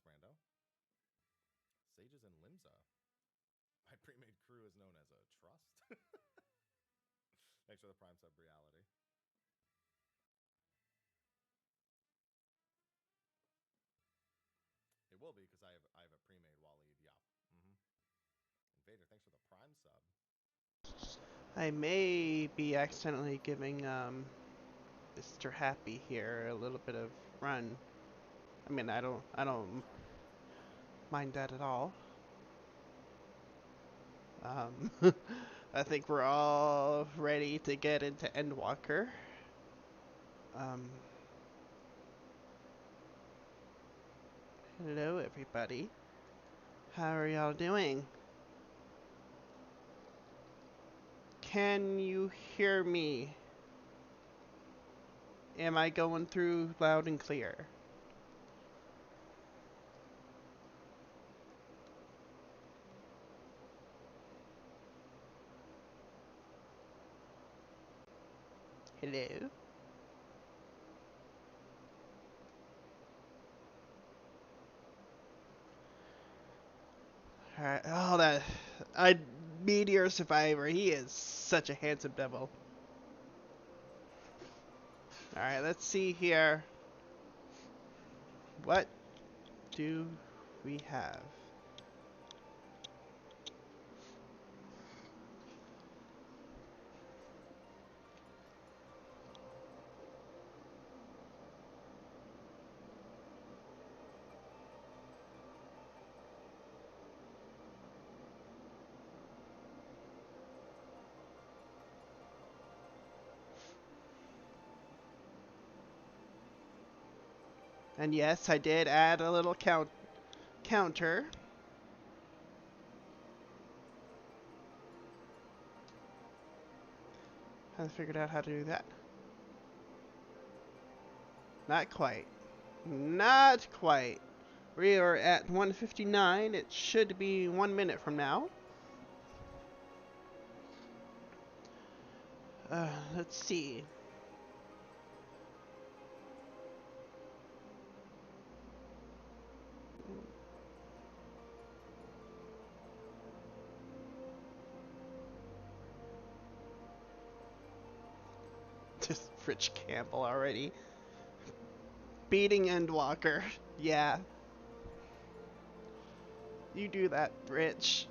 rando. Sages and Limsa. My pre-made crew is known as a trust. Thanks for the prime sub reality. It will be because I have a pre-made Waleed. Yeah. Invader, thanks for the prime sub. I may be accidentally giving Mr. Happy here a little bit of run. I mean, I don't mind that at all. I think we're all ready to get into Endwalker. Hello everybody. How are y'all doing? Can you hear me? Am I going through loud and clear? Hello? Alright, oh that... Meteor Survivor, he is such a handsome devil. Alright, let's see here. What do we have? And yes, I did add a little counter. I figured out how to do that. Not quite. Not quite. We are at 1:59. It should be 1 minute from now. Let's see. Just Rich Campbell already. Beating Endwalker. Yeah. You do that, Rich.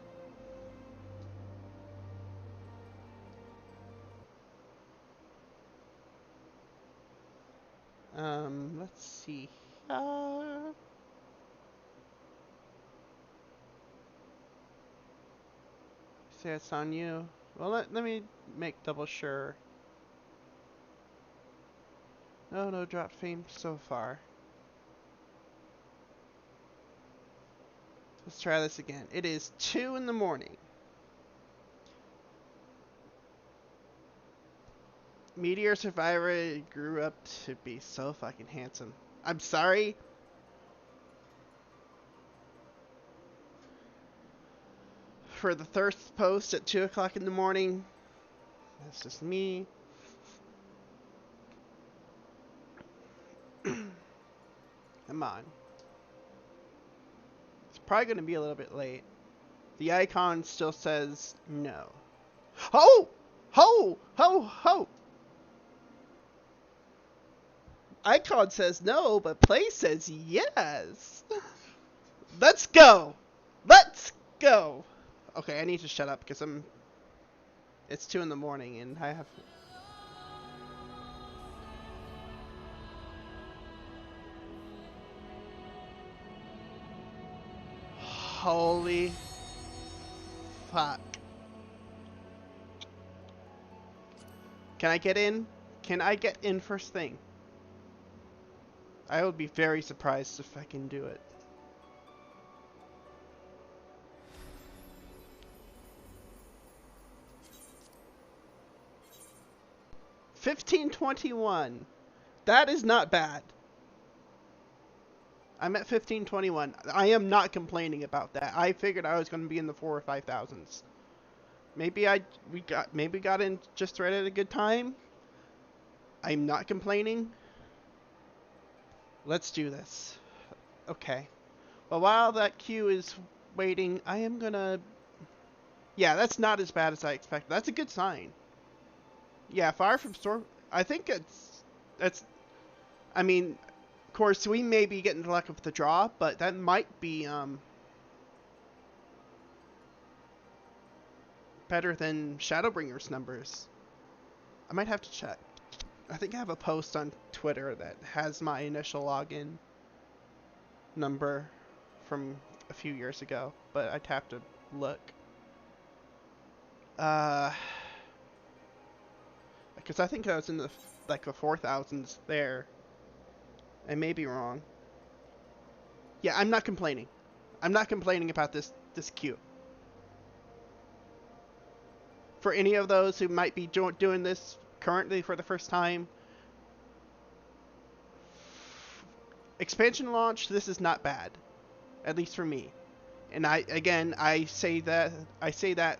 Let's see. Say it's on you. Well, let me make double sure. No drop fame so far. Let's try this again. It is 2 in the morning. Meteor Survivor grew up to be so fucking handsome. I'm sorry. For the thirst post at 2 o'clock in the morning. That's just me. Come on. It's probably going to be a little bit late. The icon still says no. Ho! Ho! Ho! Ho! Icon says no, but play says yes. Let's go. Let's go. Okay, I need to shut up because it's 2 in the morning and I have... Holy fuck. Can I get in? Can I get in first thing? I would be very surprised if I can do it. $15.21. That is not bad. I'm at 15.21. I am not complaining about that. I figured I was going to be in the 4,000s or 5,000s. Maybe we got in just right at a good time. I'm not complaining. Let's do this. Okay. But while that queue is waiting, I am gonna... Yeah, that's not as bad as I expected. That's a good sign. Yeah, far from storm... I think That's... I mean, of course, we may be getting the luck of the draw, but that might be, better than Shadowbringer's numbers. I might have to check. I think I have a post on Twitter that has my initial login number from a few years ago, but I'd have to look. Because I think I was in the like the 4,000s there. I may be wrong. Yeah, I'm not complaining. I'm not complaining about this queue. For any of those who might be doing this currently for the first time, expansion launch, this is not bad, at least for me. And I say that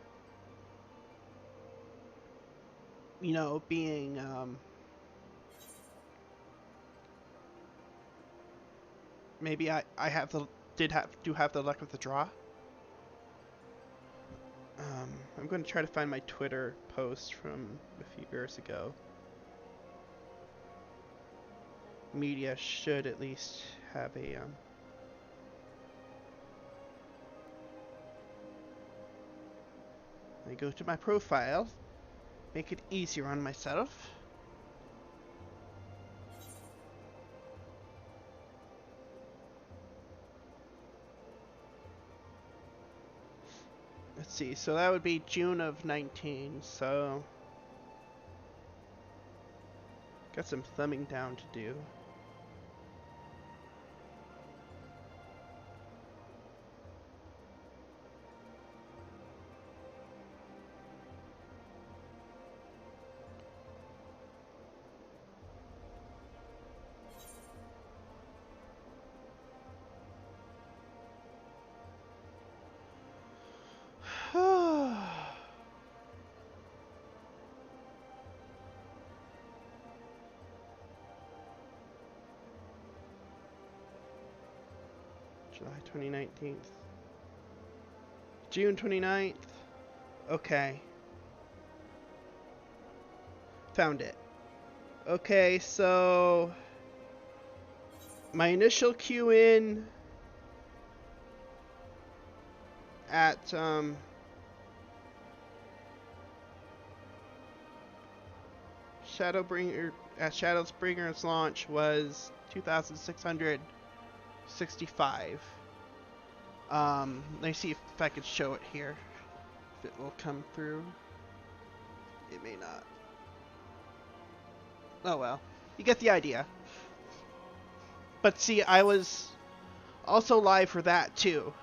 you know, being maybe I do have the luck of the draw. I'm going to try to find my Twitter post from a few years ago. Media should at least have a I go to my profile, make it easier on myself. Let's see, so that would be June of 19, so got some thumbing down to do. July 2019. June 29th. Okay. Found it. Okay, so my initial queue in at Shadowbringer's launch was 2,665. Let me see if I could show it here. If it will come through. It may not. Oh well. You get the idea. But see, I was also live for that too.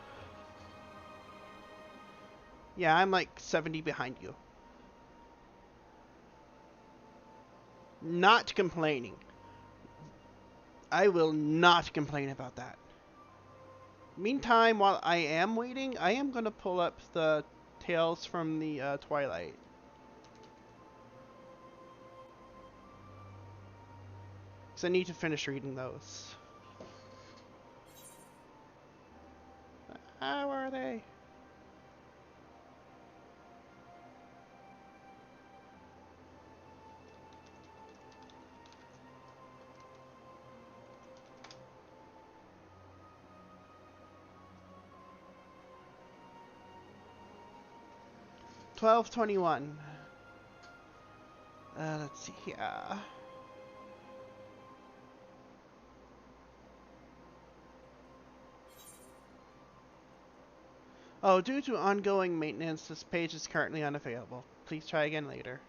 Yeah, I'm like 70 behind you. Not complaining. I will not complain about that. Meantime, while I am waiting, I am going to pull up the Tales from the Twilight. Because I need to finish reading those. How are they? $12.21. Let's see here. Oh, due to ongoing maintenance, this page is currently unavailable. Please try again later.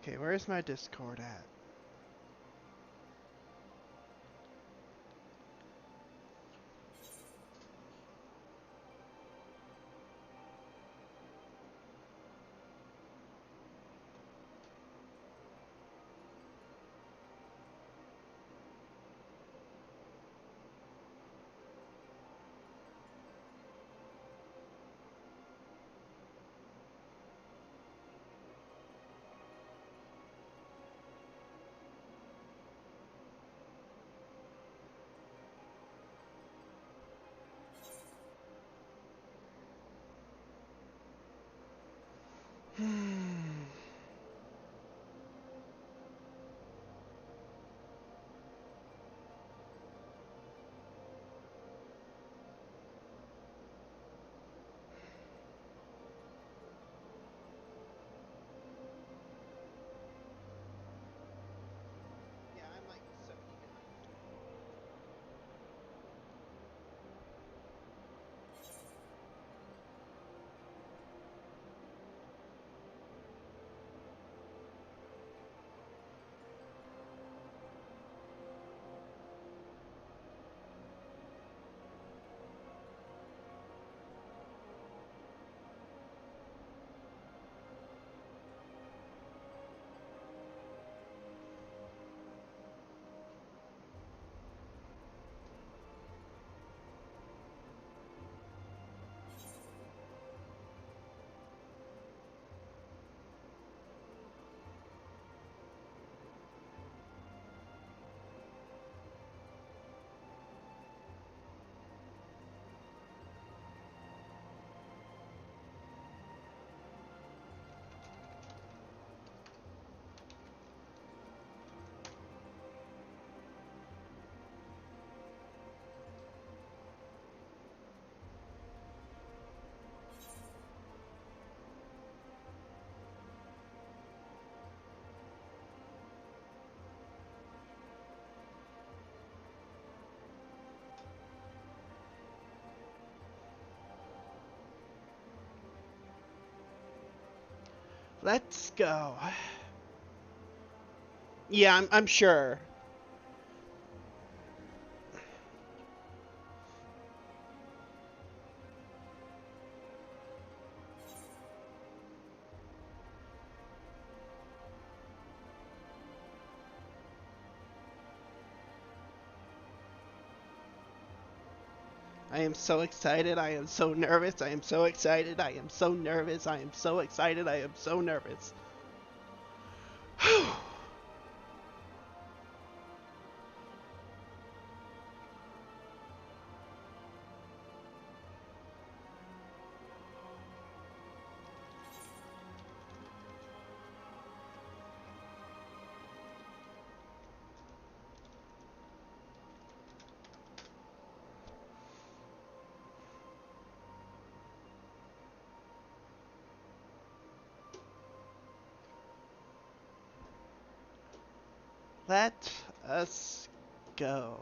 Okay, where's my Discord at? Let's go. Yeah, I'm sure. I am so excited. I am so nervous. I am so excited. I am so nervous. I am so excited. I am so nervous. Let us go.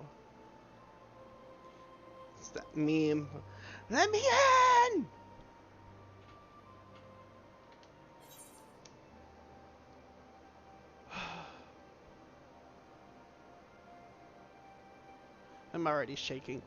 It's that meme. Let me in! I'm already shaking.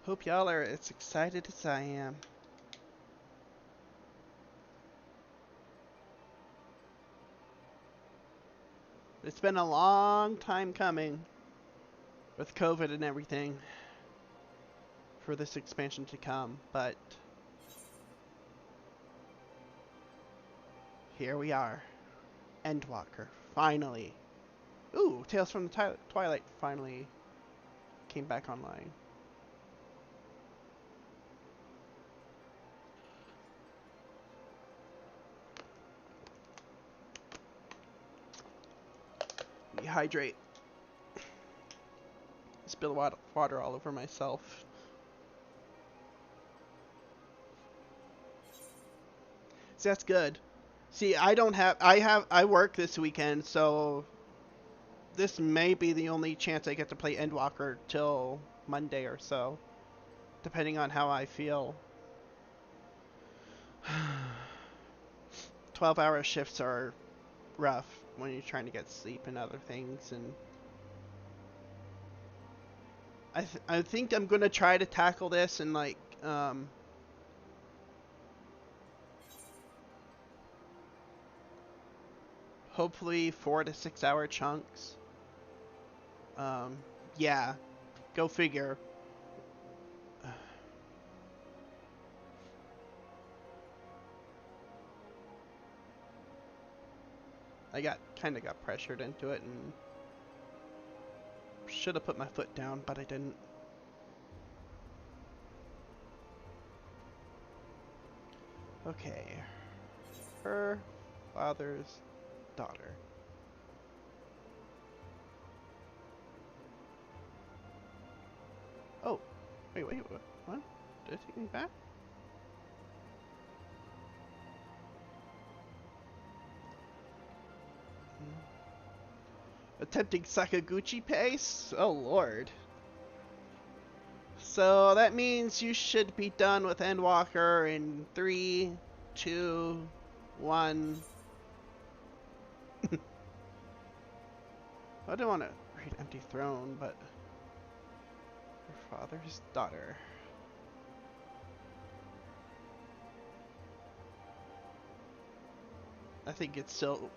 Hope y'all are as excited as I am. It's been a long time coming with COVID and everything for this expansion to come, but here we are. Endwalker, finally. Ooh, Tales from the Twilight finally came back online. Rehydrate. Spill water all over myself. See, that's good. See, I work this weekend, so this may be the only chance I get to play Endwalker till Monday or so, depending on how I feel. 12-hour shifts are rough when you're trying to get sleep and other things, and I think I'm gonna try to tackle this in like hopefully 4 to 6 hour chunks. Yeah, go figure. I kind of got pressured into it and should have put my foot down, but I didn't. Okay. Her father's daughter. Oh, wait, what? Did it take me back? Attempting Sakaguchi pace? Oh lord. So that means you should be done with Endwalker in 3, 2, 1. I don't want to read Empty Throne, but her father's daughter. I think it's still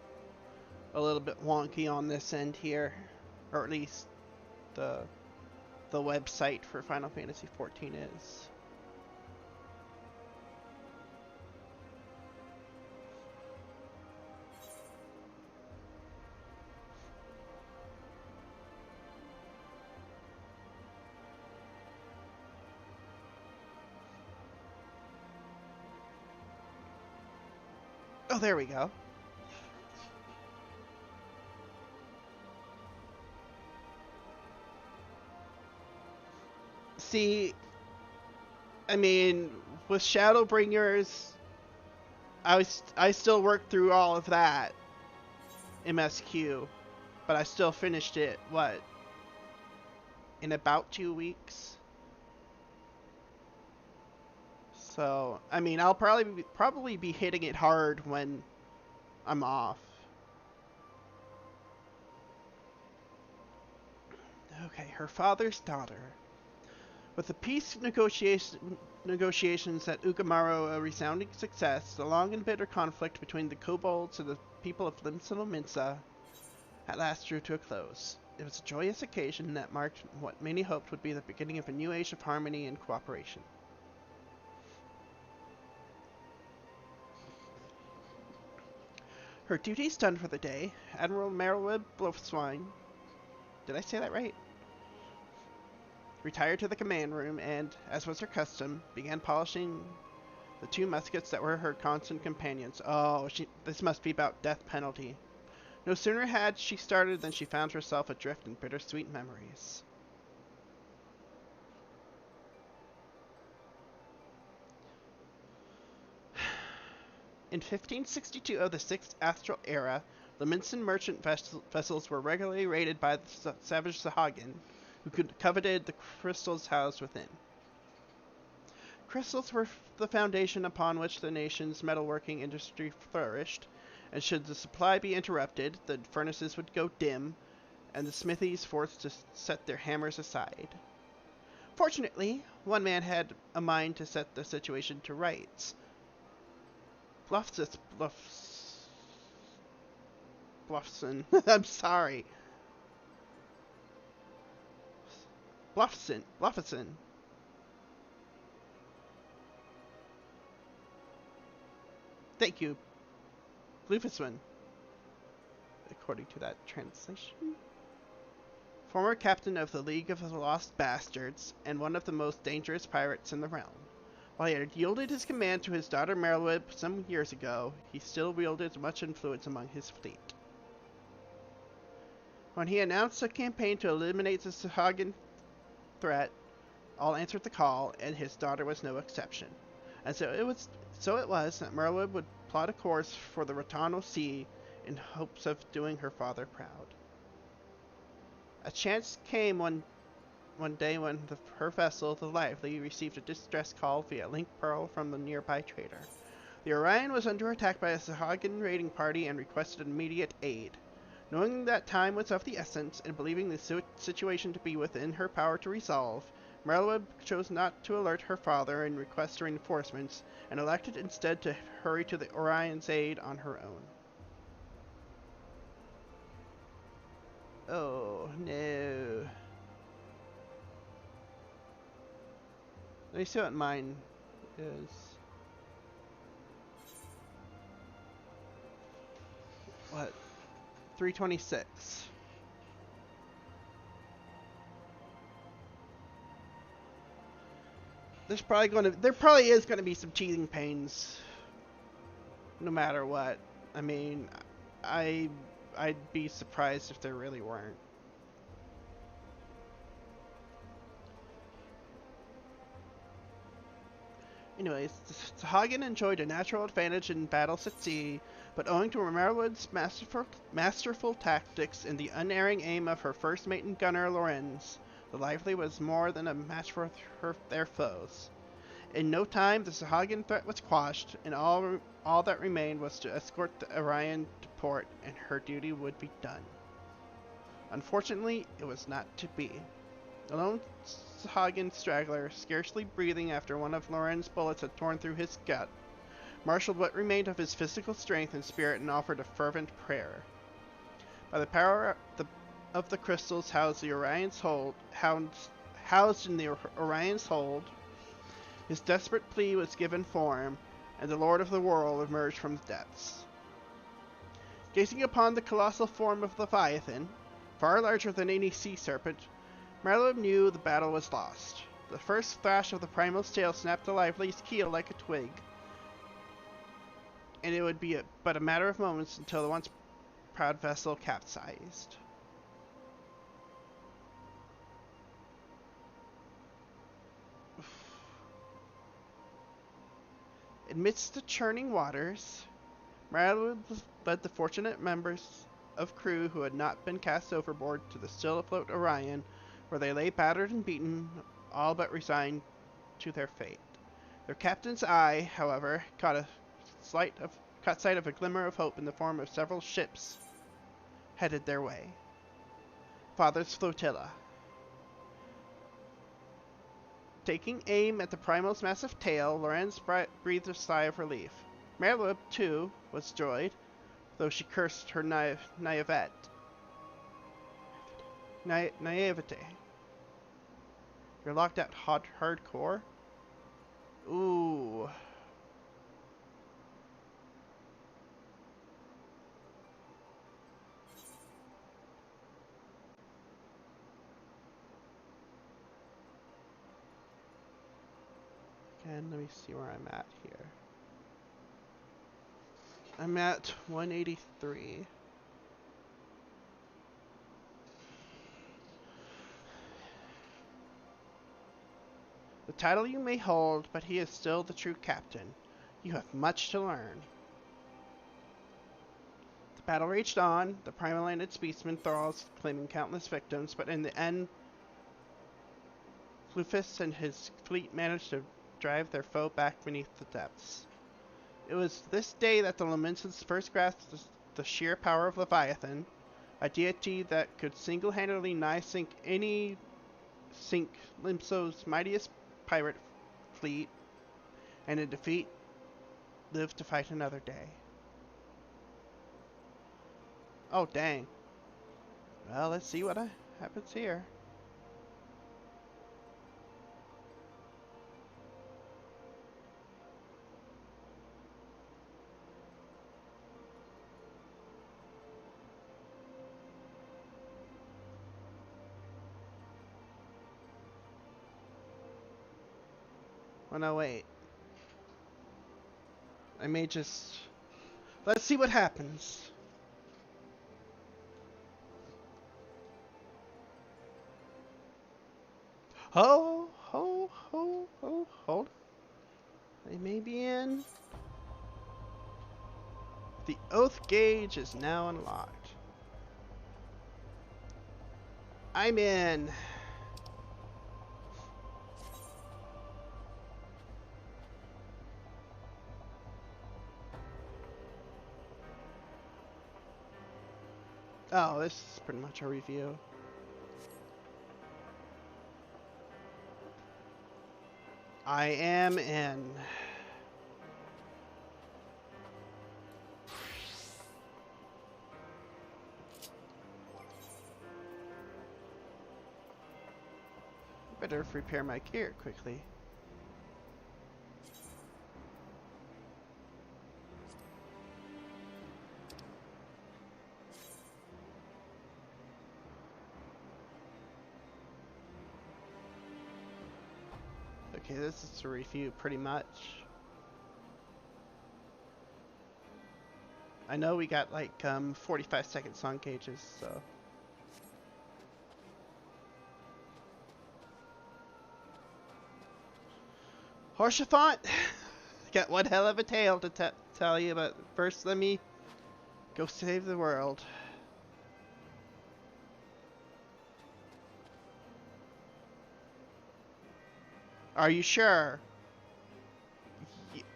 a little bit wonky on this end here, or at least the website for Final Fantasy XIV is. Oh, there we go. See, I mean, with Shadowbringers, I still worked through all of that MSQ, but I still finished it, what, in about 2 weeks? So, I mean, I'll probably be hitting it hard when I'm off. Okay, her father's daughter. With the peace negotiations at Ukamaru a resounding success, the long and bitter conflict between the kobolds and the people of Limsa at last drew to a close. It was a joyous occasion that marked what many hoped would be the beginning of a new age of harmony and cooperation. Her duties done for the day, Admiral Merylweb Blofswine, did I say that right? Retired to the command room and, as was her custom, began polishing the 2 muskets that were her constant companions. Oh, this must be about death penalty. No sooner had she started than she found herself adrift in bittersweet memories. In 1562 of the 6th Astral Era, the Minson merchant vessels were regularly raided by the savage Sahagin, who coveted the crystals housed within. Crystals were the foundation upon which the nation's metalworking industry flourished, and should the supply be interrupted, the furnaces would go dim, and the smithies forced to set their hammers aside. Fortunately, one man had a mind to set the situation to rights. Bluffson. I'm sorry. Bluffson. Thank you. Bluffson. According to that translation. Former captain of the League of the Lost Bastards, and one of the most dangerous pirates in the realm. While he had yielded his command to his daughter Merylweb some years ago, he still wielded much influence among his fleet. When he announced a campaign to eliminate the Sahagin threat, all answered the call, and his daughter was no exception. And so it was that Merylweb would plot a course for the Rotano Sea in hopes of doing her father proud. A chance came one day when her vessel, the Lively, received a distress call via link pearl from the nearby trader. The Orion was under attack by a Sahagin raiding party and requested immediate aid. Knowing that time was of the essence, and believing the situation to be within her power to resolve, Merylweb chose not to alert her father and request reinforcements, and elected instead to hurry to the Orion's aid on her own. Oh, no. Let me see what mine is. What? 326. There probably is going to be some teething pains, no matter what. I mean, I'd be surprised if there really weren't. Anyways, Sahagin enjoyed a natural advantage in battles at sea, but owing to Merylweb's masterful tactics and the unerring aim of her first mate and gunner, Lorenz, the Lively was more than a match for their foes. In no time, the Sahagin threat was quashed, and all that remained was to escort the Orion to port, and her duty would be done. Unfortunately, it was not to be. The lone Sahagin straggler, scarcely breathing after one of Lorenz's bullets had torn through his gut, marshaled what remained of his physical strength and spirit and offered a fervent prayer. By the power of the crystals housed in the Orion's hold, his desperate plea was given form, and the Lord of the World emerged from the depths. Gazing upon the colossal form of Leviathan, far larger than any sea serpent, Merylweb knew the battle was lost. The first flash of the primal tail snapped the Lively's keel like a twig. and it would be but a matter of moments until the once proud vessel capsized. Amidst the churning waters, Marlowe led the fortunate members of crew who had not been cast overboard to the still afloat Orion, where they lay battered and beaten, all but resigned to their fate. Their captain's eye, however, caught sight of a glimmer of hope in the form of several ships headed their way. Father's flotilla. Taking aim at the Primal's massive tail, Lorenz breathed a sigh of relief. Merlip, too, was joyed, though she cursed her naivete. You're locked out hardcore? Ooh. And let me see where I'm at here. I'm at 183. The title you may hold, but he is still the true captain. You have much to learn. The battle raged on, the Primal and its beastmen thralls claiming countless victims, but in the end, Clufus and his fleet managed to drive their foe back beneath the depths. It was this day that the Lamenses first grasped the sheer power of Leviathan, a deity that could single-handedly sink Limso's mightiest pirate fleet, and in defeat, live to fight another day. Oh, dang. Well, let's see what happens here. Oh, no, wait. I may just... Let's see what happens. Ho, ho, ho, ho, hold. They may be in. The oath gauge is now unlocked. I'm in. Oh, this is pretty much a review. I am in. Better repair my gear quickly. Okay, this is a review pretty much. I know we got like 45 seconds on gauges, so. Horsefant, got one hell of a tale to tell you, but first let me go save the world. Are you sure?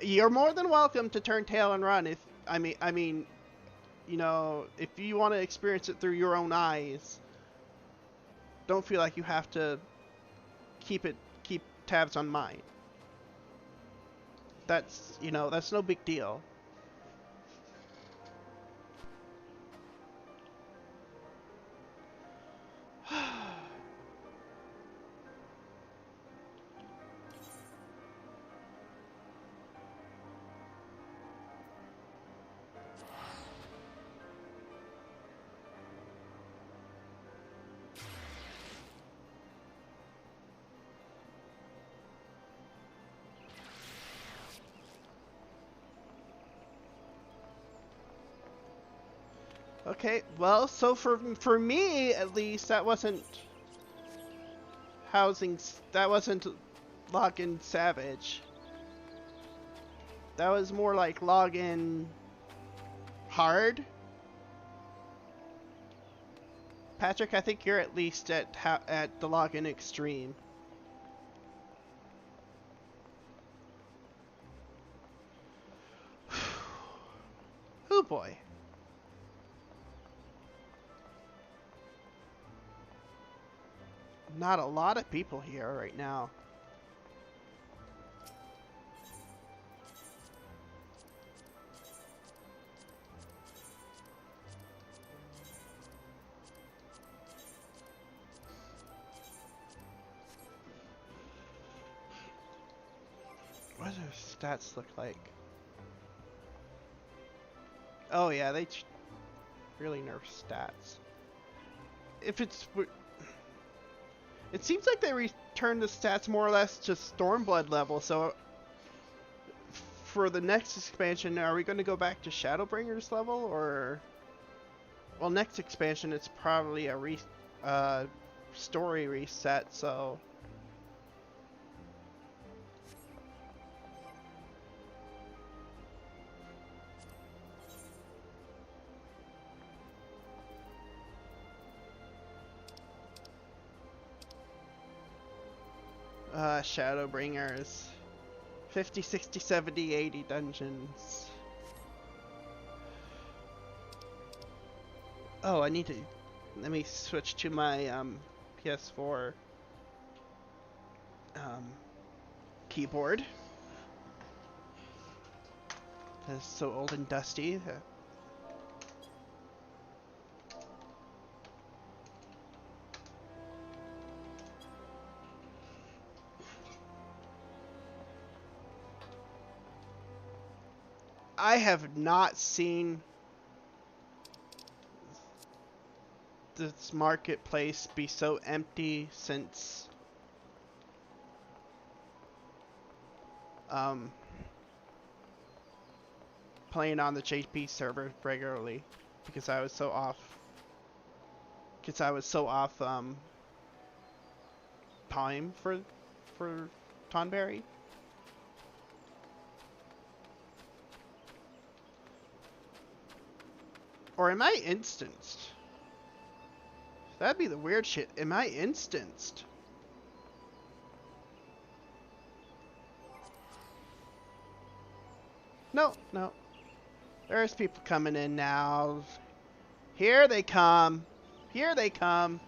You're more than welcome to turn tail and run. If I mean, you know, if you want to experience it through your own eyes, don't feel like you have to keep tabs on mine. That's, you know, that's no big deal. Okay, well, so for me at least, that wasn't that wasn't login savage. That was more like login hard. Patrick, I think you're at least at the login extreme. Oh boy. Not a lot of people here right now. What do their stats look like? Oh yeah, they really nerf stats. If it's... It seems like they returned the stats more or less to Stormblood level, so... For the next expansion, are we going to go back to Shadowbringers level, or... Well, next expansion, it's probably a story reset, so... Shadowbringers. 50, 60, 70, 80 dungeons. Oh, I need to... Let me switch to my PS4 keyboard. It's so old and dusty. I have not seen this marketplace be so empty since playing on the JP server regularly, because I was so off time for Tonberry. Or am I instanced? That'd be the weird shit. Am I instanced? No, no. There's people coming in now. Here they come. Here they come.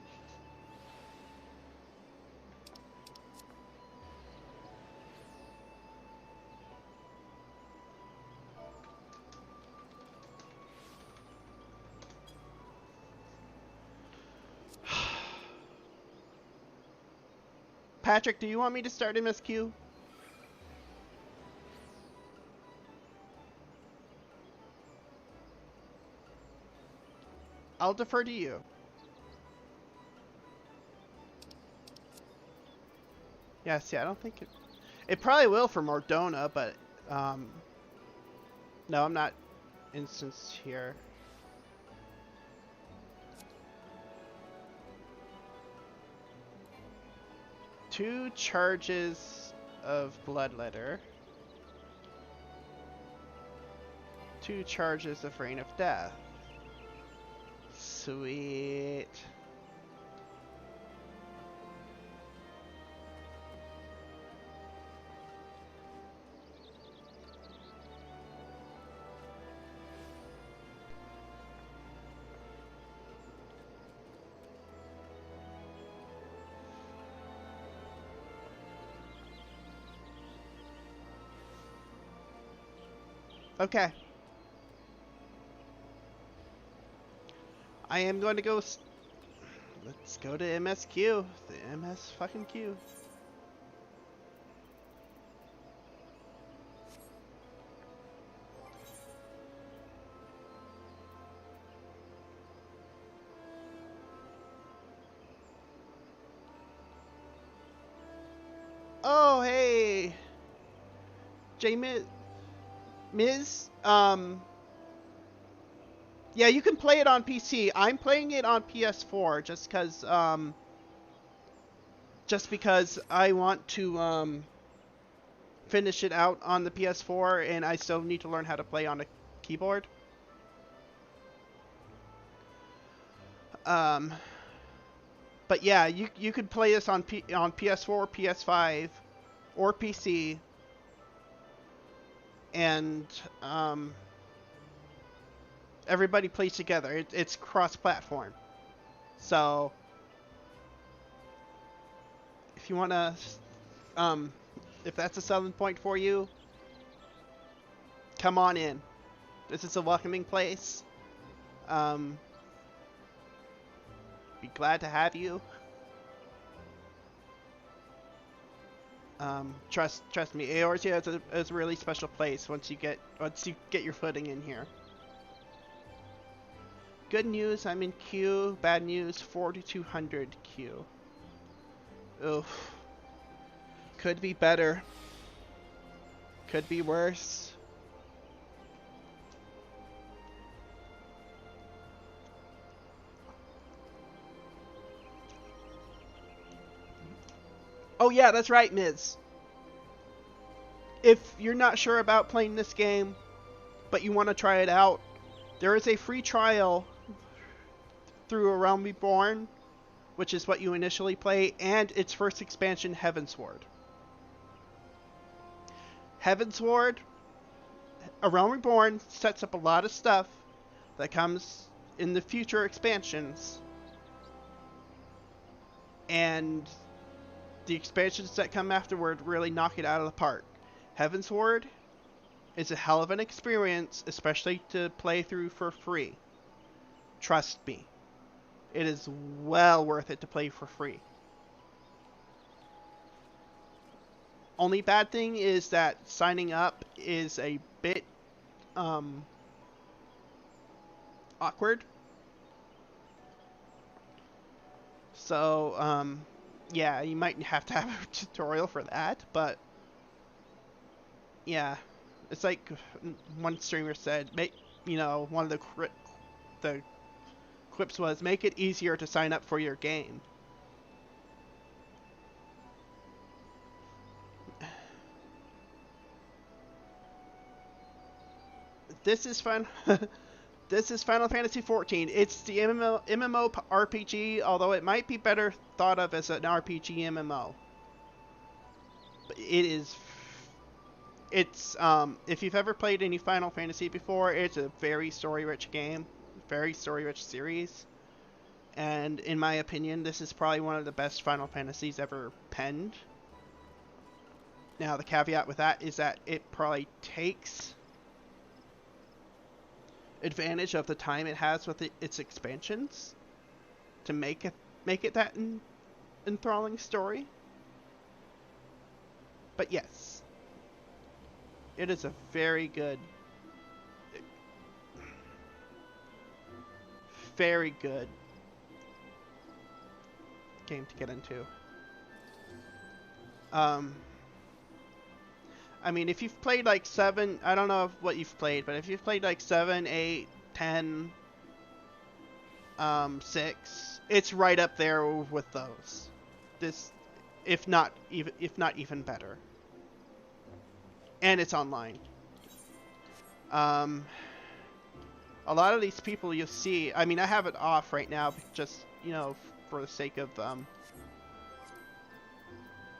Patrick, do you want me to start MSQ? I'll defer to you. Yeah, see, I don't think it... It probably will for Mordona, but... no, I'm not instanced here. Two charges of Bloodletter. 2 charges of Rain of Death. Sweet. Okay. I am going to go... Let's go to MSQ. The MS fucking Q. Oh, hey! J-Miz, Yeah, you can play it on PC. I'm playing it on PS4 just because I want to finish it out on the PS4, and I still need to learn how to play on a keyboard. But yeah, you could play this on PS4, PS5, or PC, and everybody plays together. It's cross-platform. So if you wanna, if that's a selling point for you, come on in. This is a welcoming place. Be glad to have you. Trust me, Eorzea is a really special place once you get your footing in here. Good news, I'm in queue. Bad news, 4200 queue. Oof. Could be better. Could be worse. Oh yeah, that's right, Miz. If you're not sure about playing this game, but you want to try it out, there is a free trial through A Realm Reborn, which is what you initially play, and its first expansion, Heavensward. Heavensward, A Realm Reborn sets up a lot of stuff that comes in the future expansions, and the expansions that come afterward really knock it out of the park. Heavensward is a hell of an experience, especially to play through for free. Trust me. It is well worth it to play for free. Only bad thing is that signing up is a bit awkward. So, yeah, you might have to have a tutorial for that, but yeah, it's like one streamer said, one of the quips was, make it easier to sign up for your game. This is fun. This is Final Fantasy XIV. It's the MMO RPG, although it might be better thought of as an RPG MMO. But it's if you've ever played any Final Fantasy before, it's a very story-rich game, very story-rich series. And in my opinion, this is probably one of the best Final Fantasies ever penned. Now, the caveat with that is that it probably takes advantage of the time it has with its expansions to make it that enthralling story. But yes, it is a very good game to get into. I mean, if you've played like 7, I don't know what you've played, but if you've played like 7, 8, 10, 6, it's right up there with those. This, if not even better. And it's online. A lot of these people you'll see, I mean, I have it off right now, just, for the sake of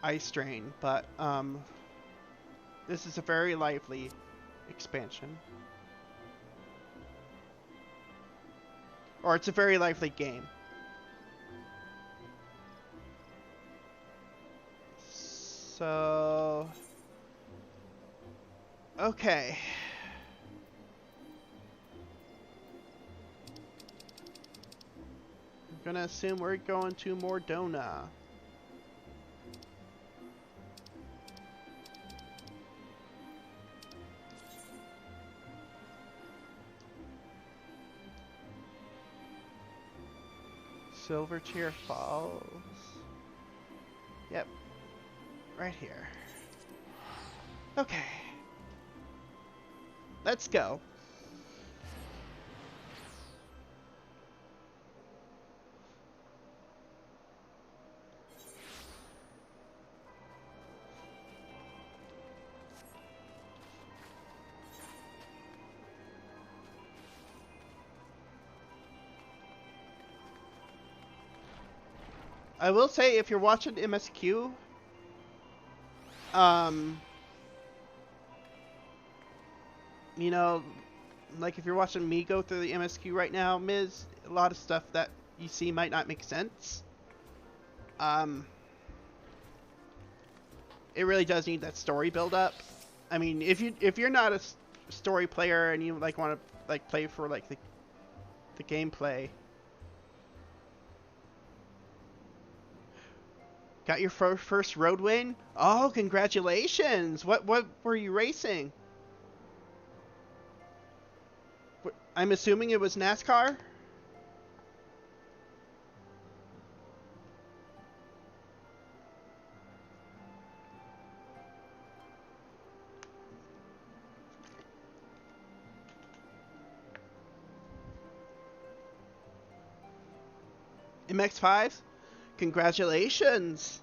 eye strain, but this is a very lively expansion. Or it's a very lively game. So, okay. I'm gonna assume we're going to Mordona. Silverchair Falls. Yep. Right here. Okay. Let's go. I will say, if you're watching MSQ, you know, like if you're watching me go through the MSQ right now, Ms., a lot of stuff that you see might not make sense. It really does need that story build up. I mean, if you're not a story player and you like want to like play for like the gameplay, got your first road win? Oh, congratulations! What were you racing? I'm assuming it was NASCAR? MX5? Congratulations!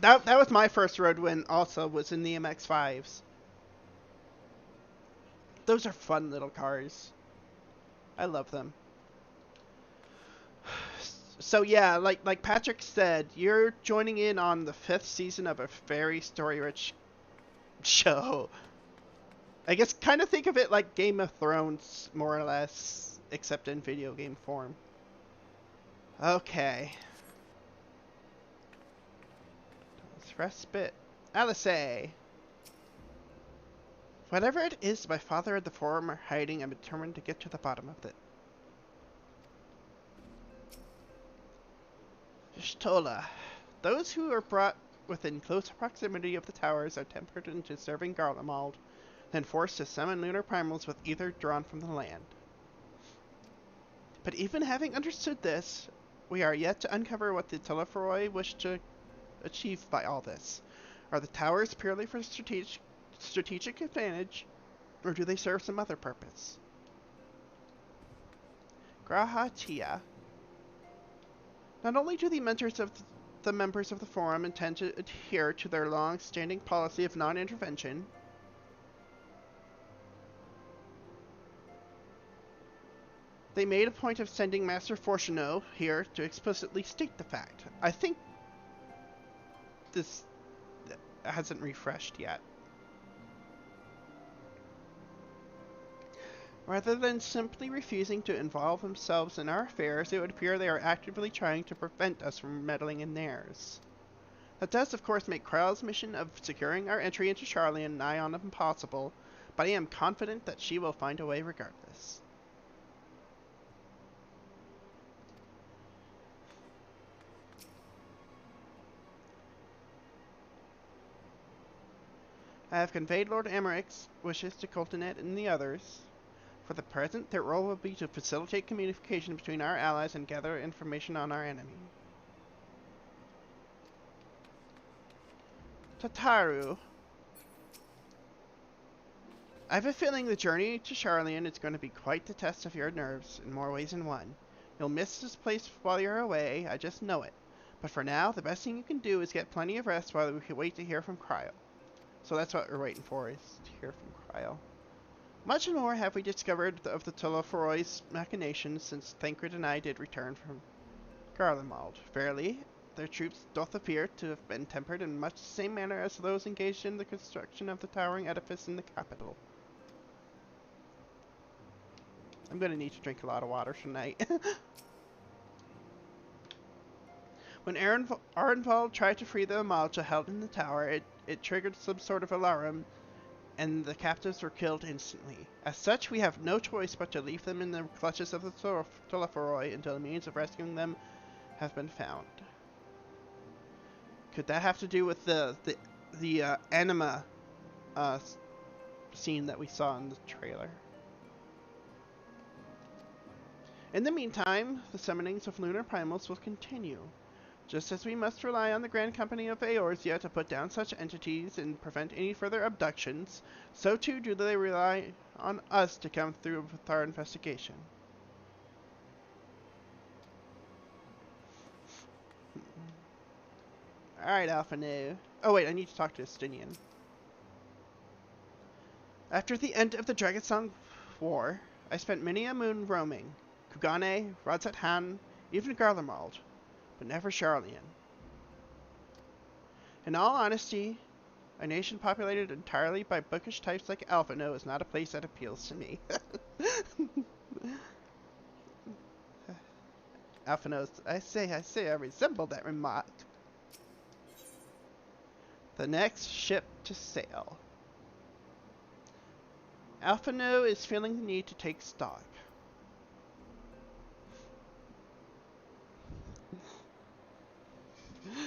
That was my first road win also, was in the MX5s. Those are fun little cars. I love them. So yeah, like Patrick said, you're joining in on the 5th season of a very story-rich show. I guess kind of think of it like Game of Thrones, more or less, except in video game form. Okay. Let's respite. Alice. Whatever it is my father and the Forum are hiding, I'm determined to get to the bottom of it. Shtola. Those who are brought within close proximity of the towers are tempered into serving Garlemald, then forced to summon lunar primals with ether drawn from the land. But even having understood this, we are yet to uncover what the Telephoroi wish to achieve by all this. Are the towers purely for strategic advantage, or do they serve some other purpose? Graha Tia. Not only do the members of the Forum intend to adhere to their long-standing policy of non-intervention, they made a point of sending Master Fortuneau here to explicitly state the fact. I think this hasn't refreshed yet. Rather than simply refusing to involve themselves in our affairs, it would appear they are actively trying to prevent us from meddling in theirs. That does, of course, make Kryle's mission of securing our entry into Sharlayan nigh on impossible, but I am confident that she will find a way regardless. I have conveyed Lord Amaric's wishes to Coltonet and the others. For the present, their role will be to facilitate communication between our allies and gather information on our enemy. Tataru. I have a feeling the journey to Sharlayan is going to be quite the test of your nerves in more ways than one. You'll miss this place while you're away, I just know it. But for now, the best thing you can do is get plenty of rest while we wait to hear from Kryle. So that's what we're waiting for, is to hear from Kryle. Much more have we discovered of the Telephoroi's machinations since Thancred and I did return from Garlemald. Verily, their troops doth appear to have been tempered in much the same manner as those engaged in the construction of the towering edifice in the capital. I'm going to need to drink a lot of water tonight. When Arenvald tried to free the Amalja held in the tower, it triggered some sort of alarm, and the captives were killed instantly. As such, we have no choice but to leave them in the clutches of the Telephoroi until the means of rescuing them have been found. Could that have to do with the anima scene that we saw in the trailer? In the meantime, the summonings of lunar primals will continue. Just as we must rely on the Grand Company of Eorzea to put down such entities and prevent any further abductions, so too do they rely on us to come through with our investigation. Alright, Alphanu. Oh wait, I need to talk to Estinian. After the end of the Dragonsong War, I spent many a moon roaming. Kugane, Radzat Han, even Garlemald. but never Charlian. In all honesty, a nation populated entirely by bookish types like Alphino is not a place that appeals to me. Alphinos, I say, I resemble that remark. The next ship to sail. Alphino is feeling the need to take stock.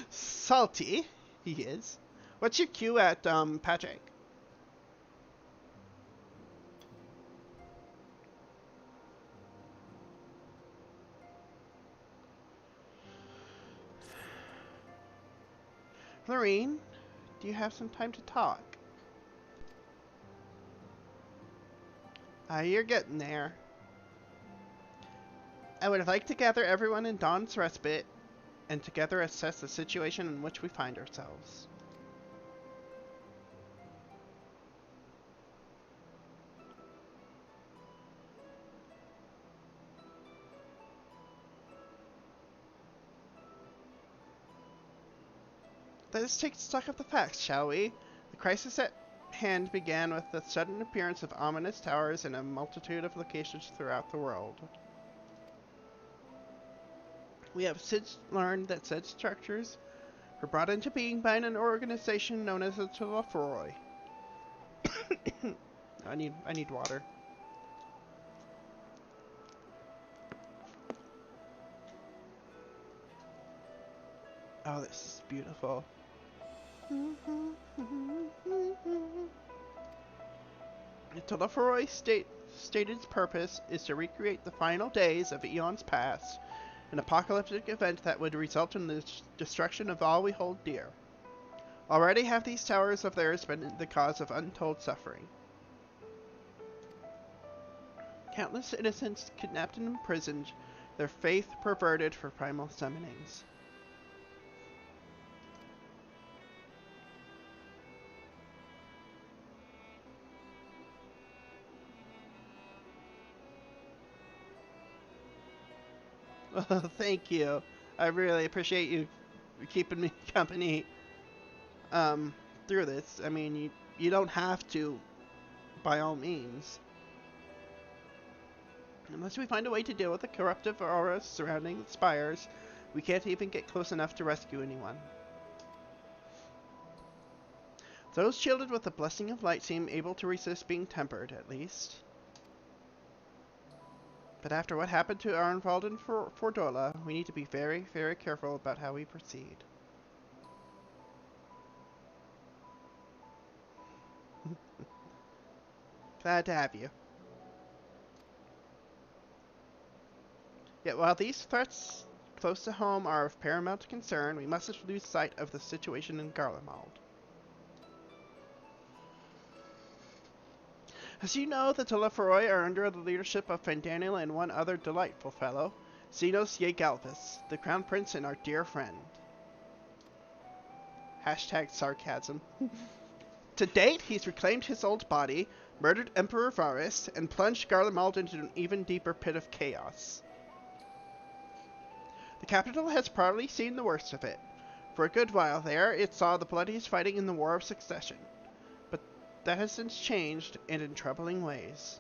Salty, he is. What's your cue at, Patrick? Florine, do you have some time to talk? You're getting there. I would like to gather everyone in Dawn's Respite and together assess the situation in which we find ourselves. Let us take stock of the facts, shall we? The crisis at hand began with the sudden appearance of ominous towers in a multitude of locations throughout the world. We have since learned that said structures were brought into being by an organization known as the Telephoroi. I need water. Oh, this is beautiful. The Telephoroi stated its purpose is to recreate the final days of eons past, an apocalyptic event that would result in the destruction of all we hold dear. Already have these towers of theirs been the cause of untold suffering. Countless innocents kidnapped and imprisoned, their faith perverted for primal summonings. Well, thank you. I really appreciate you keeping me company through this. I mean, you don't have to, by all means. Unless we find a way to deal with the corruptive auras surrounding the spires, we can't even get close enough to rescue anyone. Those shielded with the blessing of light seem able to resist being tempered, at least. But after what happened to Arnvald and Fordola, we need to be very, very careful about how we proceed. Glad to have you. Yet while these threats close to home are of paramount concern, we mustn't lose sight of the situation in Garlemald. As you know, the Telephoroi are under the leadership of Fandaniel and one other delightful fellow, Xenos Yegalvis, the Crown Prince and our dear friend. Hashtag sarcasm. To date, he's reclaimed his old body, murdered Emperor Varus, and plunged Garlemald into an even deeper pit of chaos. The capital has probably seen the worst of it. For a good while there, it saw the bloodiest fighting in the War of Succession. But that has since changed, and in troubling ways.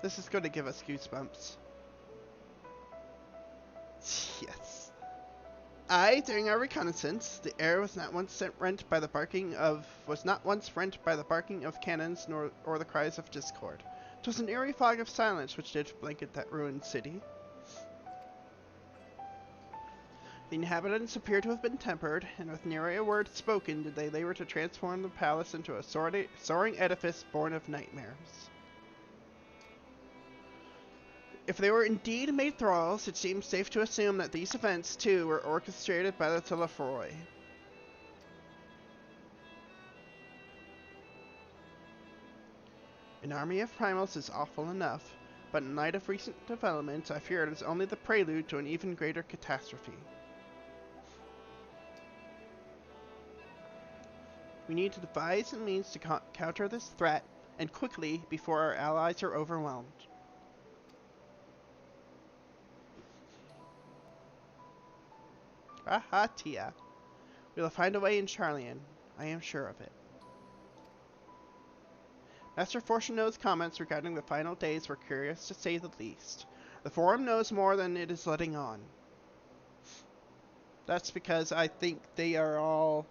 This is going to give us goosebumps. Yes. During our reconnaissance, the air was not once rent by the barking of cannons or the cries of discord. 'Twas an eerie fog of silence which did blanket that ruined city. The inhabitants appear to have been tempered, and with nary a word spoken did they labor to transform the palace into a soaring edifice born of nightmares. If they were indeed made thralls, it seems safe to assume that these events, too, were orchestrated by the Telephoroi. An army of primals is awful enough, but in light of recent developments, I fear it is only the prelude to an even greater catastrophe. We need to devise a means to counter this threat, and quickly, before our allies are overwhelmed. Haha, Tia. We'll find a way in Charlian. I am sure of it. Master Fortuno's comments regarding the final days were curious to say the least. The Forum knows more than it is letting on. That's because I think they are all...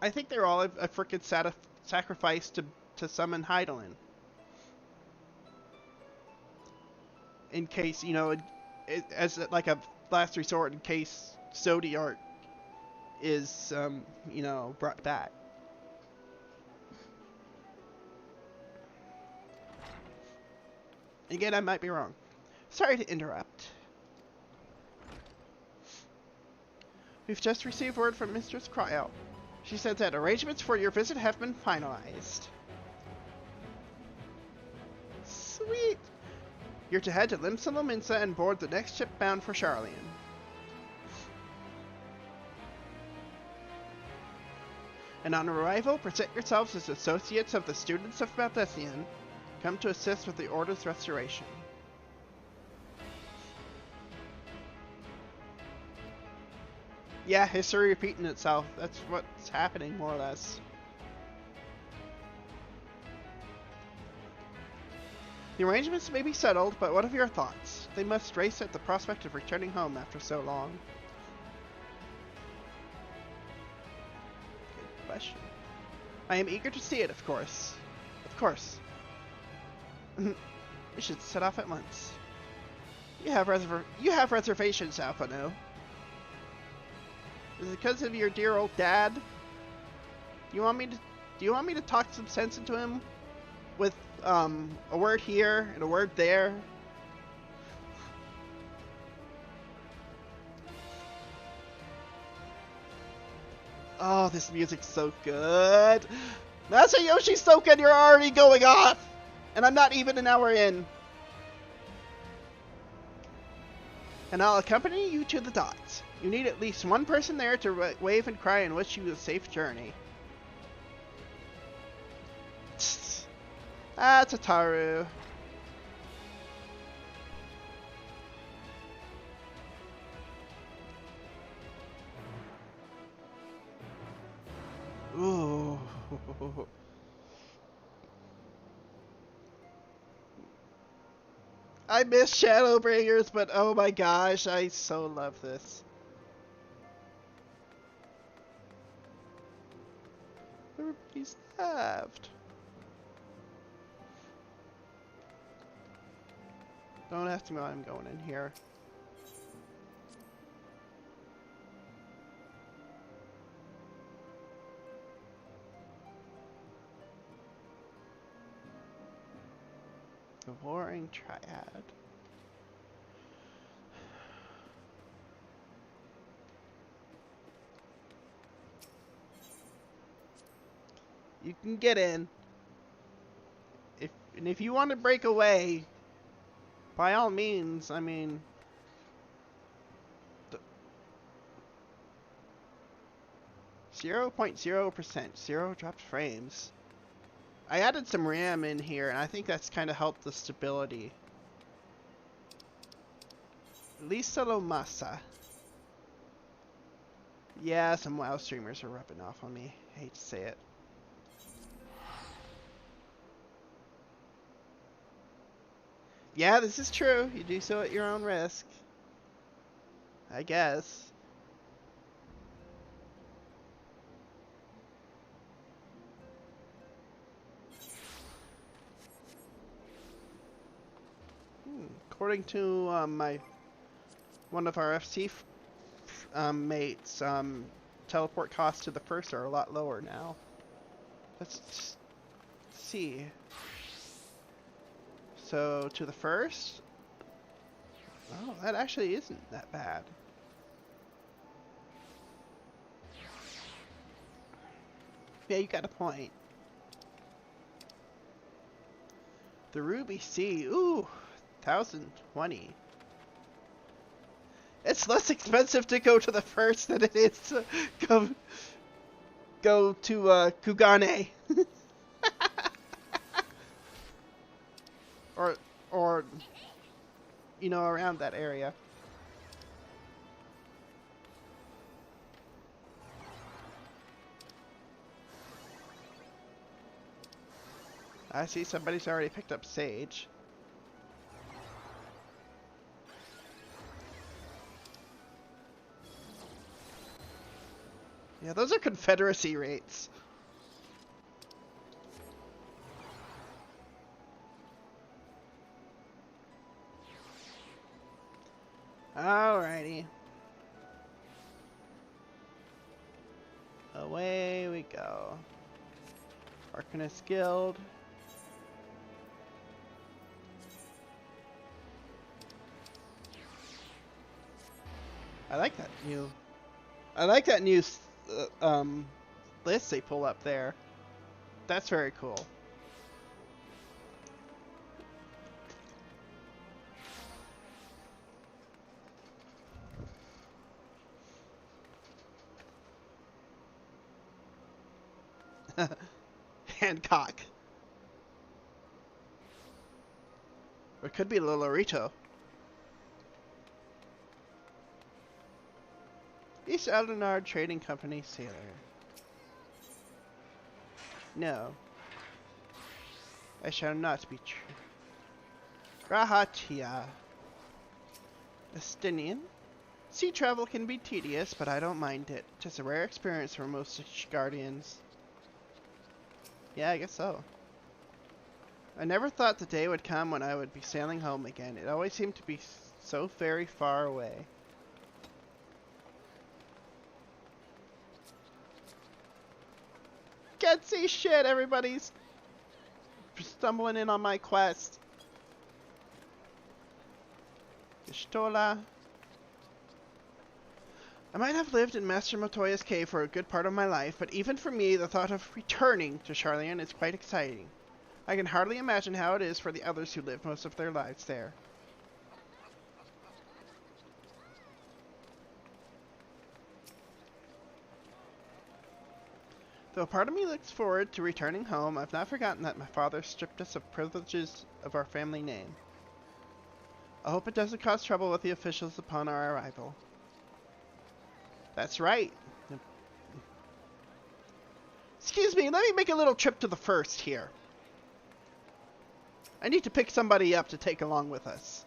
I think they're all a frickin' sacrifice to summon Heidelin. In case, you know, as like a last resort in case Zodiark is, you know, brought back. Again, I might be wrong. Sorry to interrupt. We've just received word from Mistress Cryo. She said that arrangements for your visit have been finalized. Sweet! You're to head to Limsa Lominsa and board the next ship bound for Charlian. And on arrival, present yourselves as associates of the students of Valdesian, come to assist with the Order's restoration. Yeah, history repeating itself. That's what's happening, more or less. The arrangements may be settled, but what of your thoughts? They must race at the prospect of returning home after so long. Good question. I am eager to see it, of course. Of course. We should set off at once. You have reservations, Alphano. Is it because of your dear old dad? Do you want me to talk some sense into him with a word here and a word there? Oh, this music's so good. Masayoshi's so good, you're already going off, and I'm not even an hour in. And I'll accompany you to the docks. You need at least one person there to wave and cry and wish you a safe journey. That's Ataru. Ooh. I miss Shadowbringers, but oh my gosh, I so love this. Everybody's left. Don't ask me why I'm going in here. The Warring Triad. You can get in. If you want to break away, by all means, I mean... 0.0%, 0 dropped frames. I added some RAM in here, and I think that's kind of helped the stability. Lisa Lomasa. Yeah, some WoW streamers are rubbing off on me. I hate to say it. Yeah, this is true. You do so at your own risk. I guess. According to one of our FC mates, teleport costs to the first are a lot lower now. Let's see. So to the first, oh, that actually isn't that bad. Yeah, you got a point. The Ruby Sea, ooh, 1,020. It's less expensive to go to the first than it is to go to Kugane. or you know, around that area. I see somebody's already picked up sage. Yeah, those are Confederacy rates. Alrighty. Away we go. Arcanist Guild. I like that new list they pull up there. That's very cool. Hancock. Or it could be Lolorito. East Aldenard Trading Company Sailor. No. I shall not be true. Rahatia. Estinian. Sea travel can be tedious, but I don't mind it. Just a rare experience for most guardians. Yeah, I guess so. I never thought the day would come when I would be sailing home again. It always seemed to be so very far away. Can't see shit, everybody's stumbling in on my quest. Pistola. I might have lived in Master Motoya's cave for a good part of my life, but even for me, the thought of returning to Charlian is quite exciting. I can hardly imagine how it is for the others who live most of their lives there. Though part of me looks forward to returning home, I've not forgotten that my father stripped us of privileges of our family name. I hope it doesn't cause trouble with the officials upon our arrival. That's right. Excuse me, let me make a little trip to the first here. I need to pick somebody up to take along with us.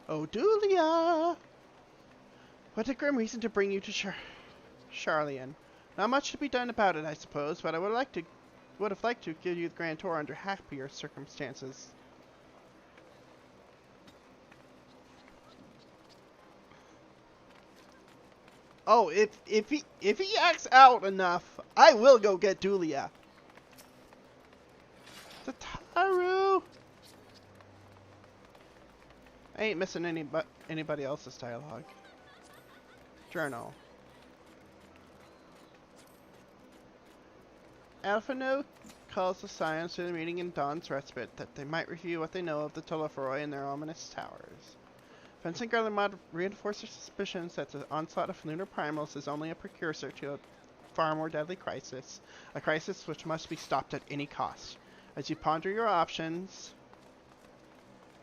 Oh, Dulia! What a grim reason to bring you to Charlian. Not much to be done about it, I suppose, but I would have liked to give you the grand tour under happier circumstances. Oh, if he acts out enough, I will go get Dulia. Tataru. I ain't missing anybody else's dialogue. Journal. Alphino calls the Scions to the meeting in Dawn's Respite that they might review what they know of the Telephoroi and their ominous towers. Fencing Garlemald reinforces suspicions that the onslaught of lunar primals is only a precursor to a far more deadly crisis, a crisis which must be stopped at any cost. As you ponder your options,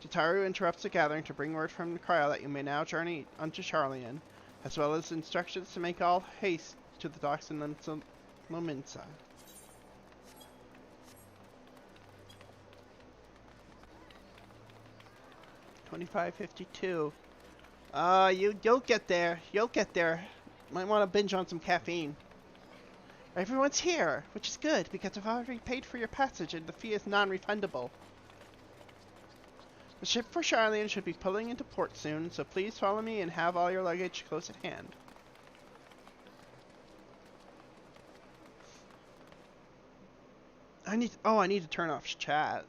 Tataru interrupts the gathering to bring word from the Cryo that you may now journey unto Charlian, as well as instructions to make all haste to the docks in Lominsa. $25.52. You'll get there. You'll get there. Might want to binge on some caffeine. Everyone's here, which is good because I've already paid for your passage and the fee is non-refundable. The ship for Charlian should be pulling into port soon, so please follow me and have all your luggage close at hand. I need to turn off chat.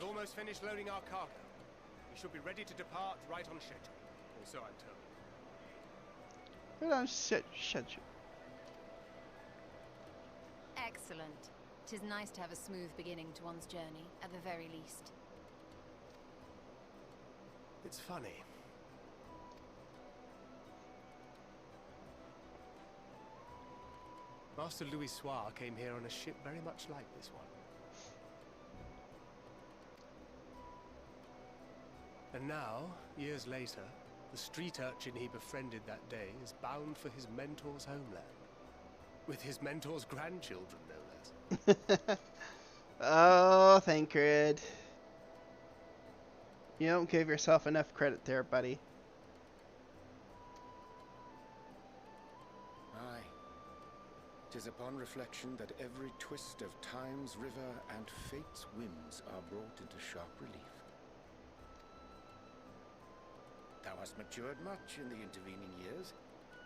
almost finished loading our cargo. We should be ready to depart right on schedule. Or so I'm told. Right on schedule. Excellent. 'Tis nice to have a smooth beginning to one's journey, at the very least. It's funny. Master Louis Soir came here on a ship very much like this one. And now, years later, the street urchin he befriended that day is bound for his mentor's homeland. With his mentor's grandchildren, no less. Oh, Thancred. You don't give yourself enough credit there, buddy. Aye. 'Tis upon reflection that every twist of time's river and fate's winds are brought into sharp relief. Thou hast matured much in the intervening years.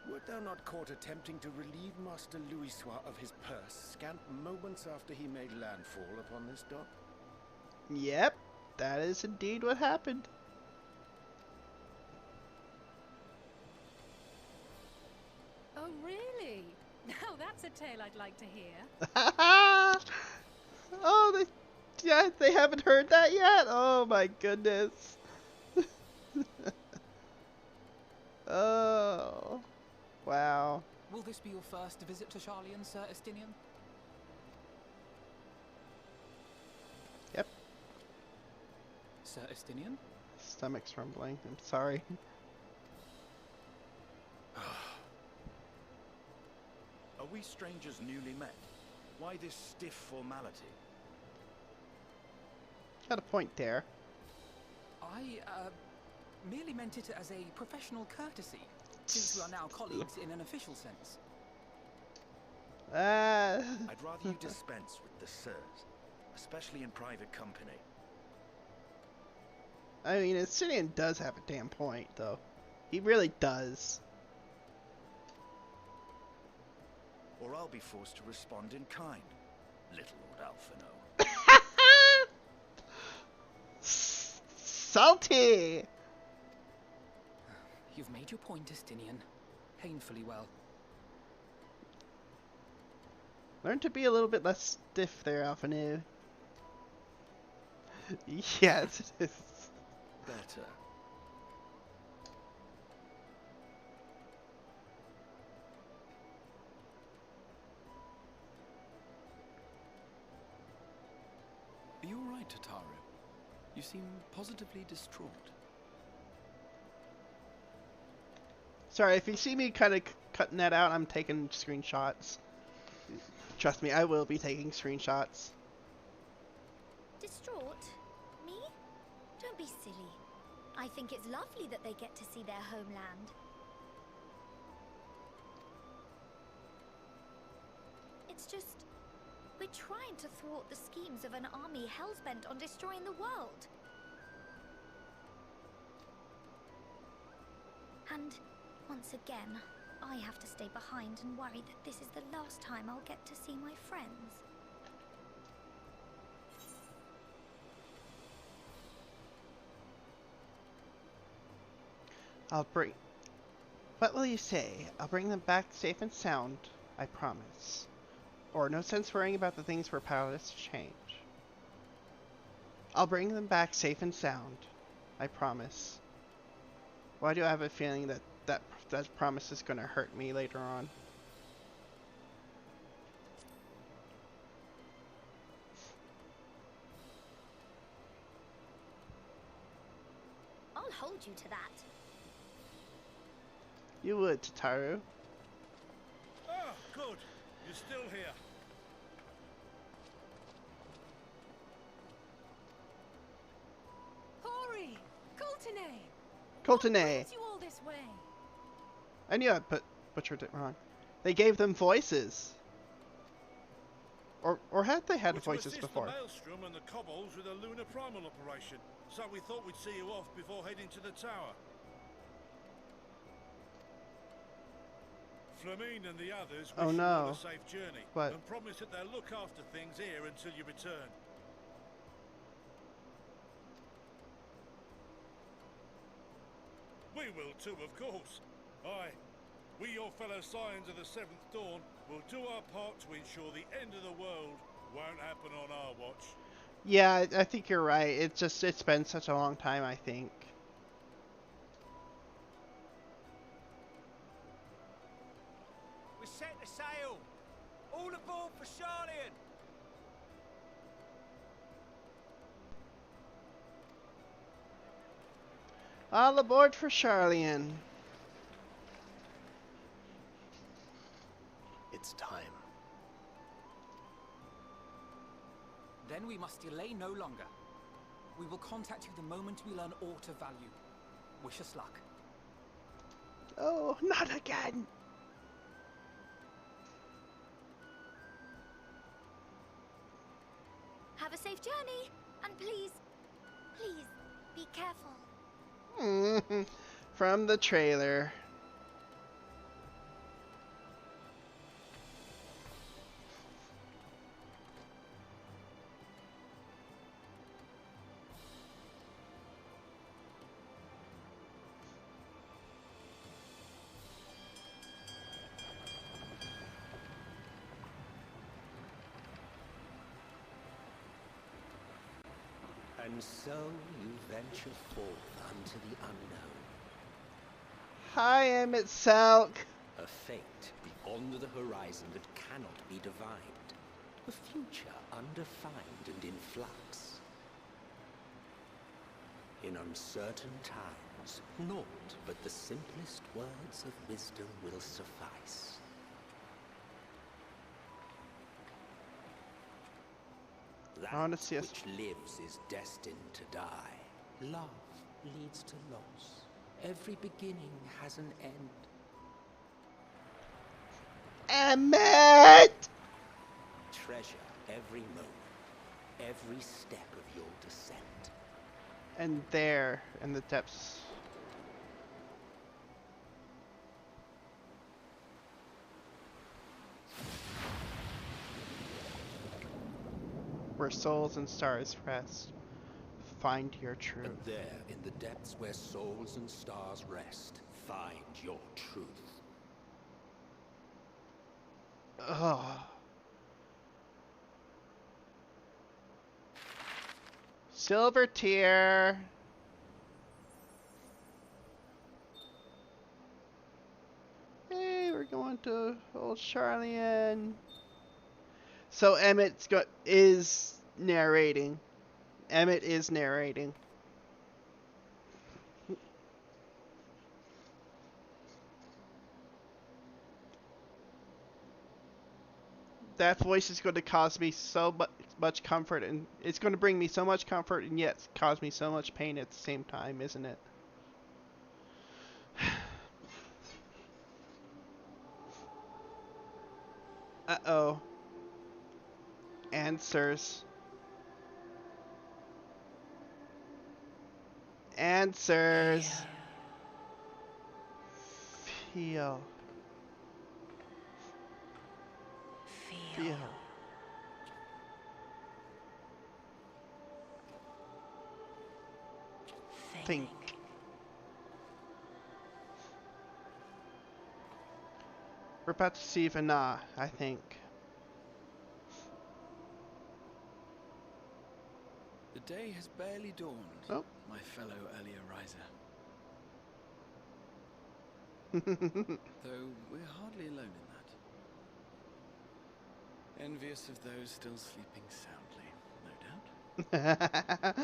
Wert thou not caught attempting to relieve Master Louis Soir of his purse scant moments after he made landfall upon this dock? Yep, that is indeed what happened. Oh, really? Now that's a tale I'd like to hear. Oh, they haven't heard that yet? Oh my goodness. Oh, wow. Will this be your first visit to Charlian, Sir Estinian? Yep. Sir Estinian? Stomach's rumbling. I'm sorry. Are we strangers newly met? Why this stiff formality? Got a point there. I, merely meant it as a professional courtesy, since we are now colleagues in an official sense. I'd rather you dispense with the sirs, especially in private company. I mean, Estinian does have a damn point, though. He really does. Or I'll be forced to respond in kind, little Lord Alphino. Salty! You've made your point, Estinian. Painfully well. Learn to be a little bit less stiff there, Alphanu. Yes, it is. Better. Are you alright, Tataru? You seem positively distraught. Sorry, if you see me kind of cutting that out, I'm taking screenshots. Trust me, I will be taking screenshots. Distraught? Me? Don't be silly. I think it's lovely that they get to see their homeland. It's just, we're trying to thwart the schemes of an army hellbent on destroying the world. And once again, I have to stay behind and worry that this is the last time I'll get to see my friends. What will you say? I'll bring them back safe and sound, I promise. Or no sense worrying about the things we're powerless to change. I'll bring them back safe and sound, I promise. Why do I have a feeling that that promise is going to hurt me later on? I'll hold you to that. You would, Tataru. Ah, good. You're still here. Hori! Coltine! Coltine! What brings you all this way? I knew I butchered it wrong. They gave them voices. Or had they had voices before? The Maelstrom and the Kobolds with a lunar primal operation, so we thought we'd see you off before heading to the tower. Flamine and the others wish you all a safe journey, What? and promise that they'll look after things here until you return. will too, of course. Aye, we, your fellow Scions of the Seventh Dawn, will do our part to ensure the end of the world won't happen on our watch. Yeah, I think you're right. It's been such a long time, I think. We're set to sail. All aboard for Charlian. All aboard for Charlian. It's time. Then we must delay no longer. We will contact you the moment we learn aught of value. Wish us luck. Oh, not again! Have a safe journey, and please, please, be careful. From the trailer. And so you venture forth unto the unknown. Hi, Emmett Salk. A fate beyond the horizon that cannot be divined. A future undefined and in flux. In uncertain times, naught but the simplest words of wisdom will suffice. I want to see us. Which lives is destined to die. Love leads to loss. Every beginning has an end. Emmett! Treasure every moment, every step of your descent. And there, in the depths. Where souls and stars rest, find your truth. And there, in the depths where souls and stars rest, find your truth. Ugh. Silver tier. Hey, we're going to old Charlian. So Emmett is narrating. Emmett is narrating. That voice is going to cause me so much comfort, and it's going to bring me so much comfort and yet cause me so much pain at the same time, isn't it? Uh-oh. Answers. Answers. Feel. Feel. Think. We're about to see Vana, I think. The day has barely dawned, oh. My fellow earlier riser. Though we're hardly alone in that. Envious of those still sleeping soundly, no doubt.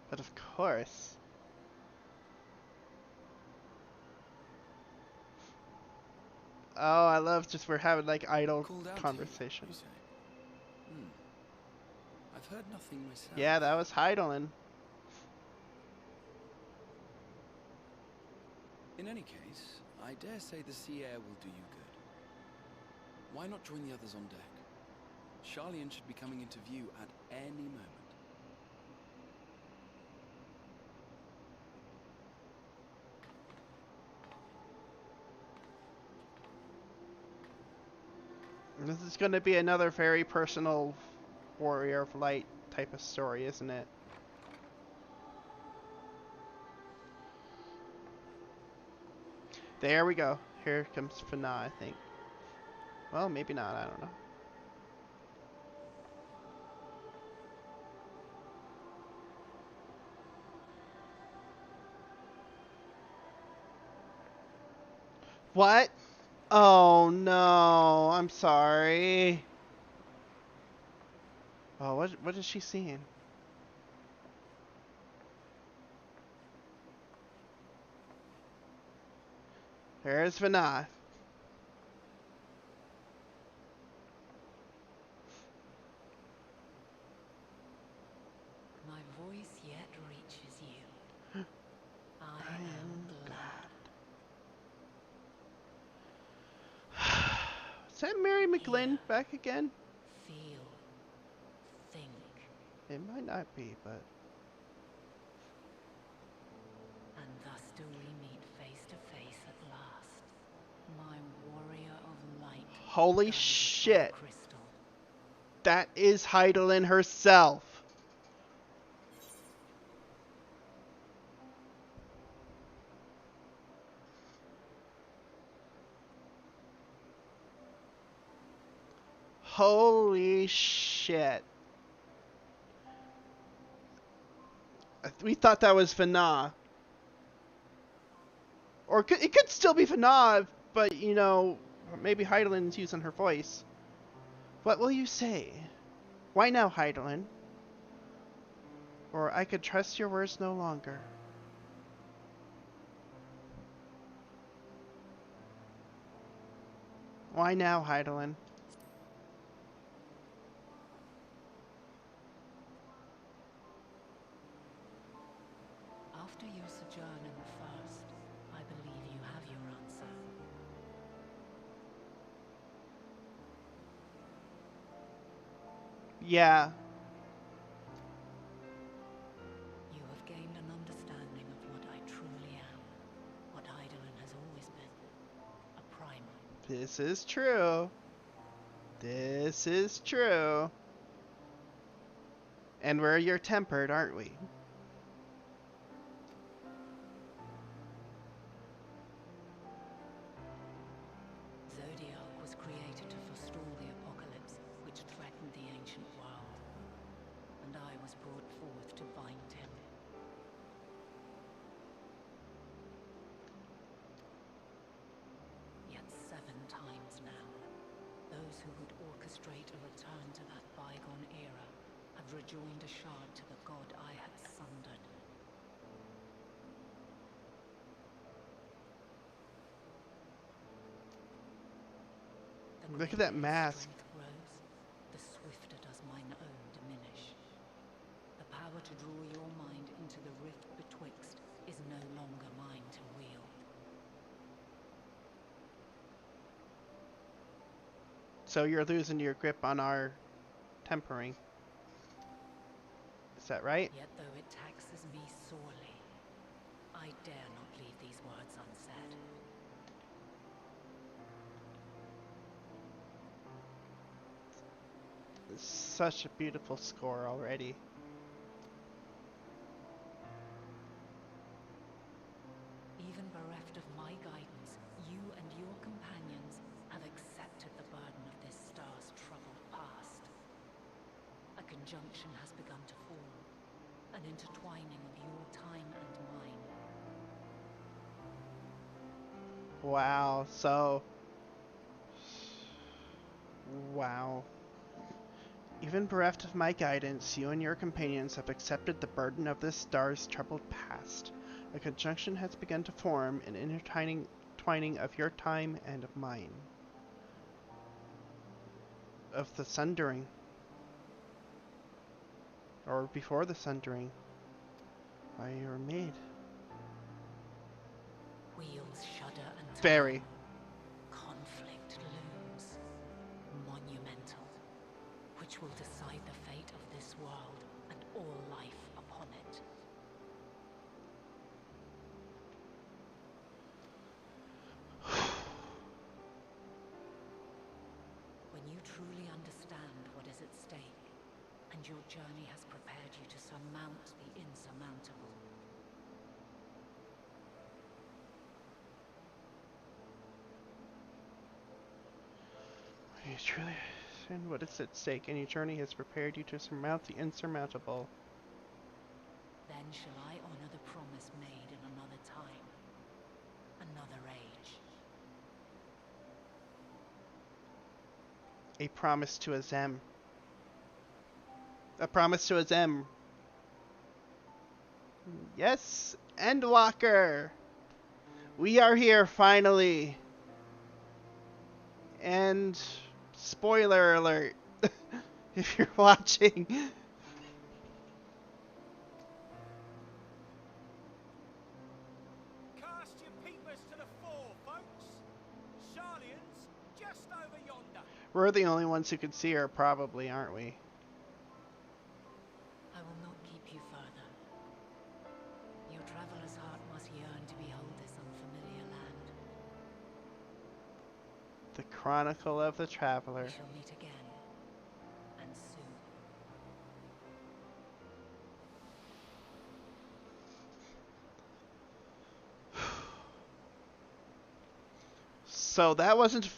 But of course. Oh, I love just we're having like idle conversation. I've heard nothing myself. Yeah, that was Heidelin. In any case, I dare say the sea air will do you good. Why not join the others on deck? Charlian should be coming into view at any moment. This is going to be another very personal Warrior of Light type of story, isn't it? There we go. Here comes Fana, I think. Well, maybe not. I don't know. What? Oh no, I'm sorry. Oh, what is she seeing? There's Vanath. My voice yet reaches you. I am glad. Is that Mary McGlynn back again? Feel. Think. It might not be, but... And thus do we meet face to face at last. My warrior of light. Holy shit. That is Heidelin herself. Holy shit. We thought that was Vana. Or it could still be Vana, but, you know, maybe Heidelin's using her voice. What will you say? Why now, Heidelin? Or I could trust your words no longer. Why now, Heidelin? After your sojourn in the First, I believe you have your answer. Yeah. You have gained an understanding of what I truly am. What Heidelin has always been. A primal. This is true. This is true. And we're your tempered, aren't we? Zodiac was created to forestall the apocalypse which threatened the ancient world. And I was brought forth to bind him. Yet 7 times now, those who would orchestrate a return to that bygone era have rejoined a shard to the god I had sundered. Look at that mask. Grows, the swifter does mine own diminish. The power to draw your mind into the rift betwixt is no longer mine to wield. So you're losing your grip on our tempering. Is that right? Yet though it taxes me sorely, I dare not leave these words unsaid. Such a beautiful score already. Even bereft of my guidance, you and your companions have accepted the burden of this star's troubled past. A conjunction has begun to form, an intertwining of your time and mine. Wow, so... Wow. Even bereft of my guidance, you and your companions have accepted the burden of this star's troubled past. A conjunction has begun to form, an intertwining of your time and of mine. Of the sundering. Or before the sundering. Why you were made. Wheels shudder and turn. Very. Conflict looms. Monumental. Which will decide the fate of this world and all life upon it. When you truly understand what is at stake, and your journey has prepared you to surmount the insurmountable, You truly understand what is at stake, and your journey has prepared you to surmount the insurmountable. Then shall I honor the promise made in another time, another age. A promise to Azem. A promise to Azem. Yes, Endwalker! We are here finally. And spoiler alert if you're watching. Cast your peepers to the fore, folks. Sharlian's just over yonder. We're the only ones who can see her, probably, aren't we? I will not keep you further. Your traveler's heart must yearn to behold this unfamiliar land. The Chronicle of the Traveler. We shall meet again, and soon. So that wasn't...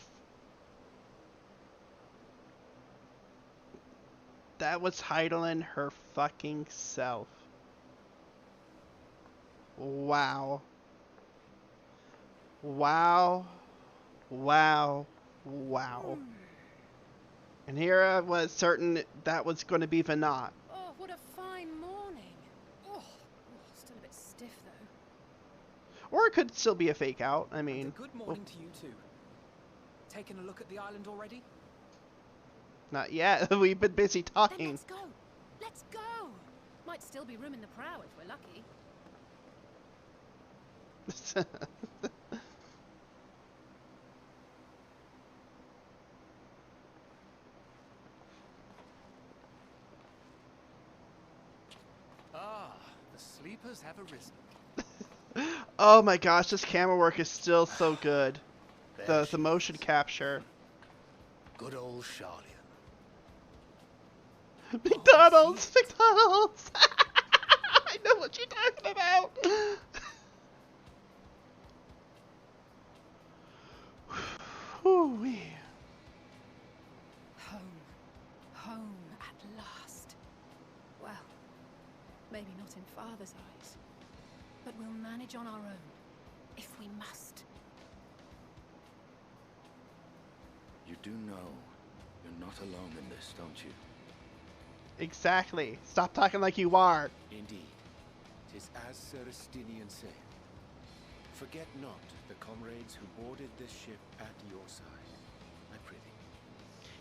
That was Heidelin her fucking self. Wow. Wow. Wow. Wow. And here I was certain that was going to be Venat. Oh, what a fine morning. Oh, still a bit stiff though. Or it could still be a fake out. I mean... Good morning to you too. Taking a look at the island already? Not yet. We've been busy talking. Then let's go. Let's go. Might still be room in the prow if we're lucky. Ah, the sleepers have arisen. Oh my gosh, this camera work is still so good. The motion capture. Good old Sharlian. McDonald's! McDonald's! I know what you're talking about! Whew-wee. Home. Home at last. Well, maybe not in Father's eyes, but we'll manage on our own, if we must. You do know you're not alone in this, don't you? Exactly. Stop talking like you are. Indeed. 'Tis as Sir Estinian saith. Forget not the comrades who boarded this ship at your side, I prithee.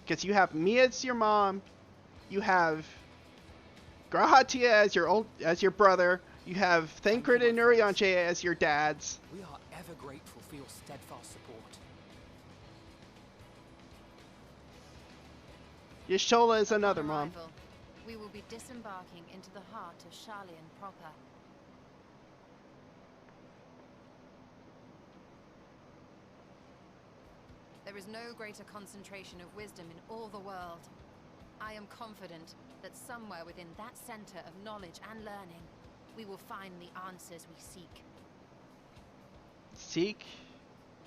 Because you have me as your mom, you have Grahatia as your brother, you have Thancred and Urianche as your dads. We are ever grateful for your steadfast support. Yashola is another On mom. arrival, we will be disembarking into the heart of Sharlian proper. There is no greater concentration of wisdom in all the world. I am confident that somewhere within that center of knowledge and learning, we will find the answers we seek. Seek,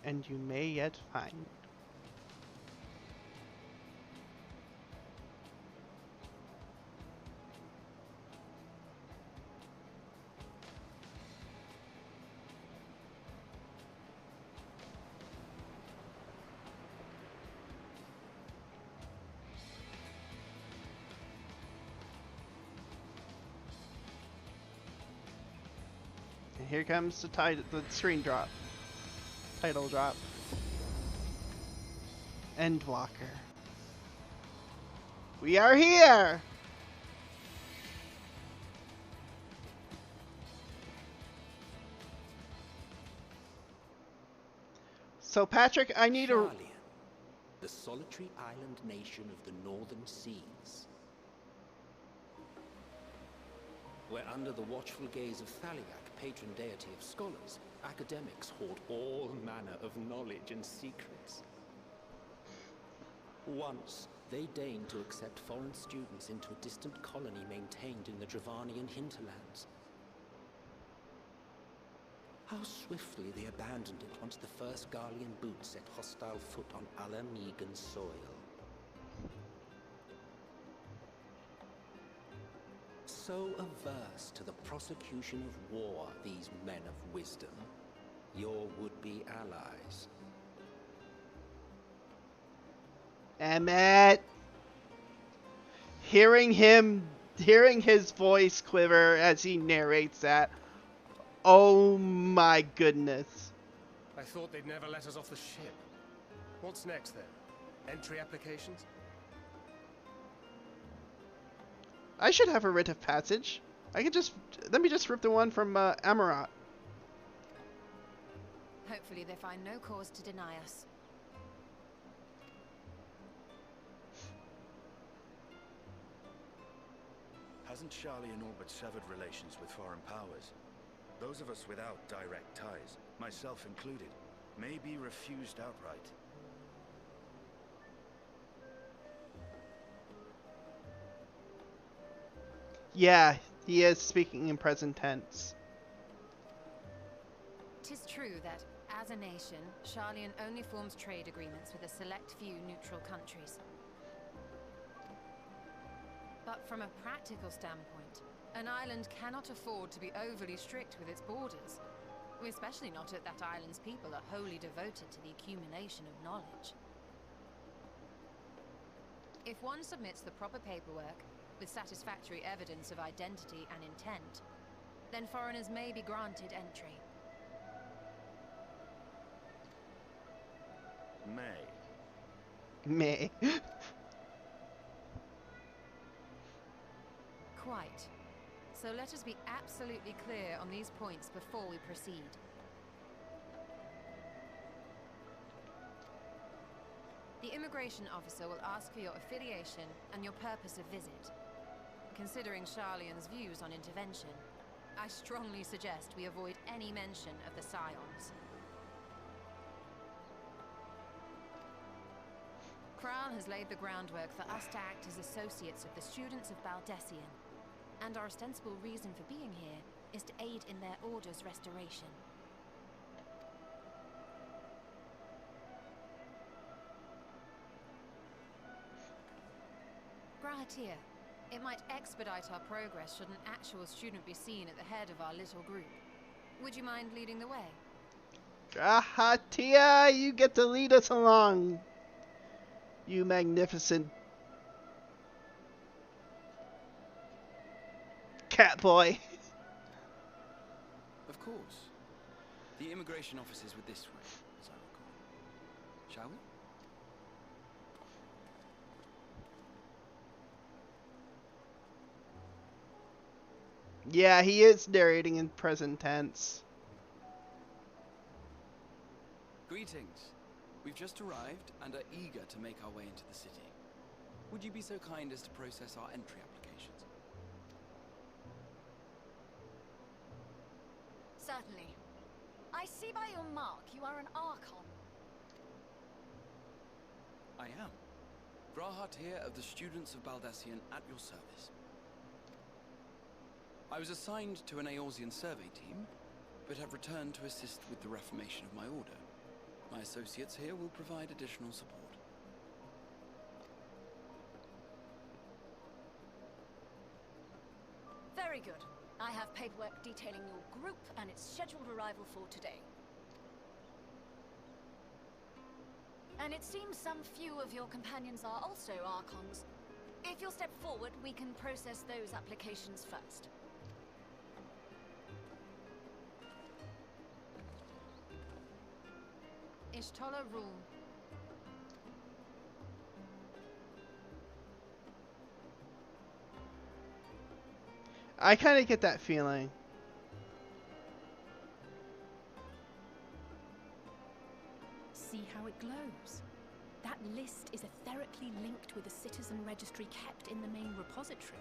and you may yet find. And here comes the screen drop. Title drop. Endwalker. We are here! So Patrick, I need Sharlian, the solitary island nation of the northern seas. Where under the watchful gaze of Thaliak, patron deity of scholars, academics hoard all manner of knowledge and secrets. Once, they deigned to accept foreign students into a distant colony maintained in the Dravanian hinterlands. How swiftly they abandoned it once the first Garlean boot set hostile foot on Alamegan soil. so averse to the prosecution of war, these men of wisdom, your would-be allies? Emmett! Hearing his voice quiver as he narrates that. Oh my goodness. I thought they'd never let us off the ship. What's next then? Entry applications? I should have a writ of passage. Let me just rip the one from Amarat. Hopefully they find no cause to deny us. Hasn't Charlian all but severed relations with foreign powers? Those of us without direct ties, myself included, may be refused outright. Yeah, he is speaking in present tense. 'Tis true that, as a nation, Charlian only forms trade agreements with a select few neutral countries. But from a practical standpoint, an island cannot afford to be overly strict with its borders, especially not if that island's people are wholly devoted to the accumulation of knowledge. If one submits the proper paperwork, with satisfactory evidence of identity and intent, then foreigners may be granted entry. May. Quite. So let us be absolutely clear on these points before we proceed. The immigration officer will ask for your affiliation and your purpose of visit. Considering Charlian's views on intervention, I strongly suggest we avoid any mention of the Scions. Kral has laid the groundwork for us to act as associates of the students of Baldessian, and our ostensible reason for being here is to aid in their order's restoration. Grahatir, it might expedite our progress should an actual student be seen at the head of our little group. Would you mind leading the way? Grahatia, you get to lead us along. You magnificent cat boy. Of course. The immigration offices were this way, as I recall. Shall we? Yeah, he is narrating in present tense. Greetings. We've just arrived and are eager to make our way into the city. Would you be so kind as to process our entry applications? Certainly. I see by your mark you are an Archon. I am. Grahatir of the Students of Baldessian at your service. I was assigned to an Eorzean survey team, but have returned to assist with the reformation of my order. My associates here will provide additional support. Very good. I have paperwork detailing your group and its scheduled arrival for today. And it seems some few of your companions are also Archons. If you'll step forward, we can process those applications first. Ishtola rule. I kind of get that feeling. See how it glows? That list is etherically linked with a citizen registry kept in the main repository.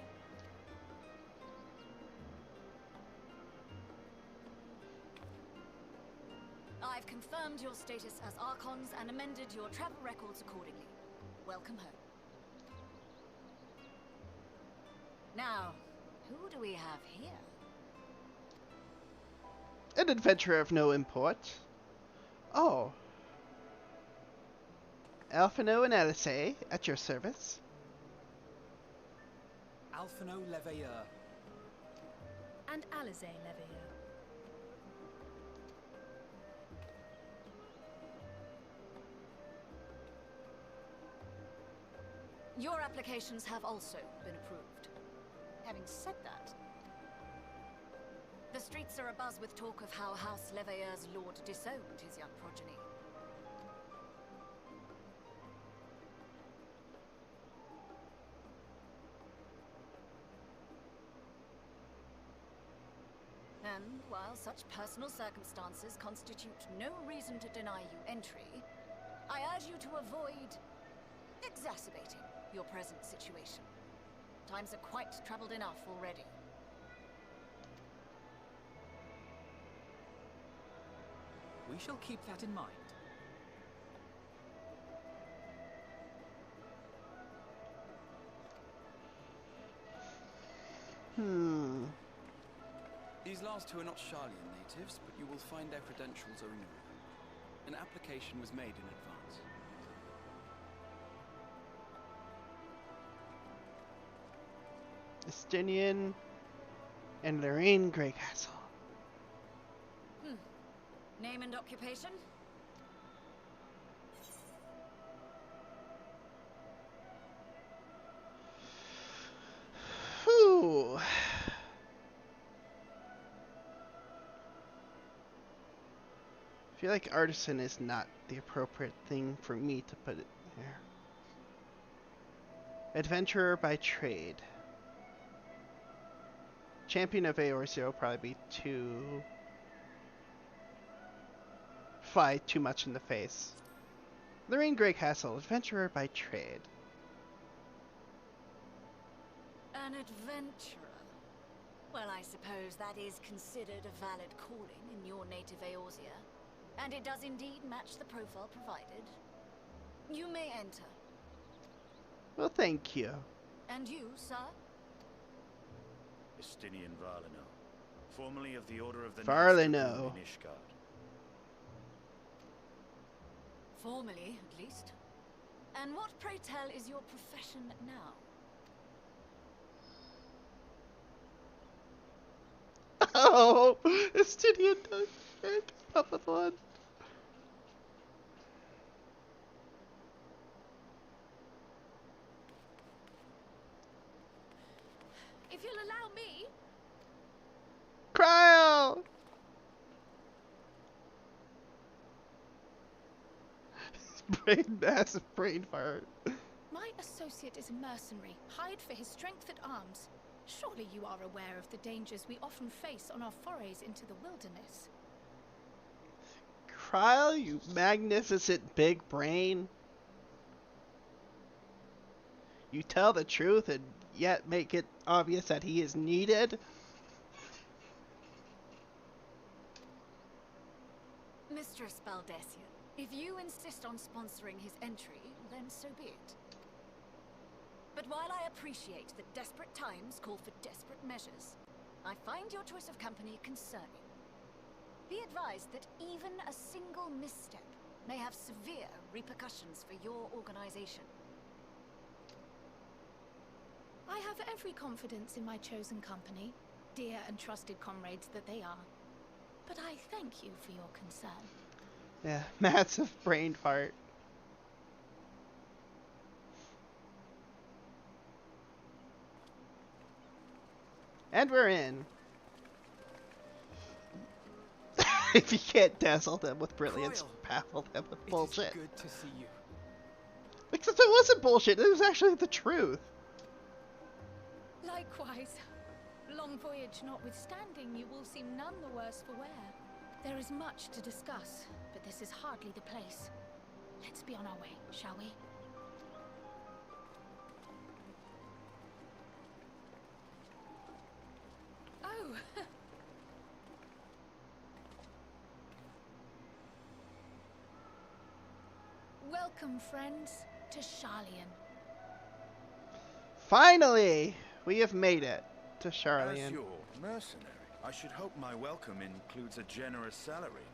I've confirmed your status as Archons and amended your travel records accordingly. Welcome home. Now, who do we have here? An adventurer of no import. Oh. Alphino and Alice, at your service. Alphino Leveilleur, and Alize Leveilleur. Your applications have also been approved. Having said that, the streets are abuzz with talk of how House Leveilleur's lord disowned his young progeny. And while such personal circumstances constitute no reason to deny you entry, I urge you to avoid exacerbating your present situation. Times are quite troubled enough already. We shall keep that in mind. These last two are not Sharlayan natives, but you will find their credentials are renewable. An application was made in advance. Estinian and Lorraine Greycastle. Name and occupation? Whew. I feel like artisan is not the appropriate thing for me to put it there. Adventurer by trade. Champion of Eorzea will probably be too... fly too much in the face. Lorraine Greycastle, adventurer by trade. An adventurer? Well, I suppose that is considered a valid calling in your native Eorzea. And it does indeed match the profile provided. You may enter. Well, thank you. And you, sir? Estinian Varlino, formerly of the Order of the Varlino. in Ishgard. Formally, at least. And what, pray tell, is your profession now? Oh, Estinian does it. Up with one. If you'll allow me. Cryo! Massive brain fart. My associate is a mercenary, hired for his strength at arms. Surely you are aware of the dangers we often face on our forays into the wilderness. Cryo, you magnificent big brain. You tell the truth and yet make it obvious that he is needed. Mistress Baldessian, if you insist on sponsoring his entry, then so be it. But while I appreciate that desperate times call for desperate measures, I find your choice of company concerning. Be advised that even a single misstep may have severe repercussions for your organization. I have every confidence in my chosen company, dear and trusted comrades that they are. But I thank you for your concern. Yeah, massive brain fart. And we're in. If you can't dazzle them with brilliance, baffle them with bullshit. It is good to see you. Except it wasn't bullshit, it was actually the truth. Likewise. Long voyage notwithstanding, you will seem none the worse for wear. There is much to discuss, but this is hardly the place. Let's be on our way, shall we? Oh! Welcome, friends, to Sharlayan. Finally! We have made it to As Sharlayan. your mercenary, I should hope my welcome includes a generous salary.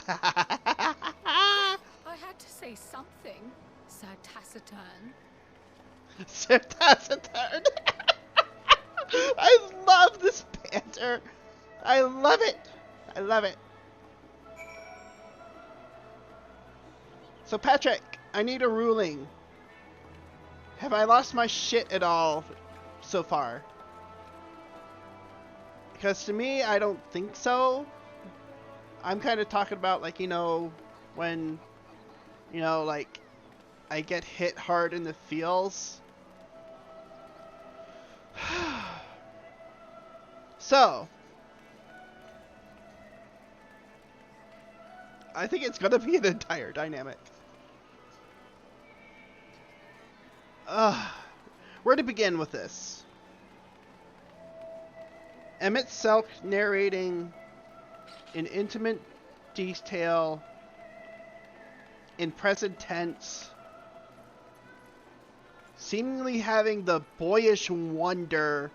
I had to say something, Sir Taciturn. Sir Taciturn! I love this banter! I love it! I love it. So Patrick, I need a ruling. Have I lost my shit at all so far? Because to me, I don't think so. I'm kind of talking about, like, you know, when, you know, like, I get hit hard in the feels. So, I think it's going to be an entire dynamic. Where to begin with this? Emmett Selk narrating in intimate detail, in present tense, seemingly having the boyish wonder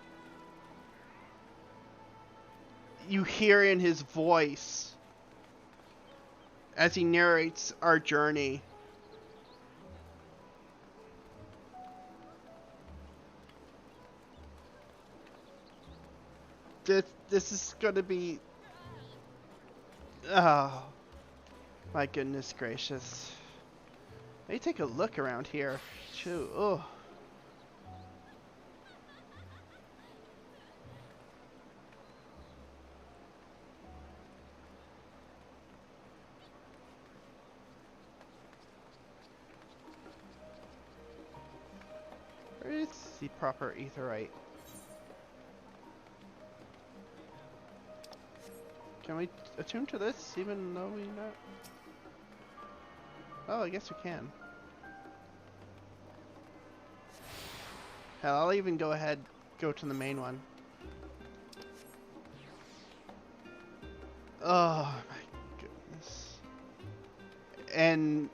you hear in his voice as he narrates our journey. This is gonna be... Oh, my goodness gracious. Let me take a look around here, too. Oh. Where is the proper aetherite? Can we attune to this, even though we not? Oh, I guess we can. Hell, I'll even go ahead, go to the main one. Oh my goodness. And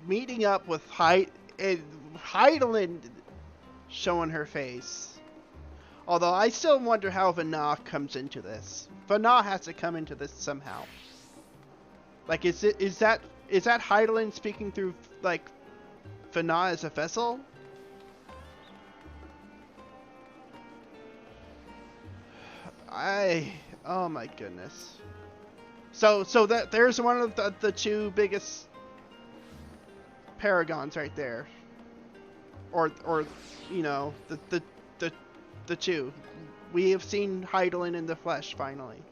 meeting up with Heidelin showing her face. Although I still wonder how Vana comes into this. Vana has to come into this somehow. Like, is that Heidelin speaking through, like, Vana as a vessel? Oh my goodness. So that there's one of the two biggest paragons right there. Or you know, the two. We have seen Heidelin in the flesh finally.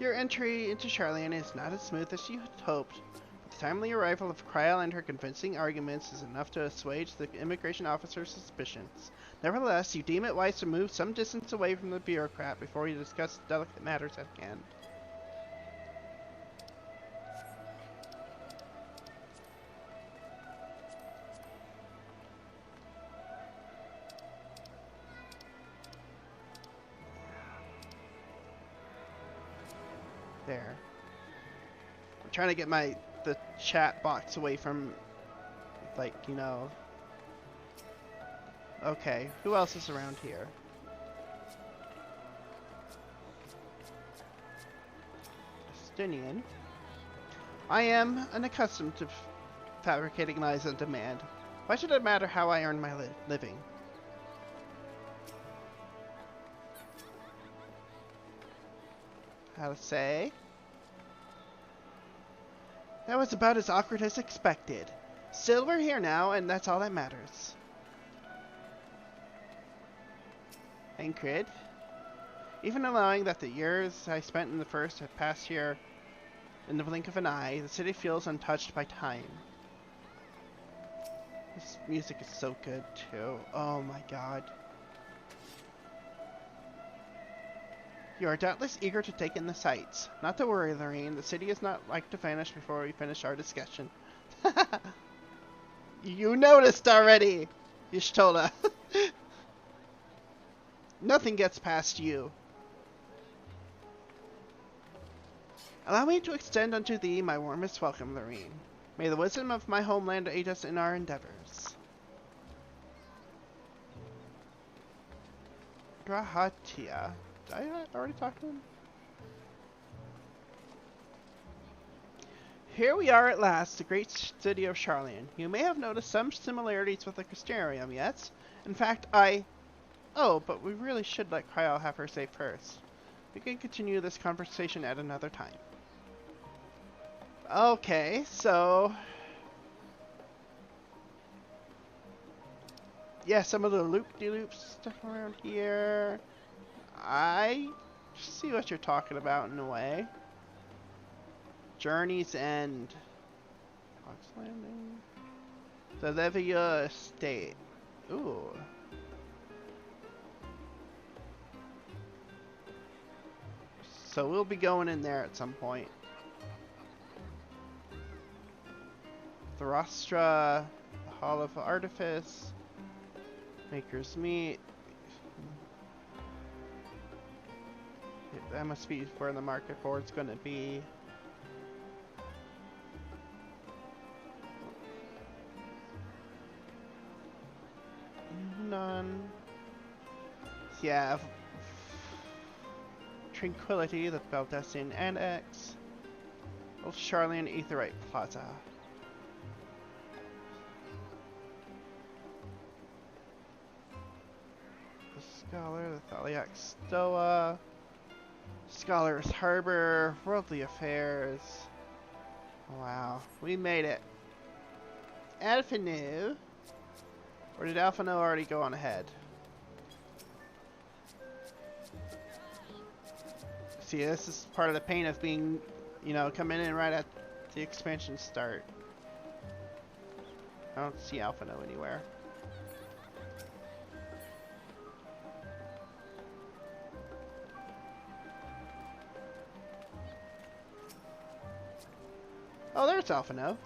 Your entry into Charlian is not as smooth as you had hoped, but the timely arrival of Kryal and her convincing arguments is enough to assuage the immigration officer's suspicions. Nevertheless, you deem it wise to move some distance away from the bureaucrat before you discuss delicate matters at hand. There. I'm trying to get the chat box away from, like, you know. Okay, who else is around here? Justinian. I am unaccustomed to fabricating lies on demand. Why should it matter how I earn my living? How to say? That was about as awkward as expected. Still, we're here now, and that's all that matters. Ancrid. Even allowing that the years I spent in the first have passed here in the blink of an eye, the city feels untouched by time. This music is so good, too. Oh my god. You are doubtless eager to take in the sights. Not to worry, Lorraine. The city is not like to vanish before we finish our discussion. You noticed already, Y'shtola. Nothing gets past you. Allow me to extend unto thee my warmest welcome, Lorene. May the wisdom of my homeland aid us in our endeavors. Grahatia. Did I already talk to him? Here we are at last, the great city of Charlian. You may have noticed some similarities with the Crystarium, yes? In fact, Oh, but we really should let Kyle have her say first. We can continue this conversation at another time. Okay, so... yeah, some of the loop-de-loop stuff around here. I see what you're talking about in a way. Journey's End. Fox Landing. The Levia Estate. Ooh. So we'll be going in there at some point. Throstra, the Hall of Artifice, Maker's Meat. That must be where the market board's gonna be. None. Yeah. Tranquility, the Baldessian Annex. Old Charlian Aetherite Plaza. The Scholar, the Thaliac Stoa. Scholar's Harbor, Worldly Affairs. Wow, we made it. Alphanu. Or did Alphanu already go on ahead? See, this is part of the pain of being, you know, coming in right at the expansion start. I don't see Alphanu anywhere. Oh, there's Alphanu.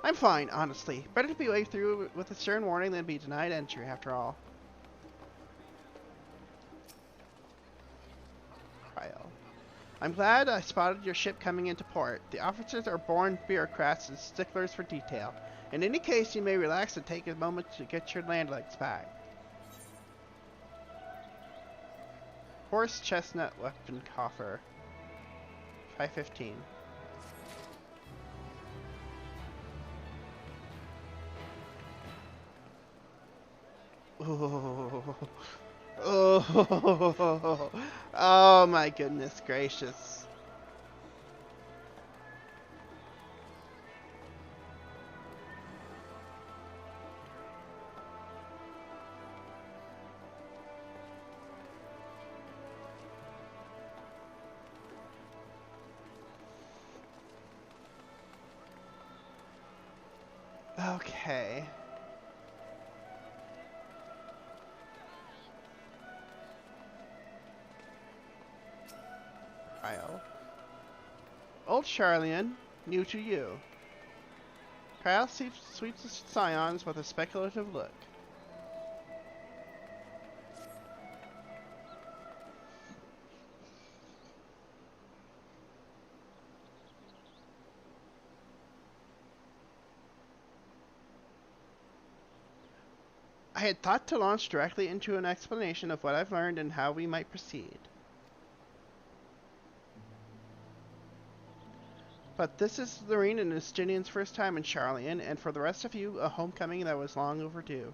I'm fine, honestly. Better to be waved through with a stern warning than be denied entry, after all. I'm glad I spotted your ship coming into port. The officers are born bureaucrats and sticklers for detail. In any case, you may relax and take a moment to get your land legs back. Horse Chestnut Weapon Coffer. 515. Oh. Oh, oh my goodness gracious. Okay. Kyle. Old Charlian, new to you. Kyle sweeps the scions with a speculative look. I had thought to launch directly into an explanation of what I've learned and how we might proceed. But this is Lorene and Justinian's first time in Charlian, and for the rest of you, a homecoming that was long overdue.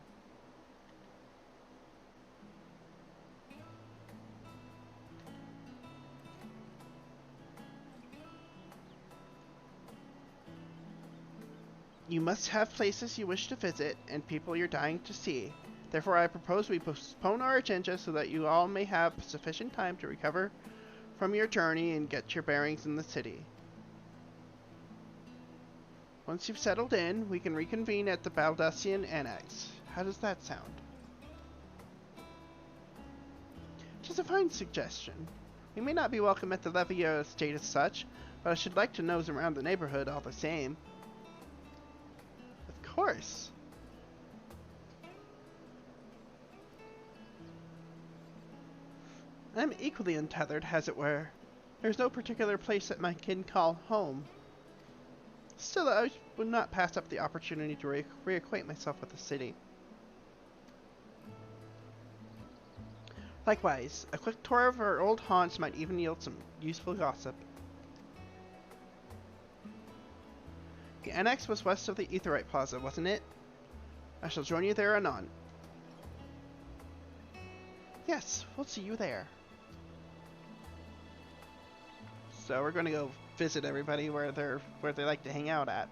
You must have places you wish to visit, and people you're dying to see. Therefore, I propose we postpone our agenda so that you all may have sufficient time to recover from your journey and get your bearings in the city. Once you've settled in, we can reconvene at the Baldessian Annex. How does that sound? Just a fine suggestion. We may not be welcome at the Levia estate as such, but I should like to nose around the neighborhood all the same. With course. I'm equally untethered, as it were. There's no particular place that my kin call home. Still, I would not pass up the opportunity to reacquaint myself with the city. Likewise, a quick tour of our old haunts might even yield some useful gossip. The annex was west of the Aetherite Plaza, wasn't it? I shall join you there anon. Yes, we'll see you there. So we're going to go visit everybody where they like to hang out at.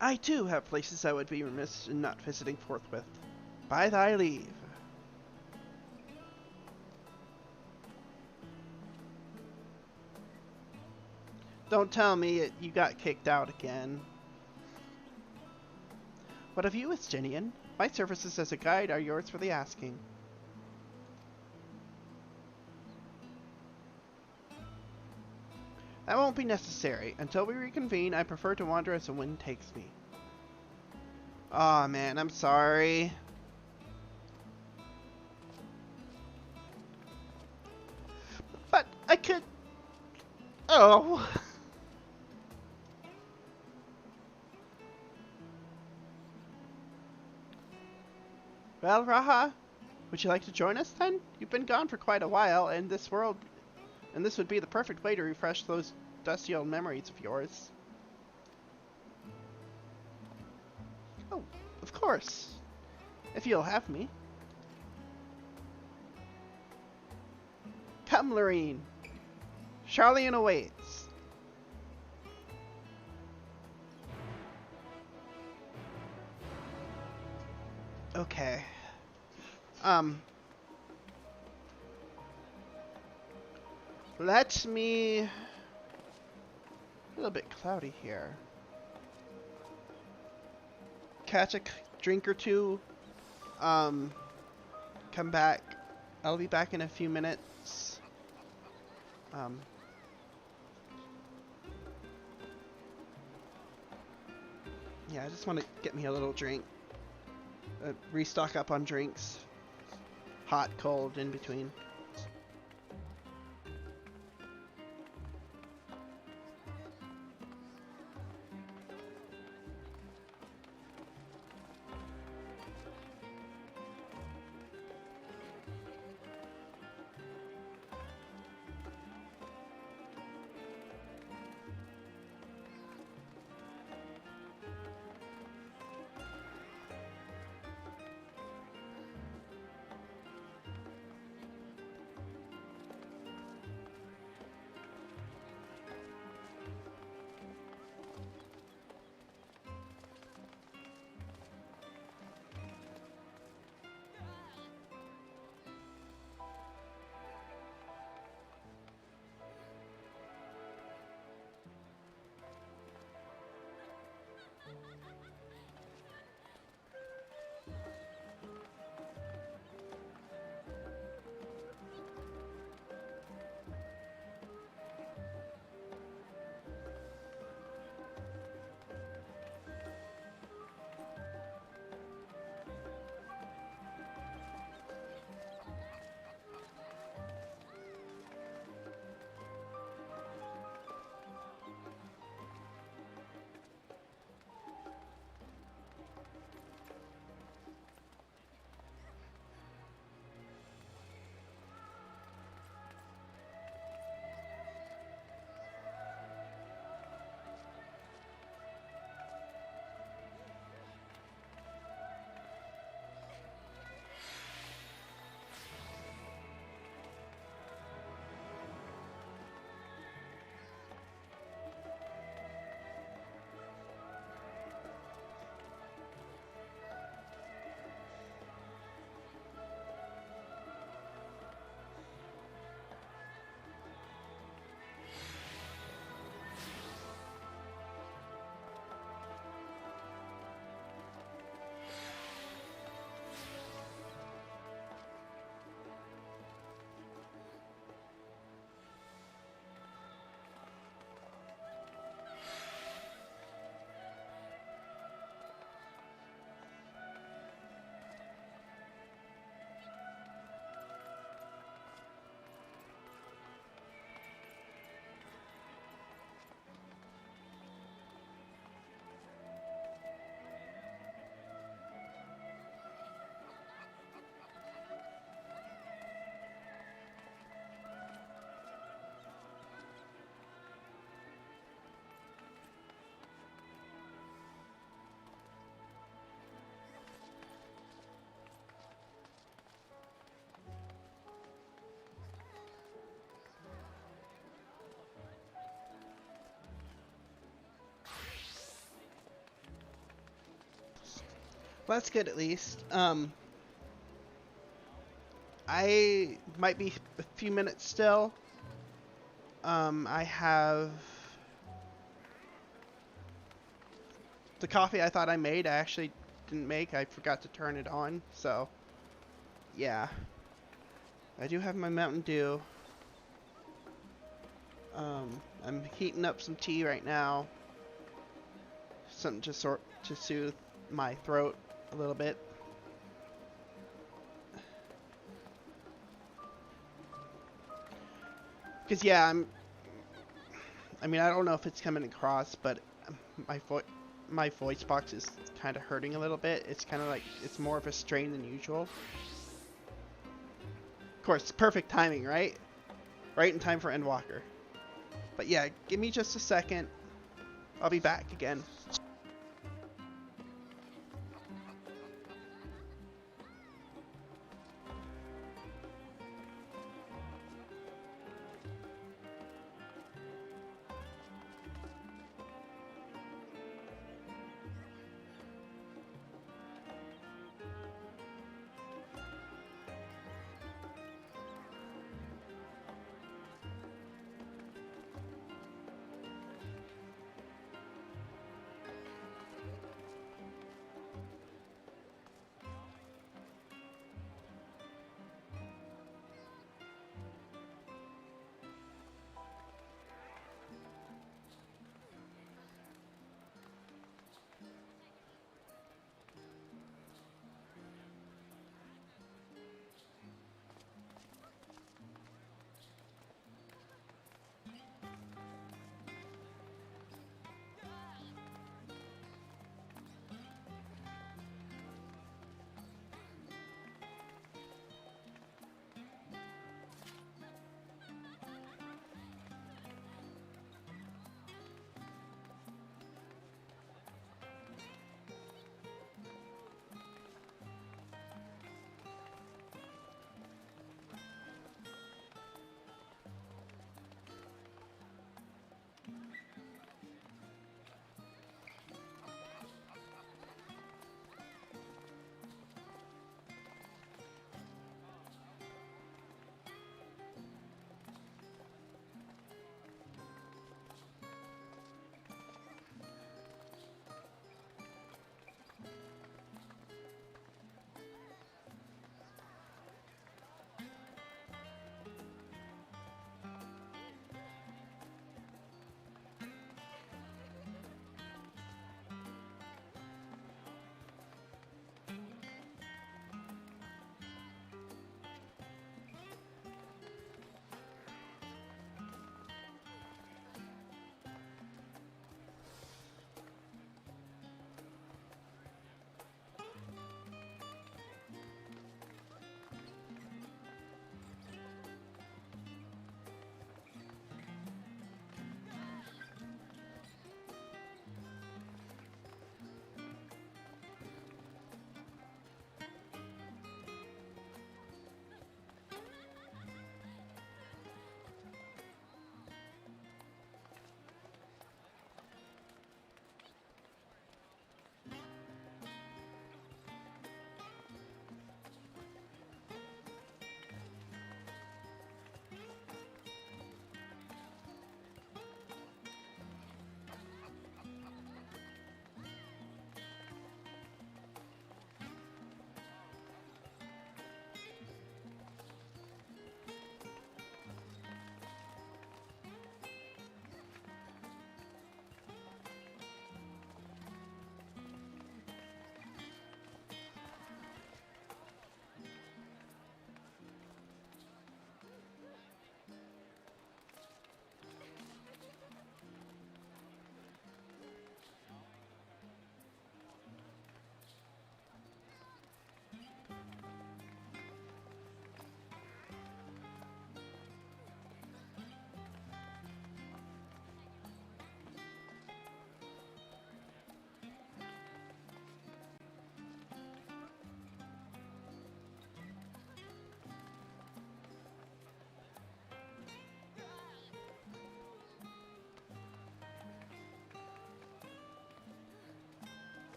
I too have places I would be remiss in not visiting forthwith. By thy leave. Don't tell me you got kicked out again. What of you, Estinian? My services as a guide are yours for the asking. That won't be necessary. Until we reconvene, I prefer to wander as the wind takes me. Aw, man, I'm sorry. But I could... Oh... Well, Raha, would you like to join us then? You've been gone for quite a while, and this would be the perfect way to refresh those dusty old memories of yours. Oh, of course. If you'll have me. Come, Lorene. Charlian awaits. Okay. Let me... A little bit cloudy here. Catch a drink or two. Come back. I'll be back in a few minutes. Yeah, I just want to get me a little drink. Restock up on drinks. Hot, cold, in between. Well, that's good at least. I might be a few minutes still. I have the coffee I thought I made. I actually didn't make. I forgot to turn it on. So, yeah. I do have my Mountain Dew. I'm heating up some tea right now. Something to soothe my throat a little bit. Because, yeah, I mean, I don't know if it's coming across, but my voice box is kind of hurting a little bit. It's kind of like, it's more of a strain than usual. Of course, perfect timing, right? Right in time for Endwalker. But yeah, give me just a second. I'll be back again.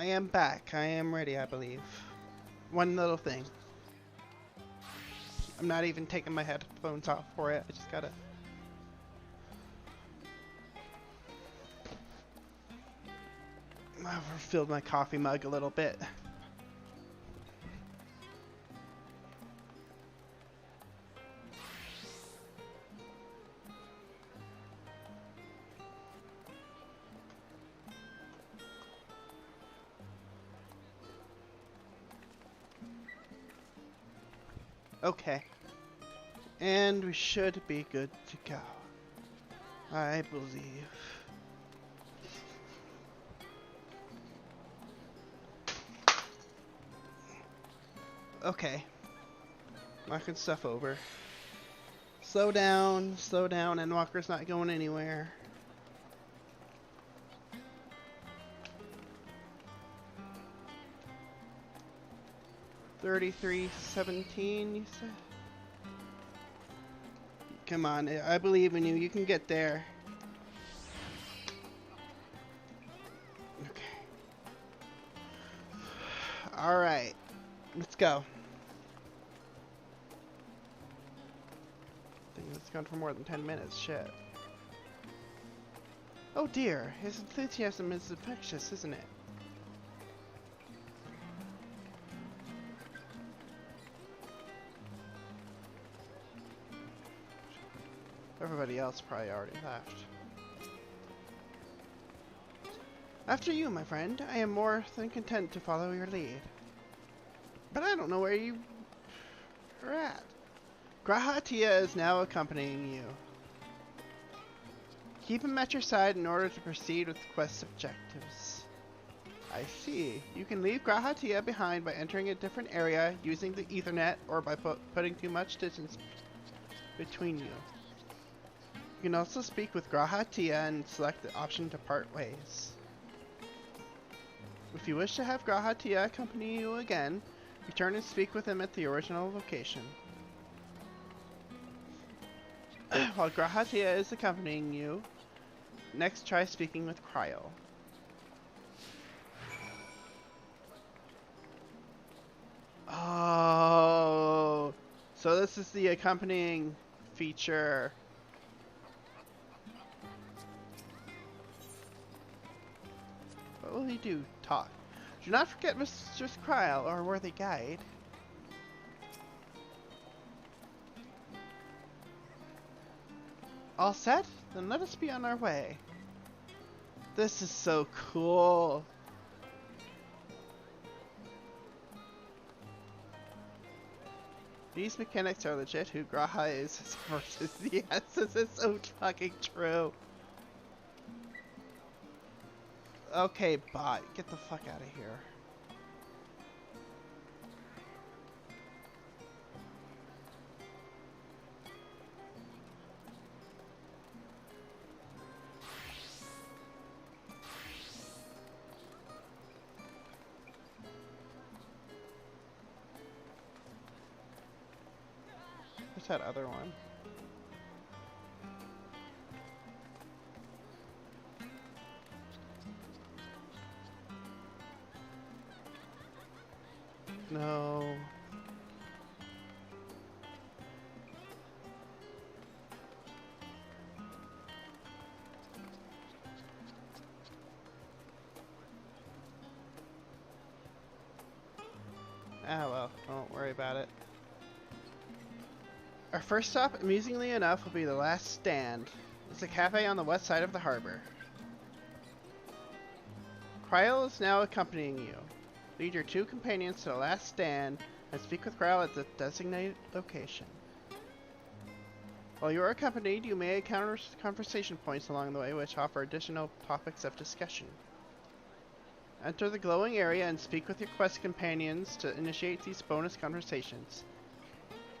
I am back. I am ready, I believe. One little thing. I'm not even taking my headphones off for it. I just gotta... I've filled my coffee mug a little bit. Okay. And we should be good to go. I believe. Okay. Knocking stuff over. Slow down, Endwalker's not going anywhere. $33.17, you said? Come on, I believe in you. You can get there. Okay. Alright. Let's go. I think it's gone for more than 10 minutes. Shit. Oh dear. His enthusiasm is infectious, isn't it? Everybody else probably already left. After you, my friend. I am more than content to follow your lead. But I don't know where you are at. Grahatia is now accompanying you. Keep him at your side in order to proceed with the quest objectives. I see. You can leave Grahatia behind by entering a different area using the Ethernet or by putting too much distance between you. You can also speak with Grahatia and select the option to part ways. If you wish to have Grahatia accompany you again, return and speak with him at the original location. While Grahatia is accompanying you, next try speaking with Cryo. Oh, so this is the accompanying feature. What will he do? Talk. Do not forget Mistress Cryo, our worthy guide. All set? Then let us be on our way. This is so cool. These mechanics are legit. Who Graha is his versus. Yes, this is so fucking true. Okay, bot, get the fuck out of here. What's that other one? No. Ah well, don't worry about it. Our first stop, amusingly enough, will be the Last Stand. It's a cafe on the west side of the harbor. Cryo is now accompanying you. Lead your two companions to the Last Stand and speak with Cryo at the designated location. While you are accompanied, you may encounter conversation points along the way which offer additional topics of discussion. Enter the glowing area and speak with your quest companions to initiate these bonus conversations.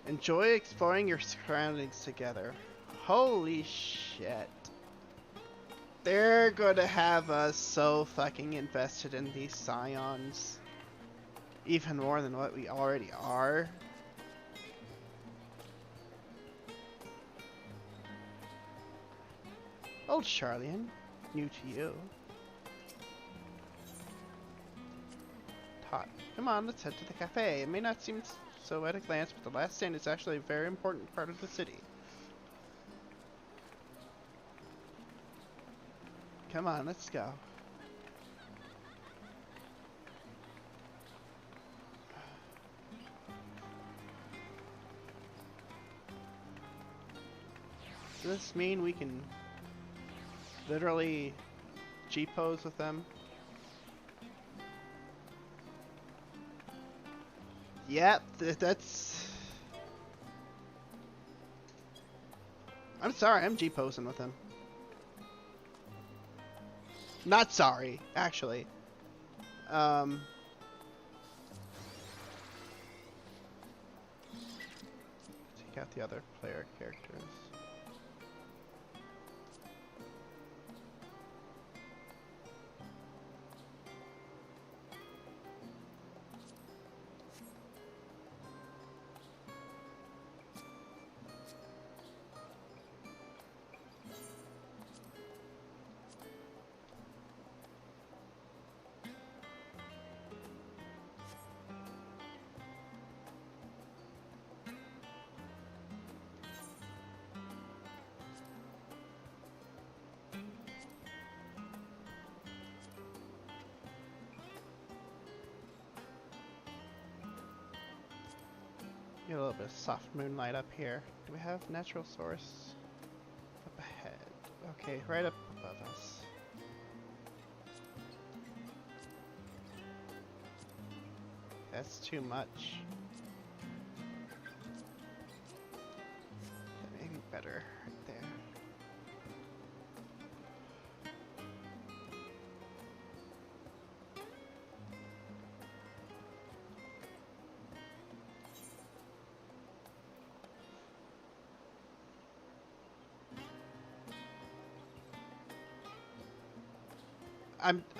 Enjoy exploring your surroundings together. Holy shit. They're gonna have us so fucking invested in these scions. Even more than what we already are. Old Charlian, new to you. hot. Come on, let's head to the cafe. It may not seem so at a glance, but the last stand is actually a very important part of the city. Come on, let's go. Does this mean we can literally G-pose with them? Yep, that's... I'm sorry, I'm G-posing with him. Not sorry, actually. Take out the other player characters. Get a little bit of soft moonlight up here. Do we have natural source up ahead? Okay, right up above us. That's too much. That may be better right there.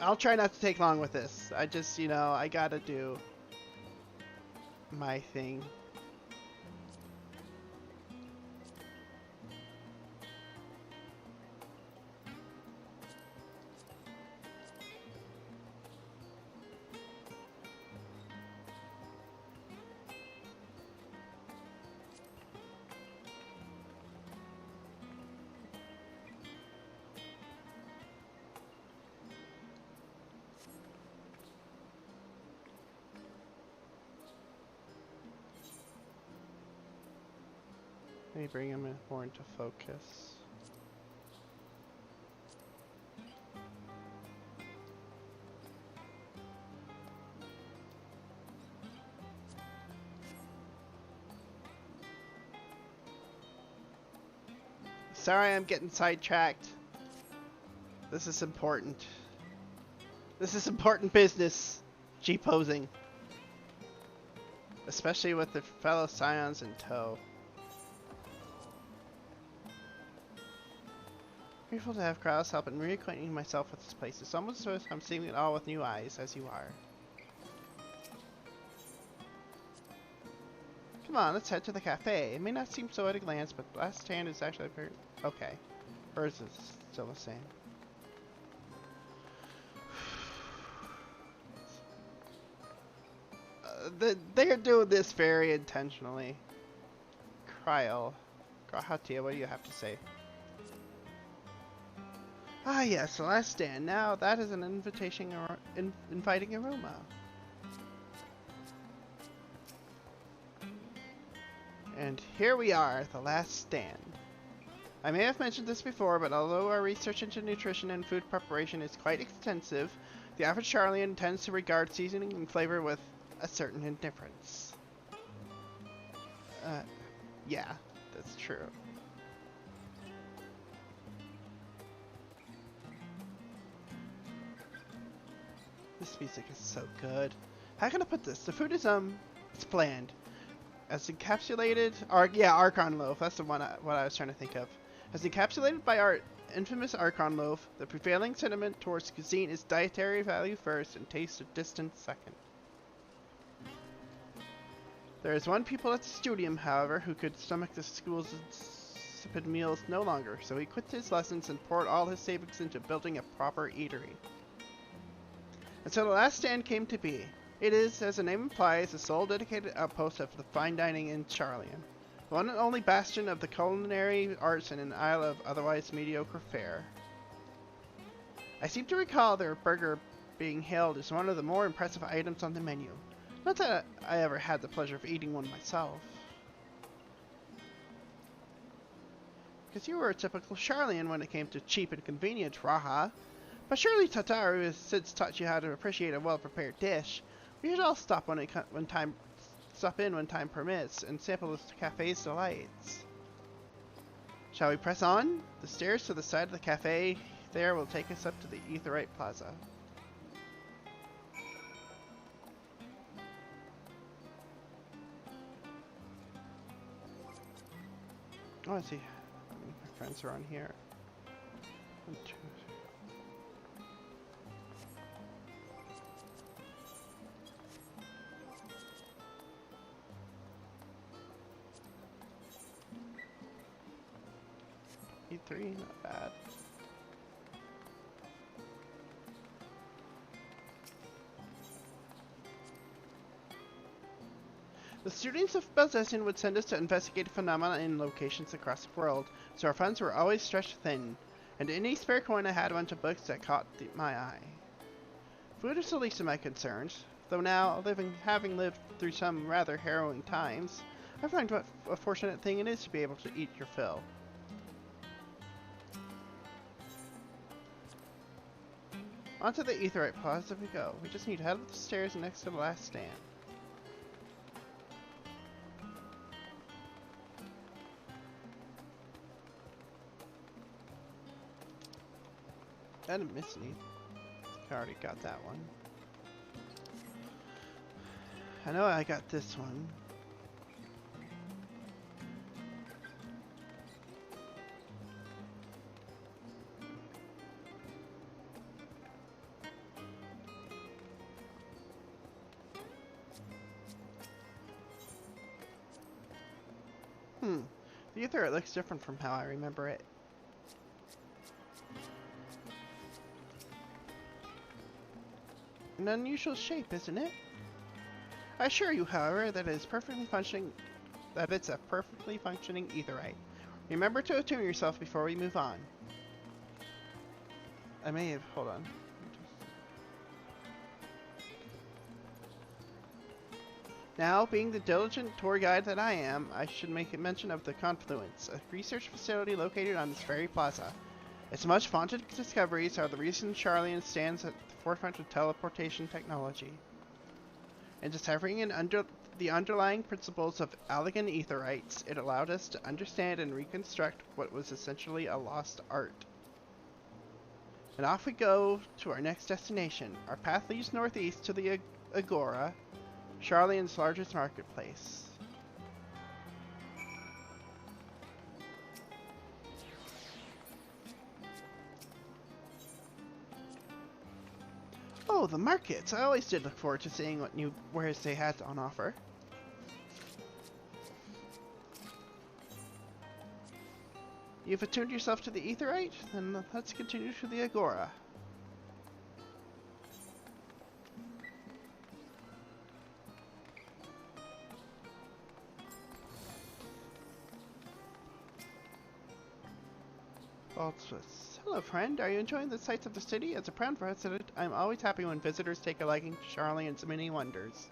I'll try not to take long with this. I just, you know, I gotta do my thing. Let me bring him more into focus. Sorry, I'm getting sidetracked. This is important. This is important business. G-posing. Especially with the fellow scions in tow. Grateful to have Kraus help in reacquainting myself with this place. It's almost as if I'm seeing it all with new eyes, as you are. Come on, let's head to the cafe. It may not seem so at a glance, but the last stand is actually very... Okay. Hers is still the same. They're doing this very intentionally. Kryl. Grahatia, what do you have to say? Ah yes, the last stand. Now that is an inviting aroma. And here we are, the last stand. I may have mentioned this before, but although our research into nutrition and food preparation is quite extensive, the average Charlian tends to regard seasoning and flavor with a certain indifference. Yeah, that's true. This music is so good. How can I put this? The food is, it's bland. As encapsulated, Archon Loaf, that's the one what I was trying to think of. As encapsulated by our infamous Archon Loaf, the prevailing sentiment towards cuisine is dietary value first and taste of distance second. There is one pupil at the studium, however, who could stomach the school's insipid meals no longer, so he quit his lessons and poured all his savings into building a proper eatery. And so the last stand came to be. It is, as the name implies, the sole dedicated outpost of the fine dining in Charlian. The one and only bastion of the culinary arts in an isle of otherwise mediocre fare. I seem to recall their burger being hailed as one of the more impressive items on the menu. Not that I ever had the pleasure of eating one myself. Because you were a typical Charlian when it came to cheap and convenient, Raha. But surely Tataru has since taught you how to appreciate a well-prepared dish. We should all stop in when time permits and sample this cafe's delights. Shall we press on? The stairs to the side of the cafe there will take us up to the Aetherite Plaza. Oh, I see. My friends are on here. 1, 2, 3. E3, not bad. The students of Belzesian would send us to investigate phenomena in locations across the world, so our funds were always stretched thin, and any spare coin I had went to books that caught my eye. Food is the least of my concerns, though now, having lived through some rather harrowing times, I find what a fortunate thing it is to be able to eat your fill. Onto the Aetherite Plaza we go. We just need to head up the stairs next to the last stand. I didn't miss any. I already got that one. I know I got this one. The Aether, it looks different from how I remember it. An unusual shape, isn't it? I assure you, however, that it's a perfectly functioning Aetherite. Remember to attune yourself before we move on. I may have... hold on. Now, being the diligent tour guide that I am, I should make a mention of the Confluence, a research facility located on this very plaza. Its much vaunted discoveries are the reason Charlian stands at the forefront of teleportation technology. In deciphering the underlying principles of Allegan Aetherites, it allowed us to understand and reconstruct what was essentially a lost art. And off we go to our next destination. Our path leads northeast to the Agora, Charlian's largest marketplace. Oh, the markets! I always did look forward to seeing what new wares they had on offer. You've attuned yourself to the Aetherite? Then let's continue to the Agora. Hello, friend. Are you enjoying the sights of the city? As a proud resident, I'm always happy when visitors take a liking to Charlian's many wonders.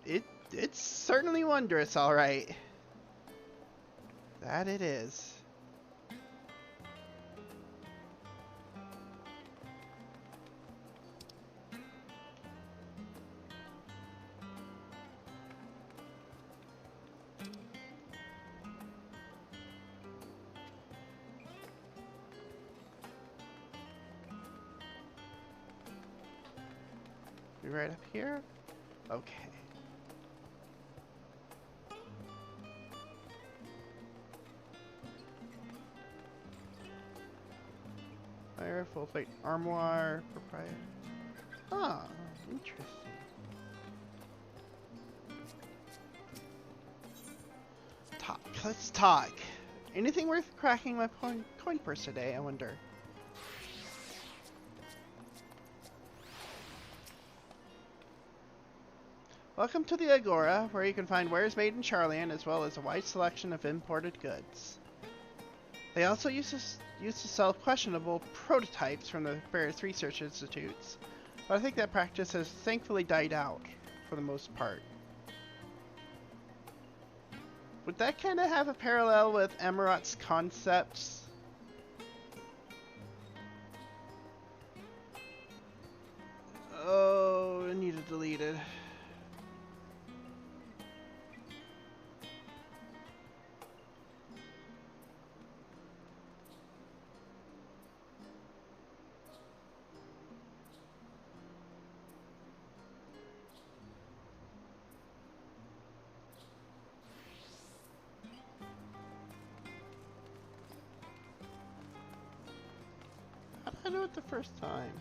It's certainly wondrous, all right. That it is. Right up here? Okay. Fire, full plate armoire, proprietor. Ah, interesting. Talk. Let's talk. Anything worth cracking my coin purse today, I wonder? Welcome to the Agora, where you can find wares made in Charlian, as well as a wide selection of imported goods. They also used to sell questionable prototypes from the various research institutes, but I think that practice has thankfully died out, for the most part. Would that kind of have a parallel with Emerald's concepts? Oh, I need it deleted. How did I do it the first time?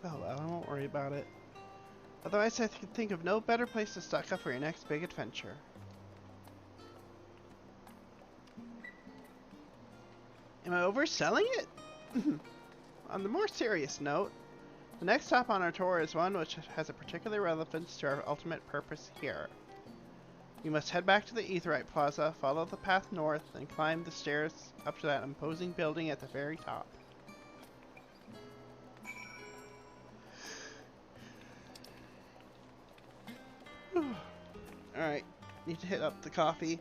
Oh well, I won't worry about it. Otherwise, I could think of no better place to stock up for your next big adventure. Am I overselling it? On the more serious note, the next stop on our tour is one which has a particular relevance to our ultimate purpose here. You must head back to the Aetherite Plaza, follow the path north, and climb the stairs up to that imposing building at the very top. Alright, need to hit up the coffee.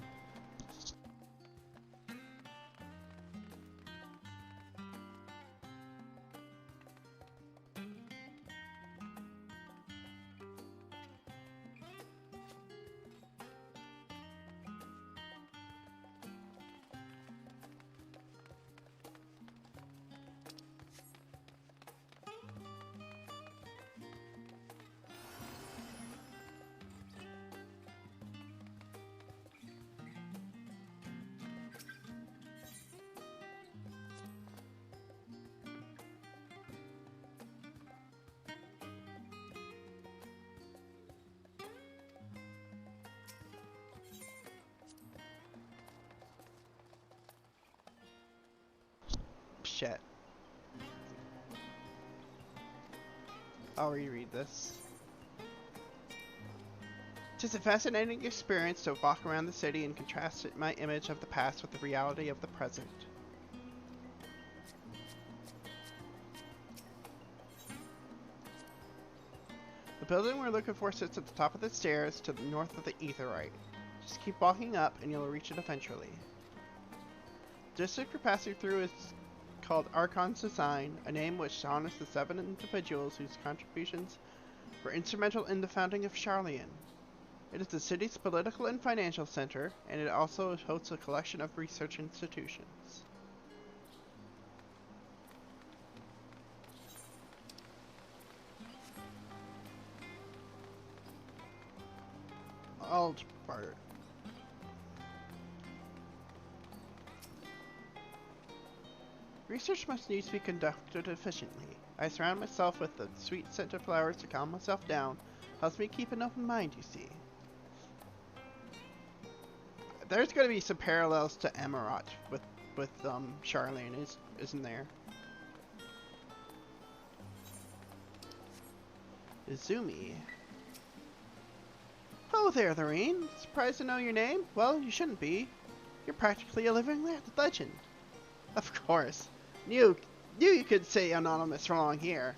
Shit. I'll reread this. Tis a fascinating experience to walk around the city and contrast my image of the past with the reality of the present. The building we're looking for sits at the top of the stairs to the north of the Aetherite. Just keep walking up and you'll reach it eventually. The district you're passing through is called Archon's Design, a name which honors the 7 individuals whose contributions were instrumental in the founding of Charlian. It is the city's political and financial center, and it also hosts a collection of research institutions. I'll barter. Research must needs be conducted efficiently. I surround myself with the sweet scented flowers to calm myself down. Helps me keep an open mind, you see. There's going to be some parallels to Emerald with Charlian, isn't there? Izumi. Oh there, Lorraine. Surprised to know your name? Well, you shouldn't be. You're practically a living legend. Of course. Knew you could say anonymous for long here.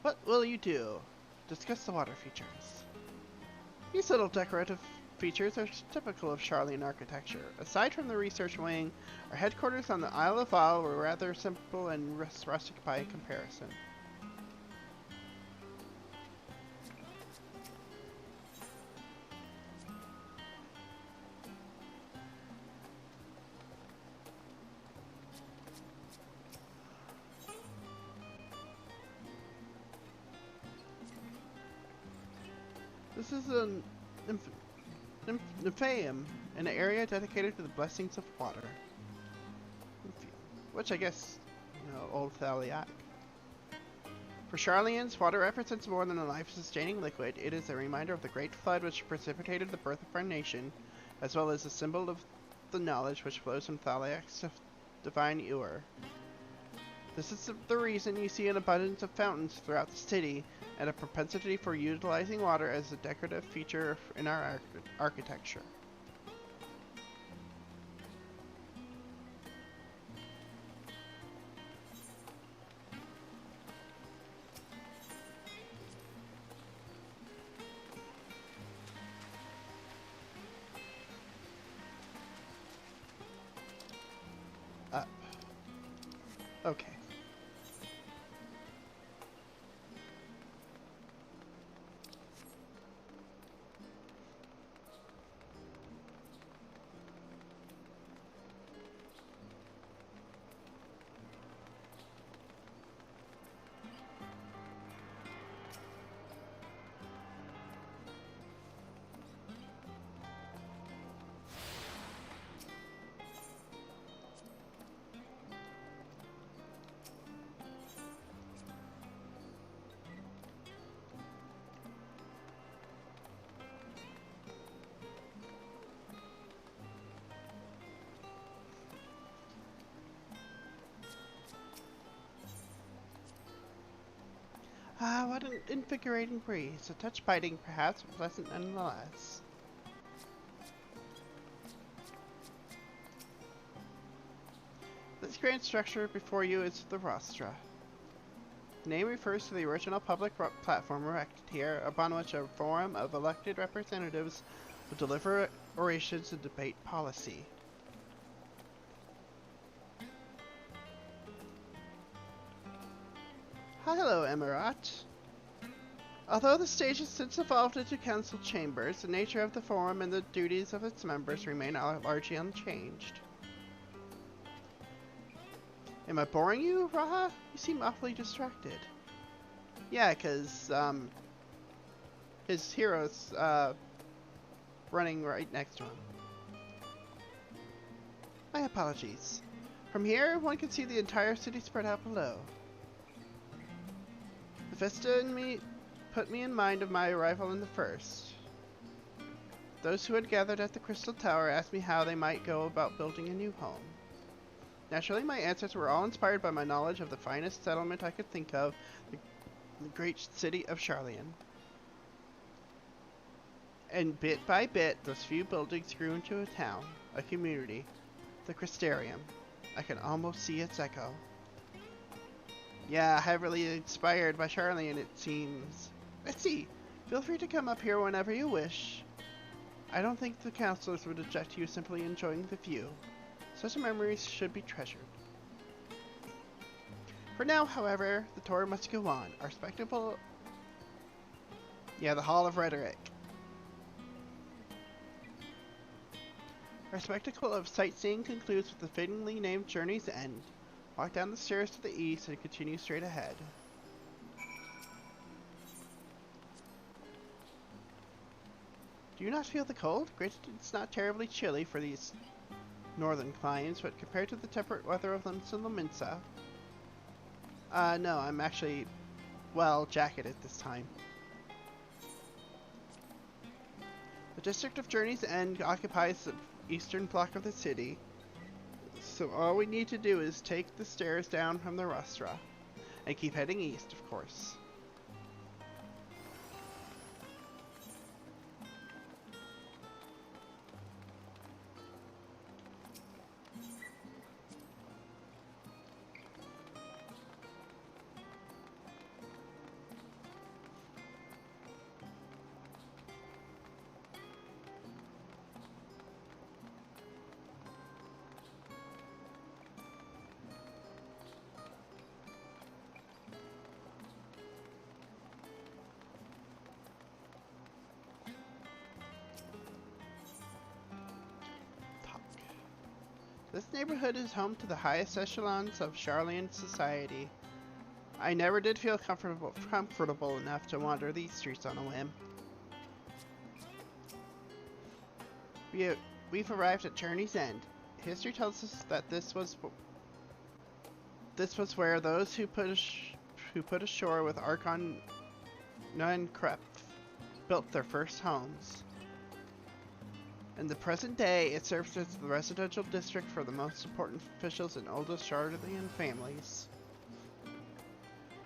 What will you do? Discuss the water features. These little decorative features are typical of Charlian architecture. Aside from the research wing, our headquarters on the Isle of Isle were rather simple and rustic by comparison. This is an Nymphaeum, an area dedicated to the blessings of water. Which I guess, you know, old Thaliac. For Charlians, water represents more than a life-sustaining liquid. It is a reminder of the great flood which precipitated the birth of our nation, as well as a symbol of the knowledge which flows from Thaliac's divine Ewer. This is the reason you see an abundance of fountains throughout the city, and a propensity for utilizing water as a decorative feature in our architecture. Okay. Ah, what an invigorating breeze. A touch biting, perhaps, but pleasant nonetheless. This grand structure before you is the Rostra. The name refers to the original public platform erected here, upon which a forum of elected representatives would deliver orations and debate policy. Hello, Emirat. Although the stage has since evolved into council chambers, the nature of the forum and the duties of its members remain largely unchanged. Am I boring you, Raha? You seem awfully distracted. Yeah, because, his hero's, running right next to him. My apologies. From here, one can see the entire city spread out below. The Vista and me put me in mind of my arrival in the first. Those who had gathered at the Crystal Tower asked me how they might go about building a new home. Naturally, my answers were all inspired by my knowledge of the finest settlement I could think of, the great city of Charlian. And bit by bit, those few buildings grew into a town, a community, the Crystarium. I can almost see its echo. Yeah, heavily inspired by Charlian, it seems. Let's see. Feel free to come up here whenever you wish. I don't think the counselors would object to you simply enjoying the view. Such memories should be treasured. For now, however, the tour must go on. Our spectacle... Yeah, the Hall of Rhetoric. Our spectacle of sightseeing concludes with the fittingly named Journey's End. Walk down the stairs to the east and continue straight ahead. Do you not feel the cold? Granted, it's not terribly chilly for these northern climes, but compared to the temperate weather of Lominsa... no, I'm actually, well, jacketed this time. The district of Journey's End occupies the eastern block of the city, so all we need to do is take the stairs down from the Rostra, and keep heading east, of course. This neighborhood is home to the highest echelons of Charlian society. I never did feel comfortable enough to wander these streets on a whim. We've arrived at Journey's End. History tells us that this was where those who put ashore with Archon Nuencrep built their first homes. In the present day, it serves as the residential district for the most important officials and oldest Chardian families.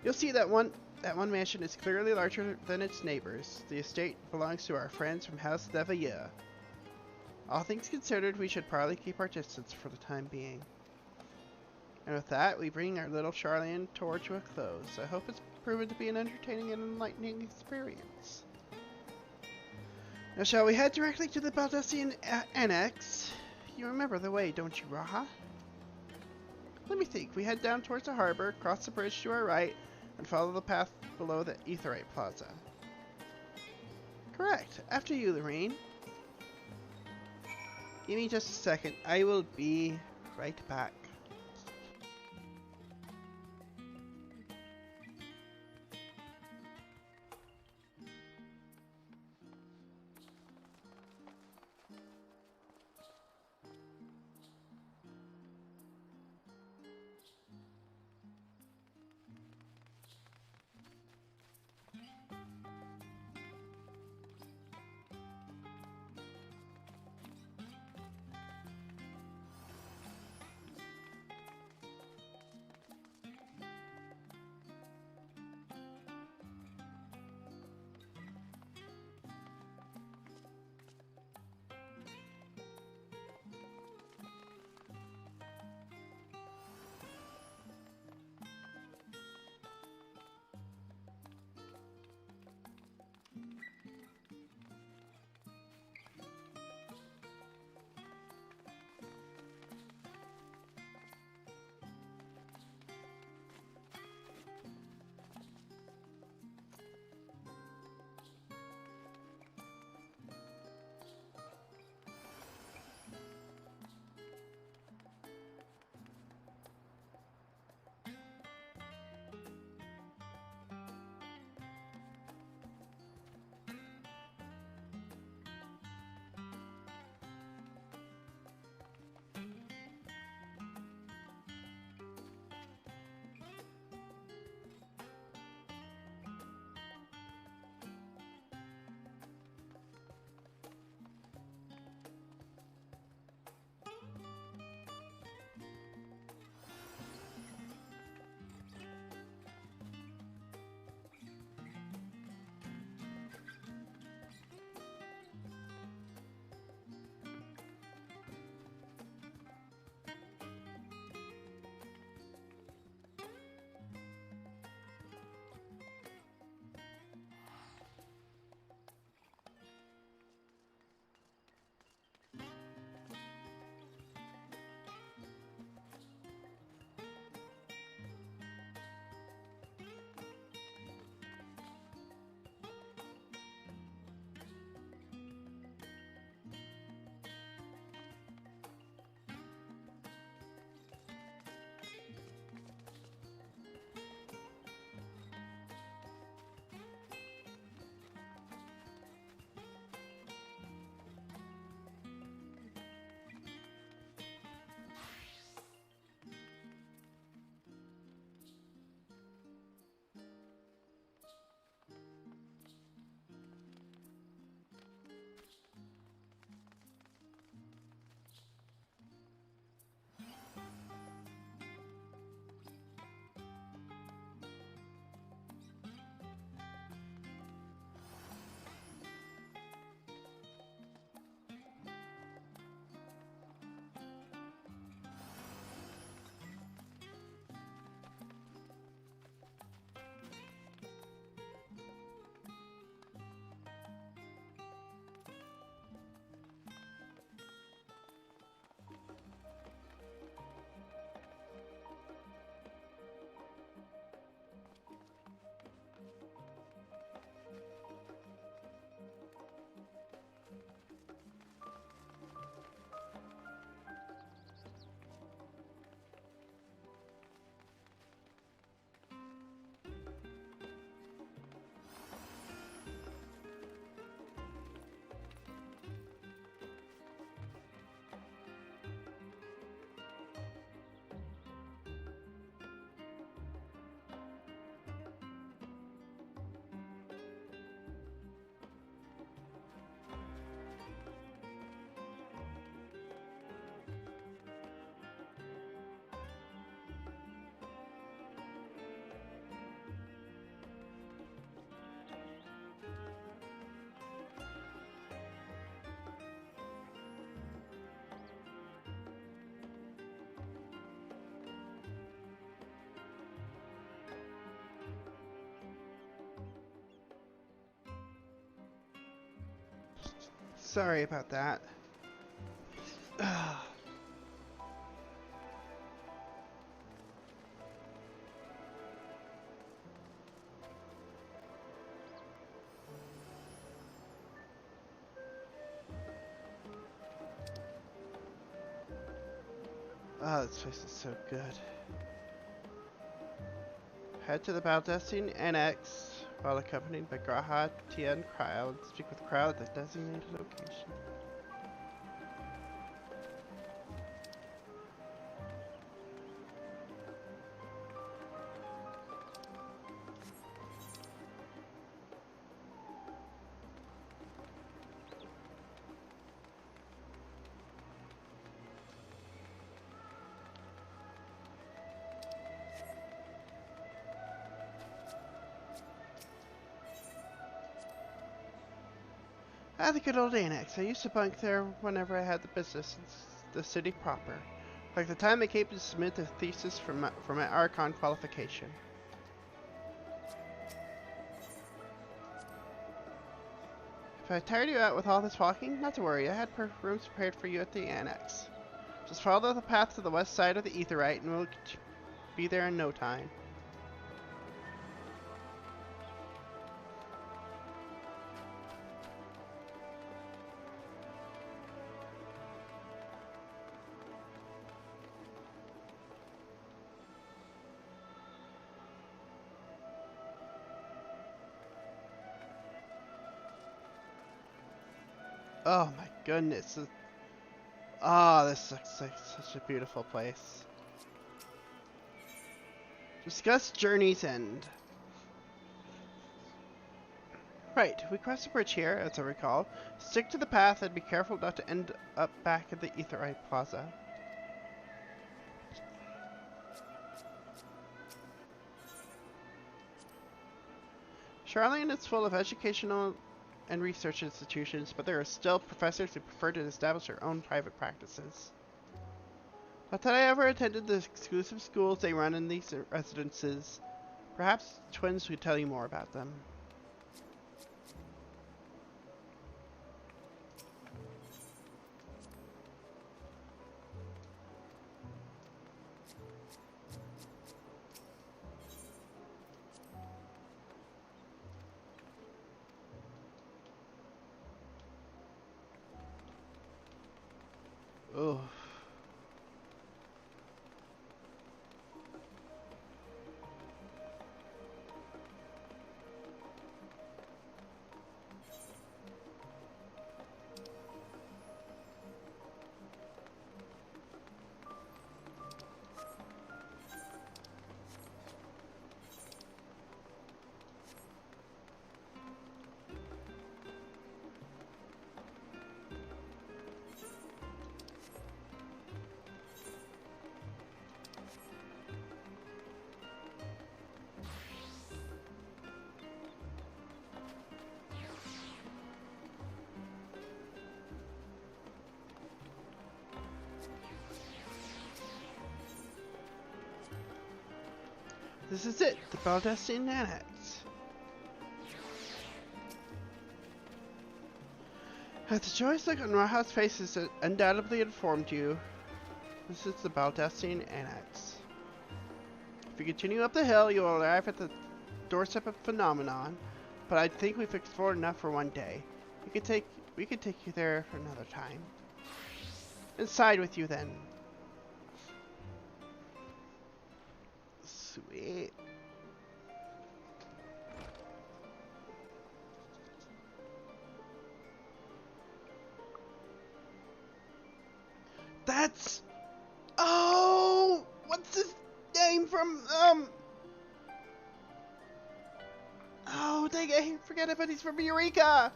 You'll see that one mansion is clearly larger than its neighbors. The estate belongs to our friends from House Devaya. All things considered, we should probably keep our distance for the time being. And with that, we bring our little Charlian tour to a close. I hope it's proven to be an entertaining and enlightening experience. Now shall we head directly to the Baldessian Annex? You remember the way, don't you, Raha? Let me think. We head down towards the harbor, cross the bridge to our right, and follow the path below the Aetherite Plaza. Correct. After you, Lorraine. Give me just a second. I will be right back. Sorry about that. Oh, this place is so good. Head to the Baldestine Annex while accompanied by Graha, Tia, and Crowd. Speak with Crowd at the designated location. Ah, the good old Annex. I used to bunk there whenever I had the business in the city proper. Like the time I came to submit a thesis for my Archon qualification. If I tired you out with all this walking, not to worry, I had rooms prepared for you at the Annex. Just follow the path to the west side of the Aetherite and we'll be there in no time. Oh my goodness. Oh, this looks like such a beautiful place. Discuss Journey's End. Right, we cross the bridge here, as I recall. Stick to the path and be careful not to end up back at the Aetherite Plaza. Charlene is full of educational and research institutions, but there are still professors who prefer to establish their own private practices. Not that I ever attended the exclusive schools they run in these residences. Perhaps twins could tell you more about them. Oh. This is it, the Baldestine Annex. The joyous look on Raha's face has undoubtedly informed you. This is the Baldestine Annex. If you continue up the hill, you will arrive at the doorstep of Phenomenon, but I think we've explored enough for one day. We could take you there for another time. Inside with you then. Sweet. That's... Oh! What's his name from, Oh, dang it, I forget about he's from Eureka!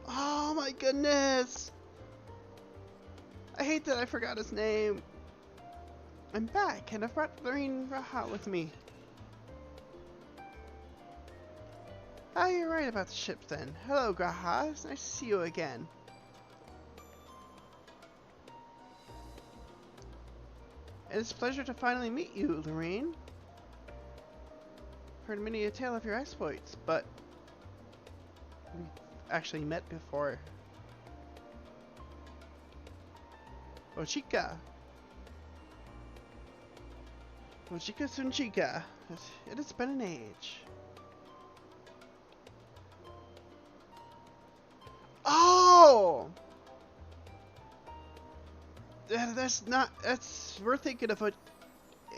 Oh my goodness! I hate that I forgot his name. I'm back, and I've brought Lorraine Raha with me. Ah, you're right about the ship then. Hello, Graha. It's nice to see you again. It's a pleasure to finally meet you, Lorraine. Heard many a tale of your exploits, but we've actually met before. Ochika. Ochika Sunchika. It has been an age. Oh! That's not. That's. We're thinking of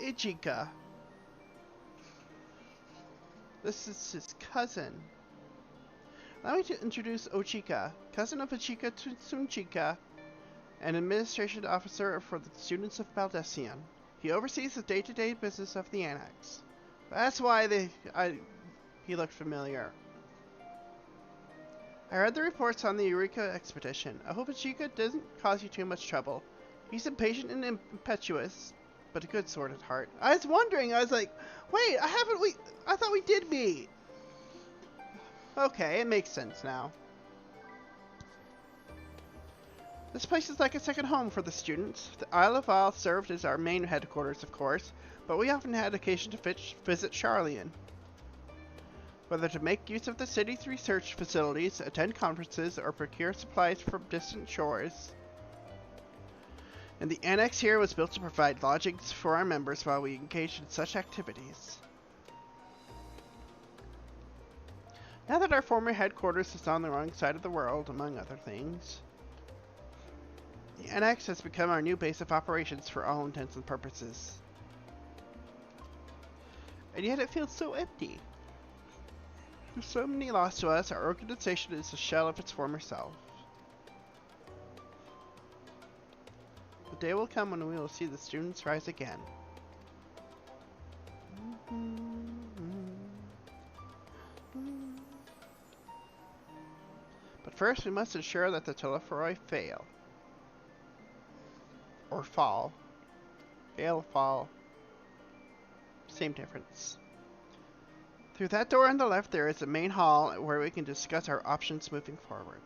Ichika. This is his cousin. Allow me to introduce Ochika, cousin of Ochika Tsunchika, an administration officer for the students of Baldesion. He oversees the day-to-day business of the Annex. That's why he looked familiar. I read the reports on the Eureka expedition. I hope Ochika doesn't cause you too much trouble. He's impatient and impetuous, but a good sort at heart. I was wondering, I was like, wait, I thought we did meet. Okay, it makes sense now. This place is like a second home for the students. The Isle of Isle served as our main headquarters, of course, but we often had occasion to visit Charlian. Whether to make use of the city's research facilities, attend conferences, or procure supplies from distant shores. And the annex here was built to provide lodgings for our members while we engaged in such activities. Now that our former headquarters is on the wrong side of the world, among other things, the annex has become our new base of operations for all intents and purposes. And yet it feels so empty. With so many lost to us, our organization is a shell of its former self. The day will come when we will see the students rise again. But first we must ensure that the Telephoroi fail. Or fall. Fail, fall. Same difference. Through that door on the left there is a main hall where we can discuss our options moving forward.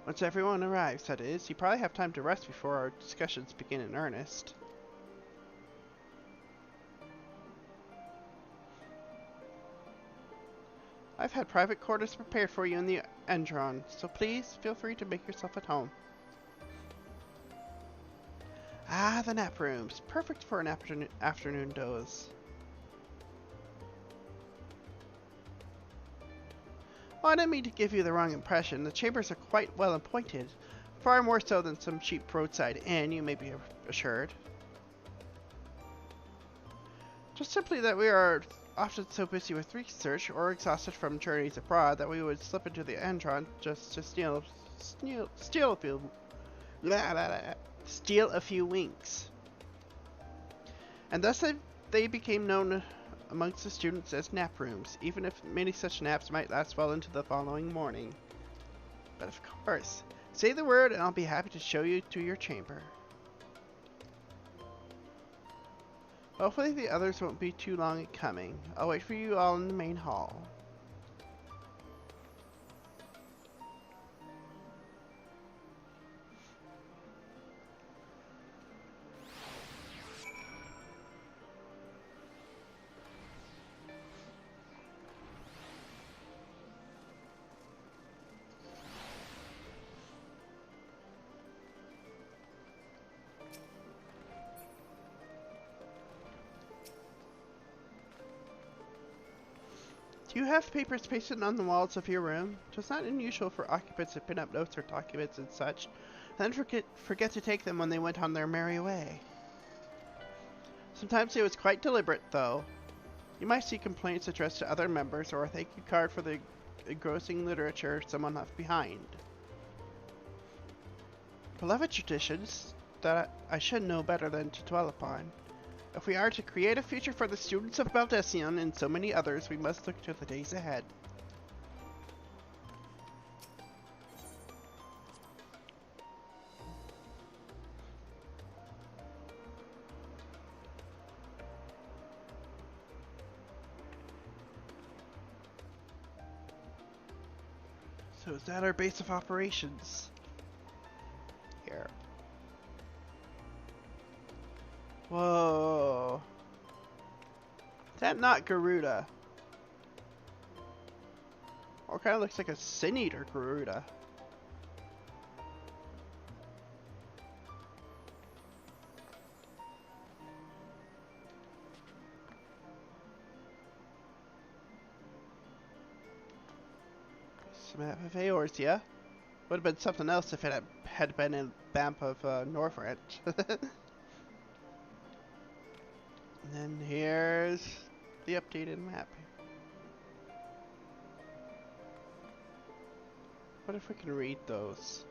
Once everyone arrives, that is, you probably have time to rest before our discussions begin in earnest. I've had private quarters prepared for you in the Endron, so please feel free to make yourself at home. Ah, the nap rooms. Perfect for an afternoon doze. Well, I didn't mean to give you the wrong impression. The chambers are quite well appointed. Far more so than some cheap roadside inn, you may be assured. Just simply that we are often so busy with research or exhausted from journeys abroad that we would slip into the Endron just to steal a few winks. And thus they became known amongst the students as nap rooms, even if many such naps might last well into the following morning. But of course, say the word and I'll be happy to show you to your chamber. Hopefully the others won't be too long in coming. I'll wait for you all in the main hall. Do you have papers pasted on the walls of your room? It was not unusual for occupants to pin up notes or documents and such, and then forget to take them when they went on their merry way. Sometimes it was quite deliberate, though. You might see complaints addressed to other members, or a thank you card for the engrossing literature someone left behind. Beloved traditions that I should know better than to dwell upon. If we are to create a future for the students of Baldesion and so many others, we must look to the days ahead. So is that our base of operations? Here. Whoa. That not Garuda? Or kind of looks like a Sin Eater Garuda. Some Eorsia. Would have been something else if it had been in Vamp of Northrend. And then here's the updated map. What if we can read those?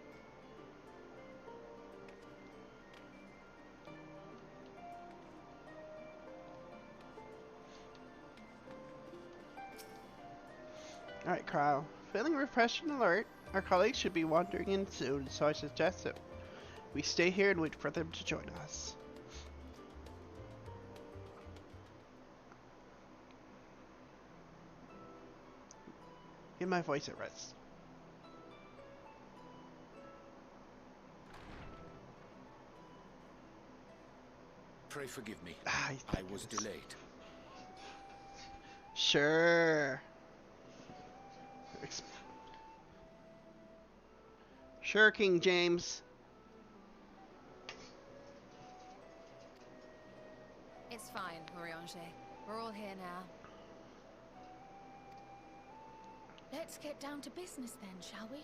Alright, Kyle. Feeling refreshed and alert, our colleagues should be wandering in soon, so I suggest that we stay here and wait for them to join us. Get my voice at rest. Pray forgive me. I was delayed. Sure. Sure, King James. It's fine, Moriange. We're all here now. Let's get down to business then, shall we?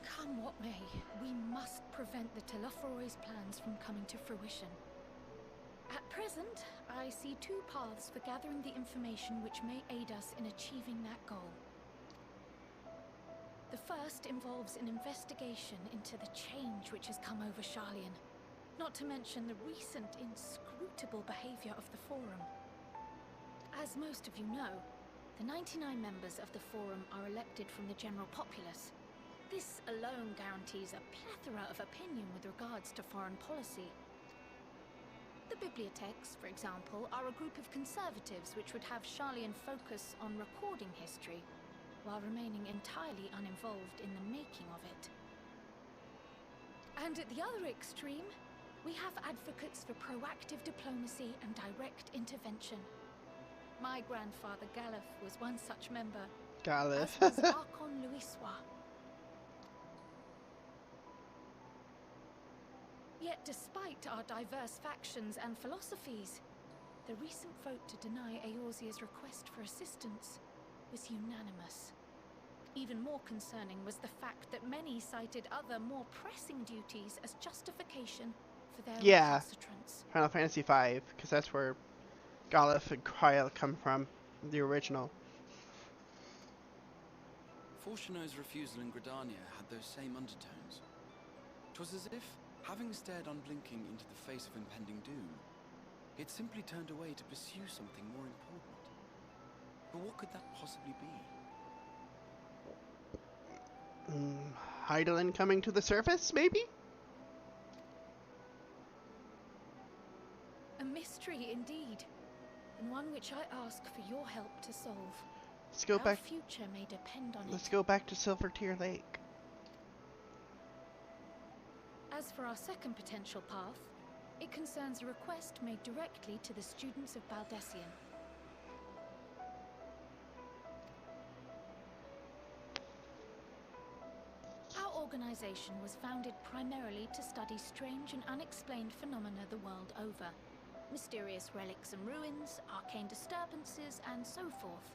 Come what may, we must prevent the Telophoroi's plans from coming to fruition. At present, I see two paths for gathering the information which may aid us in achieving that goal. The first involves an investigation into the change which has come over Sharlayan, not to mention the recent inscrutable behavior of the Forum. As most of you know, the 99 members of the Forum are elected from the general populace. This alone guarantees a plethora of opinion with regards to foreign policy. The bibliotheques, for example, are a group of conservatives which would have Sharlayan focus on recording history, while remaining entirely uninvolved in the making of it. And at the other extreme, we have advocates for proactive diplomacy and direct intervention. My grandfather Galef was one such member. Galef. As was Archon Louisois. Yet despite our diverse factions and philosophies, the recent vote to deny Eorzia's request for assistance was unanimous. Even more concerning was the fact that many cited other, more pressing duties as justification for their recalcitrance. Final Fantasy V, because that's where Galef and Kyle come from, the original. Fortuno's refusal in Gridania had those same undertones. 'Twas as if, having stared unblinking into the face of impending doom, it simply turned away to pursue something more important. But what could that possibly be? Hydaelyn coming to the surface, maybe? A mystery indeed, and one which I ask for your help to solve. Let's go Our back. future may depend on Let's it. go back to Silvertear Lake. As for our second potential path, it concerns a request made directly to the students of Baldessian. Our organization was founded primarily to study strange and unexplained phenomena the world over. Mysterious relics and ruins, arcane disturbances, and so forth.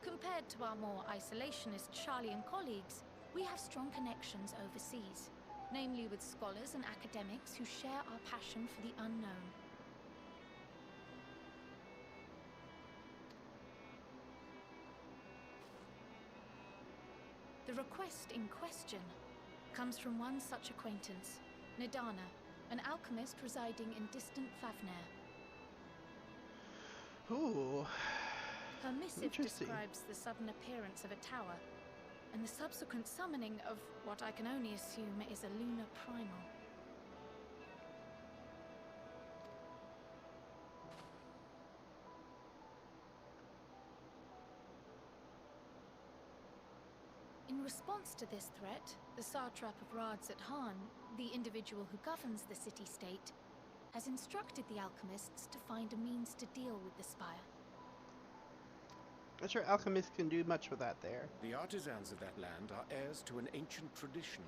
Compared to our more isolationist Sharlayan colleagues, we have strong connections overseas, namely with scholars and academics who share our passion for the unknown. The request in question comes from one such acquaintance, Nidana, an alchemist residing in distant Fafnir. Ooh. Her missive describes the sudden appearance of a tower, and the subsequent summoning of what I can only assume is a lunar primal. In In response to this threat, the Satrap of Radzat-Han, the individual who governs the city-state, has instructed the alchemists to find a means to deal with the spire. I'm sure alchemists can do much with that there. The artisans of that land are heirs to an ancient tradition,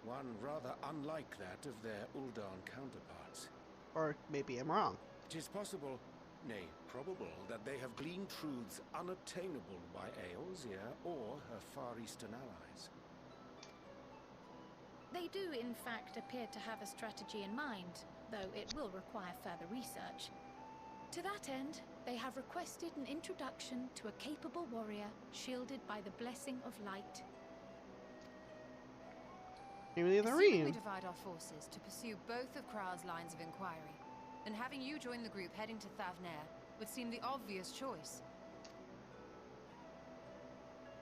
one rather unlike that of their Uldan counterparts. Or maybe I'm wrong. It is possible, nay, probable, that they have gleaned truths unattainable by Eorzea or her Far Eastern allies. They do, in fact, appear to have a strategy in mind, though it will require further research. To that end, they have requested an introduction to a capable warrior shielded by the blessing of light. Maybe the Assuming we Ream. divide our forces to pursue both of Kral's lines of inquiry, then having you join the group heading to Thavnair would seem the obvious choice.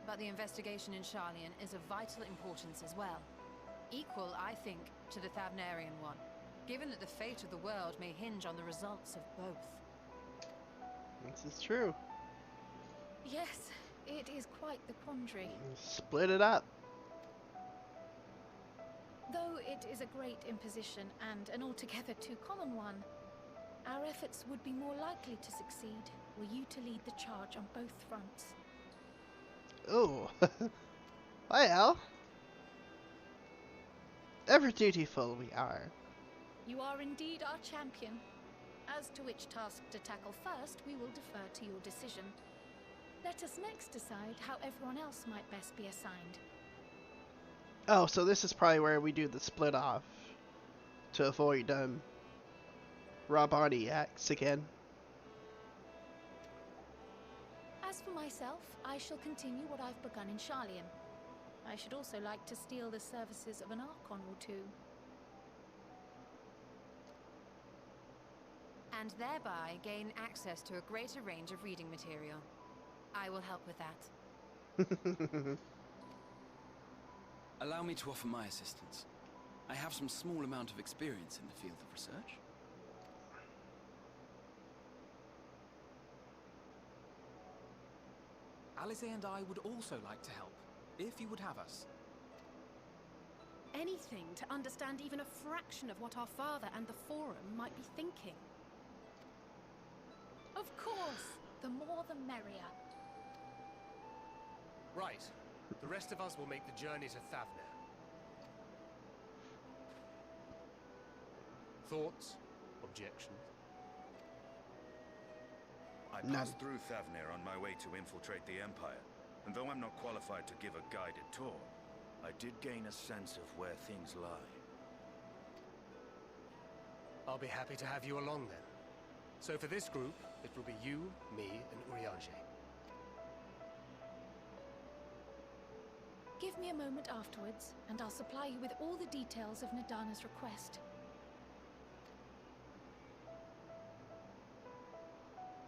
But the investigation in Sharlayan is of vital importance as well. Equal, I think, to the Thavnarian one, given that the fate of the world may hinge on the results of both. This is true. Yes, it is quite the quandary. Split it up. Though it is a great imposition and an altogether too common one, our efforts would be more likely to succeed were you to lead the charge on both fronts. Oh. Well. Ever dutiful we are. You are indeed our champion. As to which task to tackle first, we will defer to your decision. Let us next decide how everyone else might best be assigned. Oh, so this is probably where we do the split off. To avoid, raw body acts again. As for myself, I shall continue what I've begun in Sharlayan. I should also like to steal the services of an Archon or two. And thereby gain access to a greater range of reading material. I will help with that. Allow me to offer my assistance. I have some small amount of experience in the field of research. Alice and I would also like to help, if you would have us. Anything to understand even a fraction of what our father and the Forum might be thinking. Of course, the more the merrier. Right. The rest of us will make the journey to Thavnair. Thoughts? Objections? I passed through Thavnair on my way to infiltrate the Empire, and though I'm not qualified to give a guided tour, I did gain a sense of where things lie. I'll be happy to have you along then. So for this group, it will be you, me, and Urianger. Give me a moment afterwards, and I'll supply you with all the details of Nadana's request.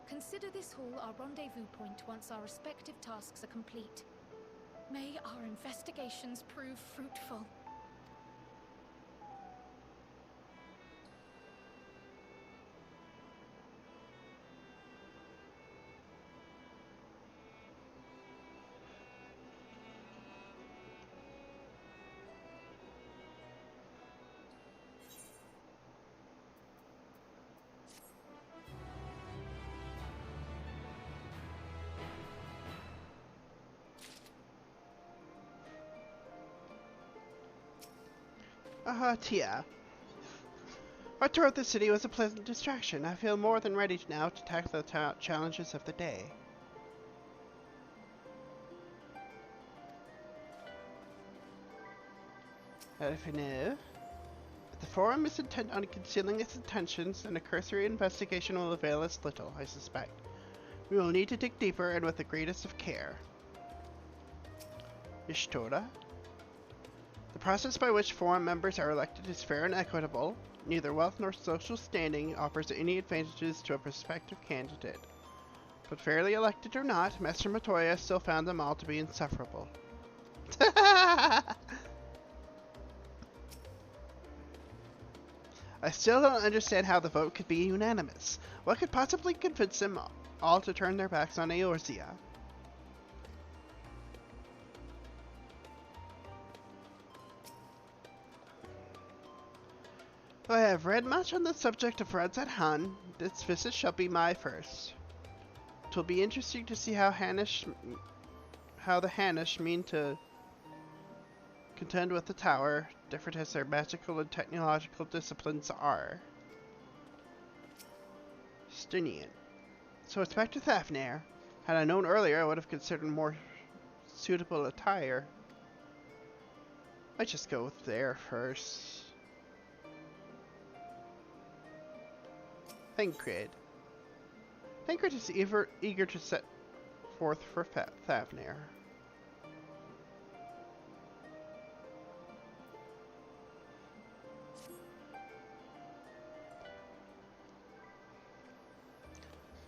Consider this hall our rendezvous point once our respective tasks are complete. May our investigations prove fruitful. Tia. Our tour of the city was a pleasant distraction. I feel more than ready now to tackle the challenges of the day. If you know, if the Forum is intent on concealing its intentions, then a cursory investigation will avail us little, I suspect. We will need to dig deeper and with the greatest of care. Ishtora? The process by which Forum members are elected is fair and equitable. Neither wealth nor social standing offers any advantages to a prospective candidate. But fairly elected or not, Master Matoya still found them all to be insufferable. I still don't understand how the vote could be unanimous. What could possibly convince them all to turn their backs on Eorzea? Though I have read much on the subject of Reds at Han, this visit shall be my first. 'Twill be interesting to see how the Hanish mean to contend with the tower, different as their magical and technological disciplines are. Stunian. So it's back to Thafnir. Had I known earlier, I would have considered more suitable attire. I'd just go there first. Thancred. Thancred is eager to set forth for Thafnir.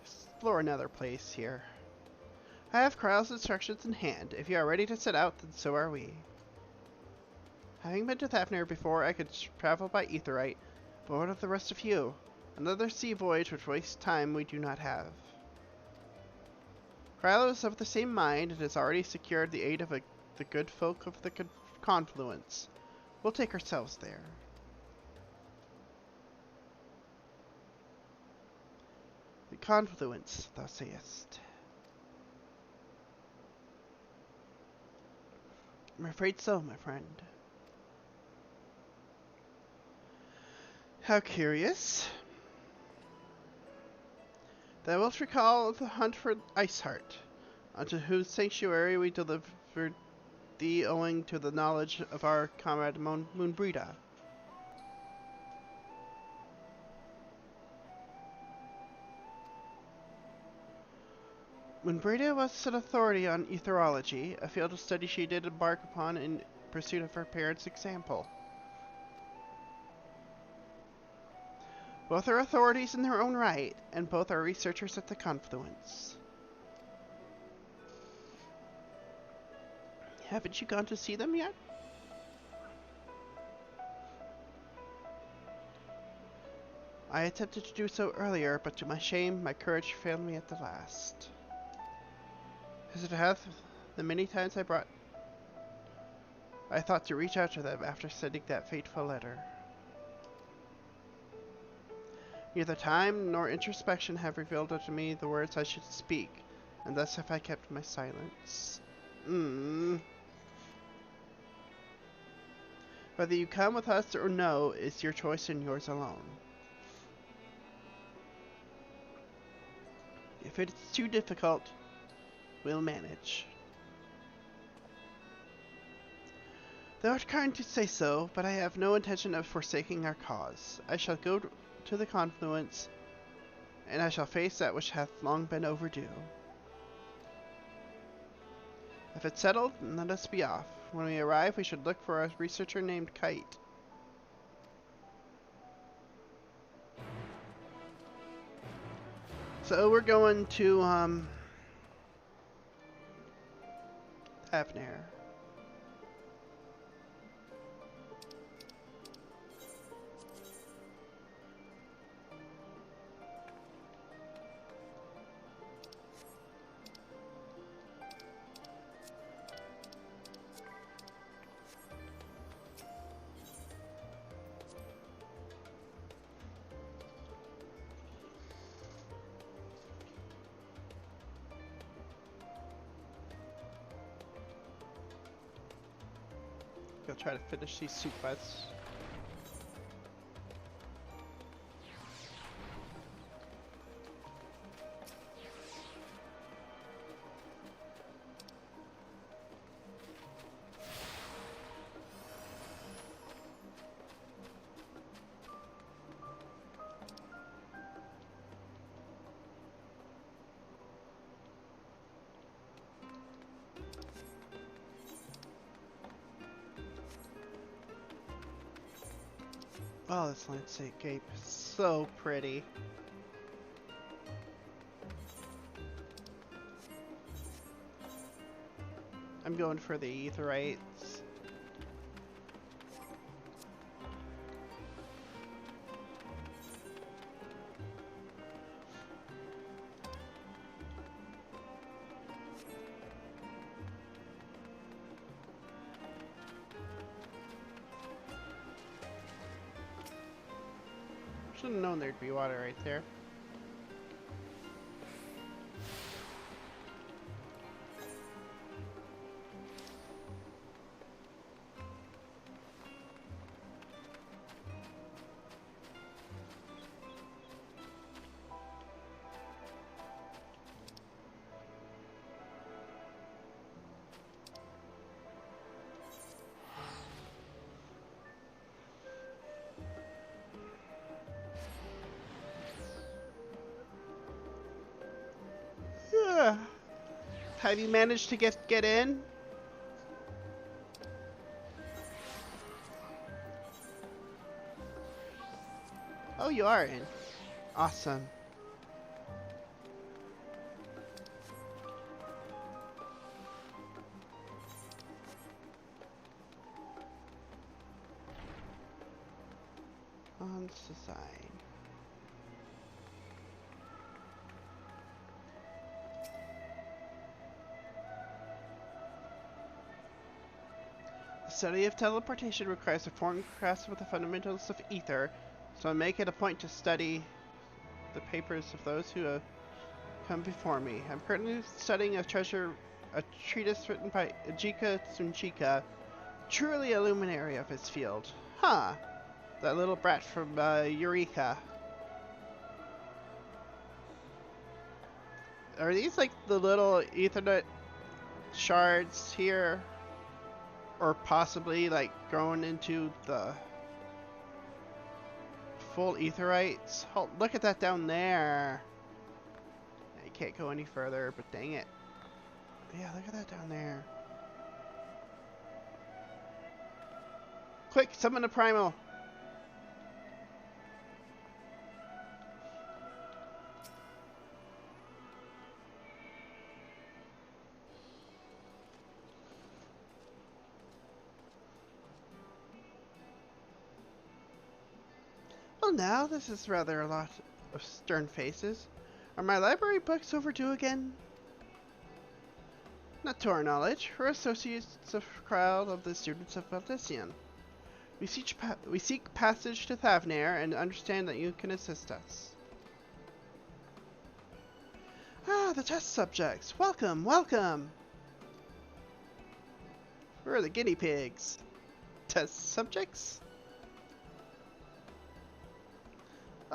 Explore another place here. I have Kryle's instructions in hand. If you are ready to set out, then so are we. Having been to Thafnir before, I could travel by Aetherite, but what of the rest of you? Another sea voyage which wastes time we do not have. Kryle is of the same mind and has already secured the aid of the good folk of the Confluence. We'll take ourselves there. The Confluence, thou sayest. I'm afraid so, my friend. How curious. Thou wilt recall the hunt for Iceheart, unto whose sanctuary we delivered thee owing to the knowledge of our comrade Moonbrida. Moonbrida was an authority on etherology, a field of study she did embark upon in pursuit of her parents' example. Both are authorities in their own right, and both are researchers at the Confluence. Haven't you gone to see them yet? I attempted to do so earlier, but to my shame, my courage failed me at the last. As it hath, the many times I thought to reach out to them after sending that fateful letter. Neither time nor introspection have revealed unto me the words I should speak, and thus have I kept my silence. Whether you come with us or no is your choice and yours alone. If it's too difficult, we'll manage. Thou art kind to say so, but I have no intention of forsaking our cause. I shall go to the Confluence, and I shall face that which hath long been overdue. If it's settled, then let us be off. When we arrive, we should look for a researcher named Kite. So we're going to, Thafnir. Go try to finish these soup quests. Oh, this landscape is so pretty. I'm going for the Aetherites. Should have known there'd be water right there. Have you managed to get in? Oh, you are in. Awesome. On the side. The study of teleportation requires a formed grasp of the fundamentals of Aether, so I make it a point to study the papers of those who have come before me. I'm currently studying a treatise written by Ajika Tsunchika, truly a luminary of his field. Huh, that little brat from Eureka. Are these like the little Ethernet shards here? Or possibly like growing into the full Aetherites? Oh, look at that down there. You can't go any further, but dang it. Yeah, look at that down there. Quick, summon a primal. Well, now this is rather a lot of stern faces. Are my library books overdue again? Not to our knowledge. We're associates of crowd of the students of Valdician. We seek passage to Thavnair and understand that you can assist us. Ah, the test subjects. Welcome, welcome. We're the guinea pigs. Test subjects?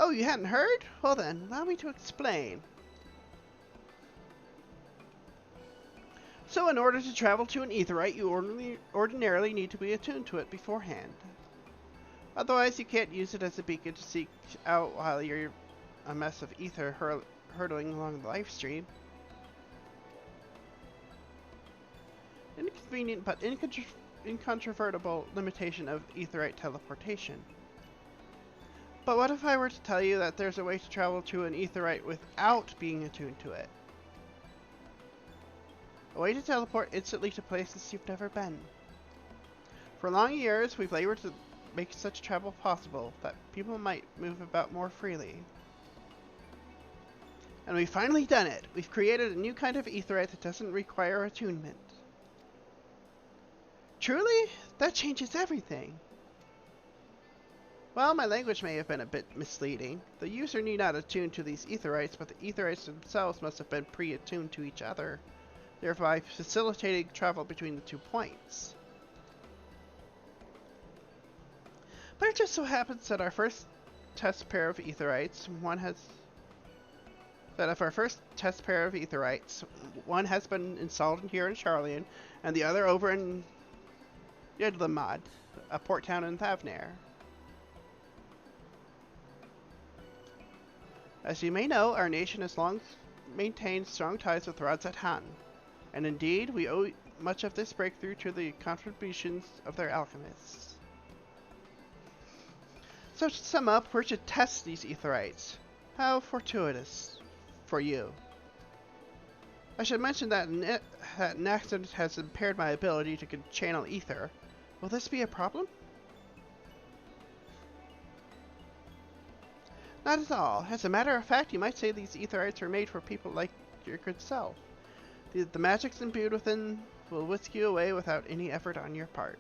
Oh, you hadn't heard? Well then, allow me to explain. So in order to travel to an Aetherite, you ordinarily need to be attuned to it beforehand. Otherwise, you can't use it as a beacon to seek out while you're a mess of ether hurtling along the life stream. Inconvenient but incontrovertible limitation of Aetherite teleportation. But what if I were to tell you that there's a way to travel to an Aetherite without being attuned to it? A way to teleport instantly to places you've never been. For long years, we've labored to make such travel possible, that people might move about more freely. And we've finally done it! We've created a new kind of Aetherite that doesn't require attunement. Truly? That changes everything! Well, my language may have been a bit misleading. The user need not attune to these Aetherites, but the Aetherites themselves must have been pre-attuned to each other, thereby facilitating travel between the 2 points. But it just so happens that our first test pair of Aetherites, one has been installed here in Charlian, and the other over in Yedlamad, a port town in Thavnair. As you may know, our nation has long maintained strong ties with Radzat Han, and indeed, we owe much of this breakthrough to the contributions of their alchemists. So to sum up, we're to test these Aetherites. How fortuitous for you. I should mention that an accident has impaired my ability to channel Aether. Will this be a problem? Not at all. As a matter of fact, you might say these Aetherites are made for people like your good self. The magics imbued within will whisk you away without any effort on your part.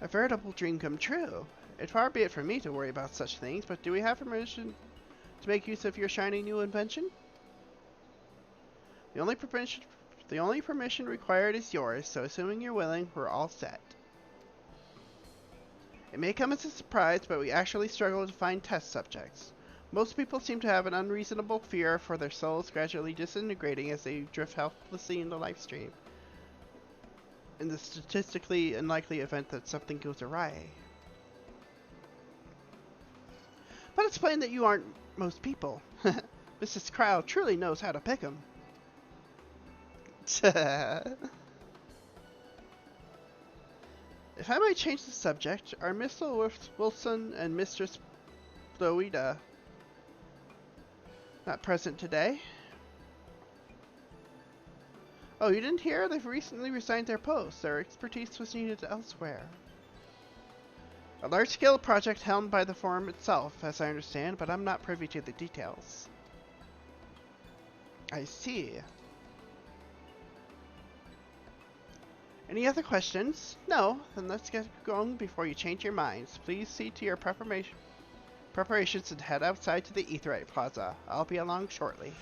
A veritable dream come true. It far be it from me to worry about such things, but do we have permission to make use of your shiny new invention? The only permission required is yours, so assuming you're willing, we're all set. It may come as a surprise, but we actually struggle to find test subjects. Most people seem to have an unreasonable fear for their souls gradually disintegrating as they drift helplessly into life stream. In the statistically unlikely event that something goes awry. But it's plain that you aren't most people. Mrs. Crowell truly knows how to pick 'em. If I might change the subject, are Mr. Wilson and Mistress Loida not present today? Oh, you didn't hear? They've recently resigned their posts. Their expertise was needed elsewhere. A large-scale project helmed by the Forum itself, as I understand, but I'm not privy to the details. I see. Any other questions? No? Then let's get going before you change your minds. Please see to your preparations and head outside to the Aetherite Plaza. I'll be along shortly.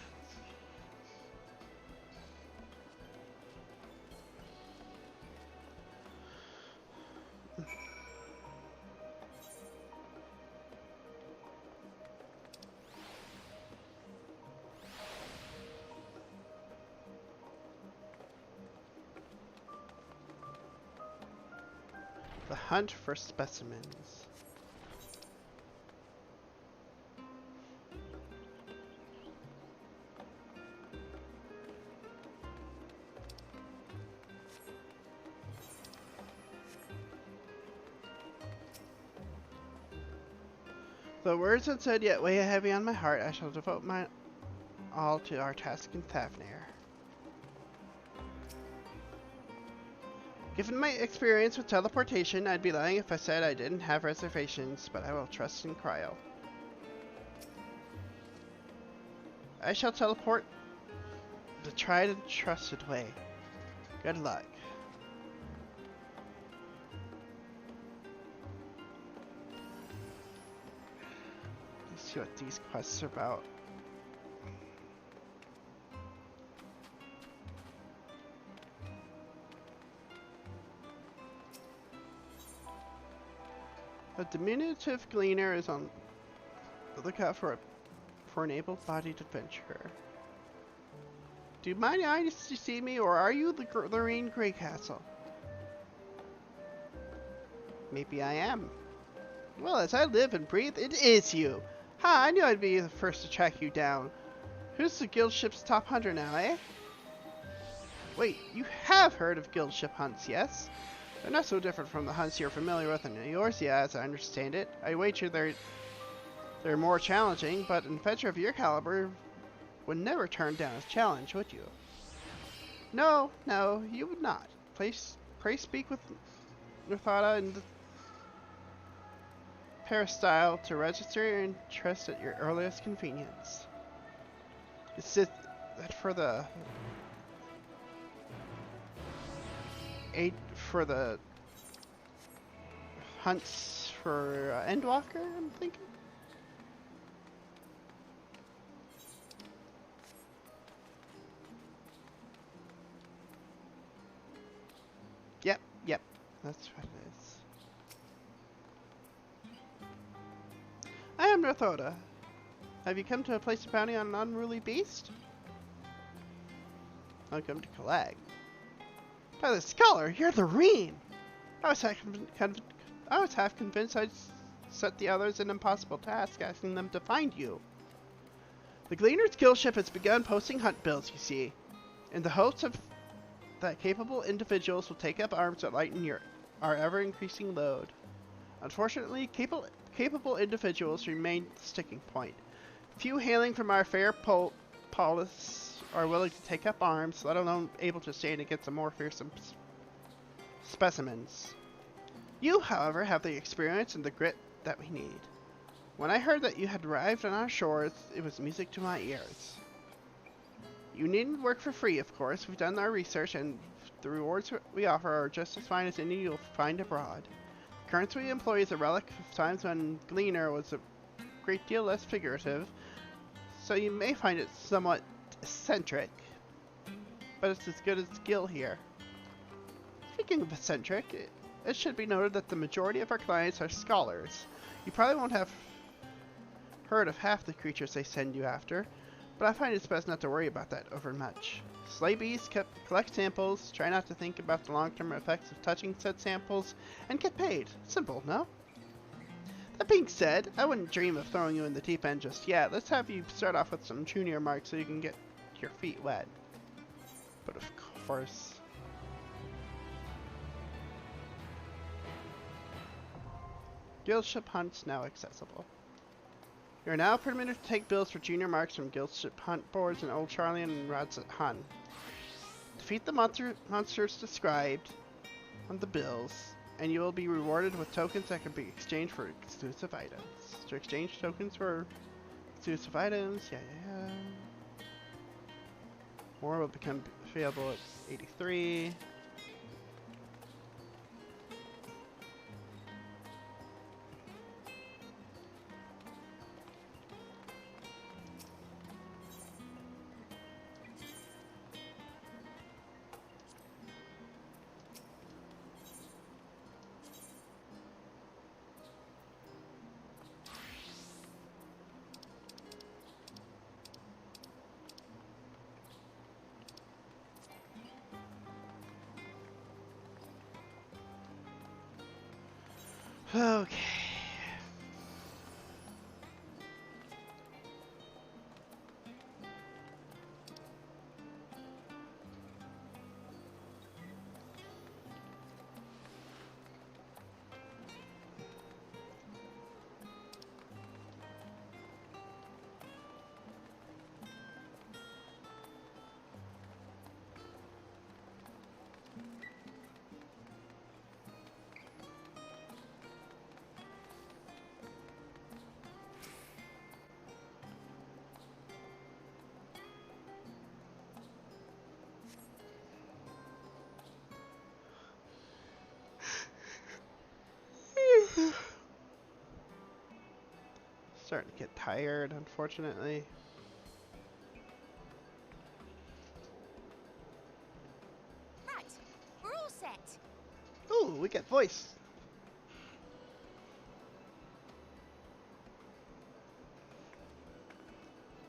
The hunt for specimens. Though words unsaid yet weigh heavy on my heart, I shall devote my all to our task in Thavnair. Given my experience with teleportation, I'd be lying if I said I didn't have reservations, but I will trust in Cryo. I shall teleport the tried and trusted way. Good luck. Let's see what these quests are about. A diminutive gleaner is on the lookout for an able-bodied adventurer. Do mine eyes see me, or are you the Lorraine Greycastle? Maybe I am. Well, as I live and breathe, it is you! Ha! I knew I'd be the first to track you down. Who's the guild ship's top hunter now, eh? Wait, you have heard of guild ship hunts, yes? They're not so different from the hunts you're familiar with in Eorzea, as I understand it. I wager they're more challenging, but an adventurer of your caliber would never turn down a challenge, would you? No, you would not. Pray speak with Nirthada in the Peristyle to register your interest at your earliest convenience. Is it that for the hunts for Endwalker, I'm thinking? Yep, that's what it is. I am Nirthada. Have you come to a place of bounty on an unruly beast? I've come to collect. By the scholar, you're the Reen! I was half convinced I'd set the others an impossible task, asking them to find you. The Gleaner's Guild ship has begun posting hunt bills, you see, in the hopes that capable individuals will take up arms that lighten our ever-increasing load. Unfortunately, capable individuals remain the sticking point. Few hailing from our fair polis are willing to take up arms, let alone able to stand against the more fearsome specimens. You, however, have the experience and the grit that we need. When I heard that you had arrived on our shores, it was music to my ears. You needn't work for free, of course. We've done our research, and the rewards we offer are just as fine as any you'll find abroad. Currently employs a relic of times when Gleaner was a great deal less figurative, so you may find it somewhat eccentric, but it's as good as Gil here. Speaking of eccentric, it should be noted that the majority of our clients are scholars. You probably won't have heard of half the creatures they send you after, but I find it's best not to worry about that overmuch. Slay bees, collect samples, try not to think about the long-term effects of touching said samples, and get paid. Simple, no? That being said, I wouldn't dream of throwing you in the deep end just yet. Let's have you start off with some junior marks so you can get your feet wet. But of course... Guild ship hunts now accessible. You are now permitted to take bills for junior marks from guild ship hunt boards in Old Charlian and Radzat Han. Defeat the monsters described on the bills, and you will be rewarded with tokens that can be exchanged for exclusive items. To exchange tokens for exclusive items, yeah. More will become available at 83. Okay. Starting to get tired, unfortunately. Right, we're all set. Ooh, we get voice.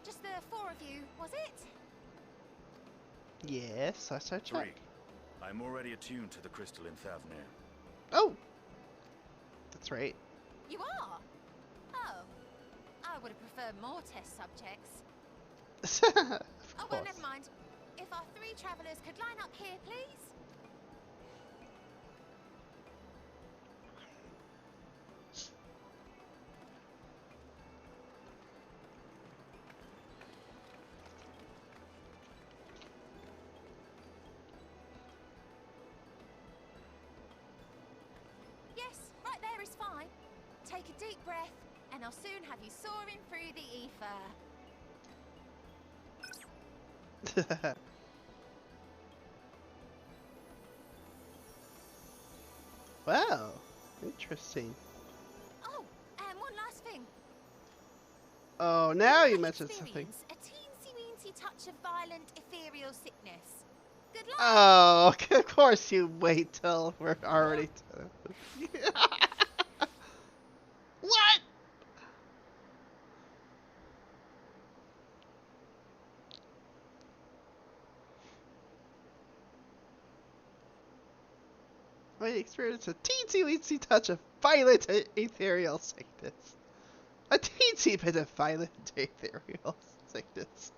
Just the four of you, was it? Yes, that's our check. 3. I'm already attuned to the crystal in Thavnir. Oh! That's right. You are? Oh. I would have preferred more test subjects. Oh, well, never mind. If our 3 travelers could line up here, please. Yes, right there is fine. Take a deep breath, and I'll soon have you soaring through the ether. Wow, interesting. Oh, and one last thing. Oh, now you mentioned something. A teensy-weensy touch of violent ethereal sickness. Good luck. Oh, of course you wait till we're already... What? I experienced a teensy-weensy touch of violent ethereal sickness. A teensy bit of violent ethereal sickness.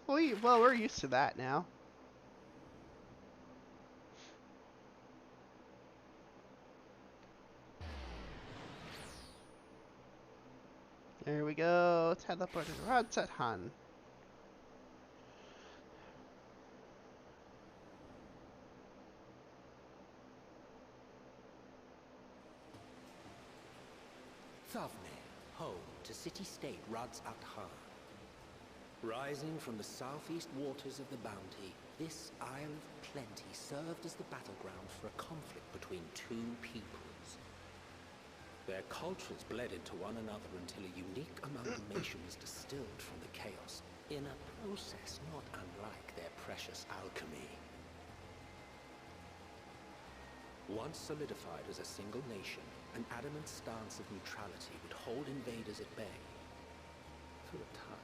Well, we're used to that now. There we go. Teleported Radzat Han. Thavnir, home to city-state Radzat Han. Rising from the southeast waters of the Bounty, this Isle of Plenty served as the battleground for a conflict between two peoples. Their cultures bled into one another until a unique amalgamation was distilled from the chaos, in a process not unlike their precious alchemy. Once solidified as a single nation, an adamant stance of neutrality would hold invaders at bay for a time.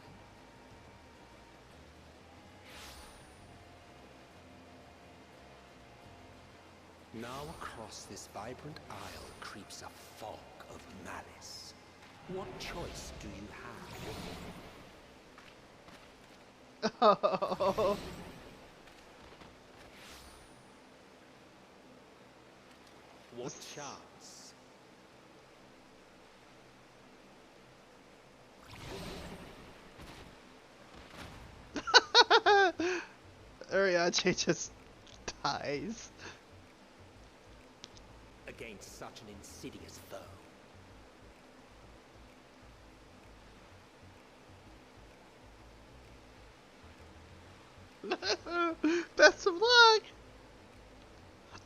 Now across this vibrant isle creeps a fog of malice. What choice do you have? Oh. What chance? Ariache just dies. Against such an insidious foe. Best of luck!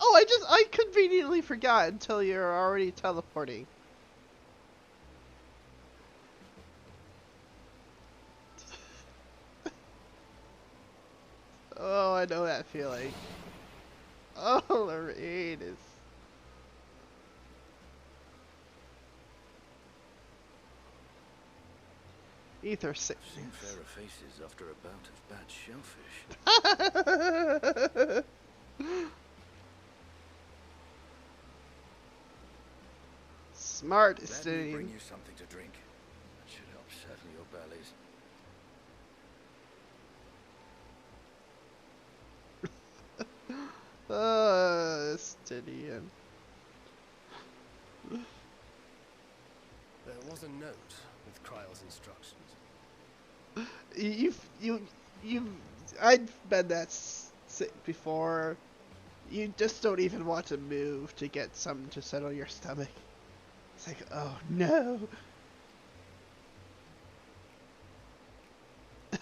Oh, I conveniently forgot until you're already teleporting. Oh, I know that feeling. Oh, Lorraine is... Aether sick. I've seen fairer faces after a bout of bad shellfish. Smart Let Estinian. me bring you something to drink. That should help settle your bellies. Estinian. There was a note with Kryle's instructions. I've been that sick before. You just don't even want to move to get something to settle your stomach. It's like, oh no.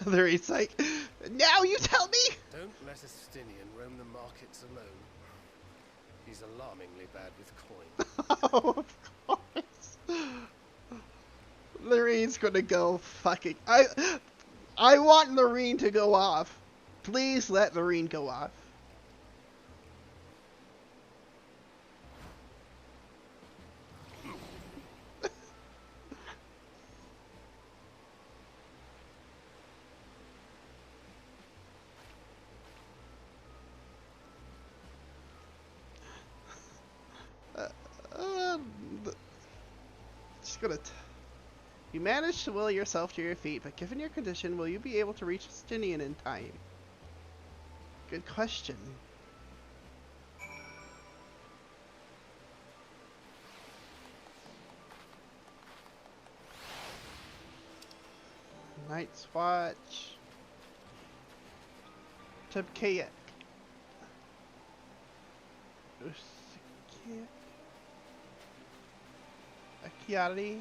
He's like, now you tell me! Don't let Estinian roam the markets alone. He's alarmingly bad with coin. Oh, of course. Lorene's gonna go fucking... I want Lorene to go off. Please let Lorene go off. Just gonna... You managed to will yourself to your feet, but given your condition, will you be able to reach Estinian in time? Good question. Night's Watch. Tubkayak. Akiari.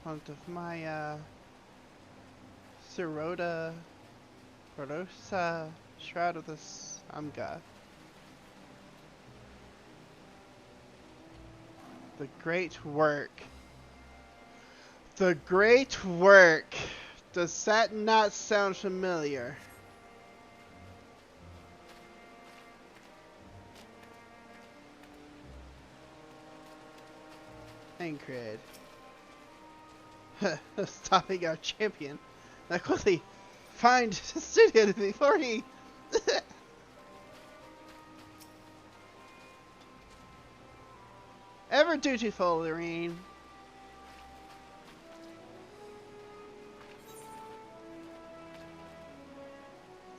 Hunt of Maya. Sirota. Rosa. Shroud of the Samga. The Great Work. The Great Work. Does that not sound familiar? Tancred. Stopping our champion. Now quickly find Estinian before he... Ever dutiful, Lorene.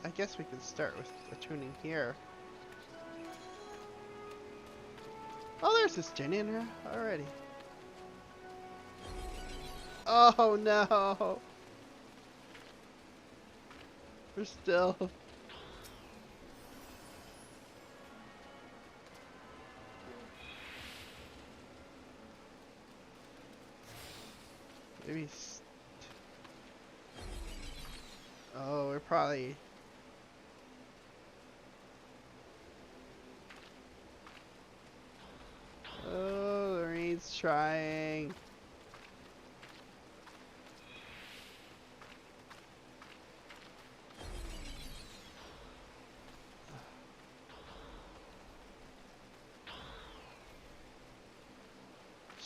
I guess we can start with attuning here. Oh, there's Estinian here already. Oh no! We're still... Maybe. Oh, we're probably. Oh, Lorraine's trying.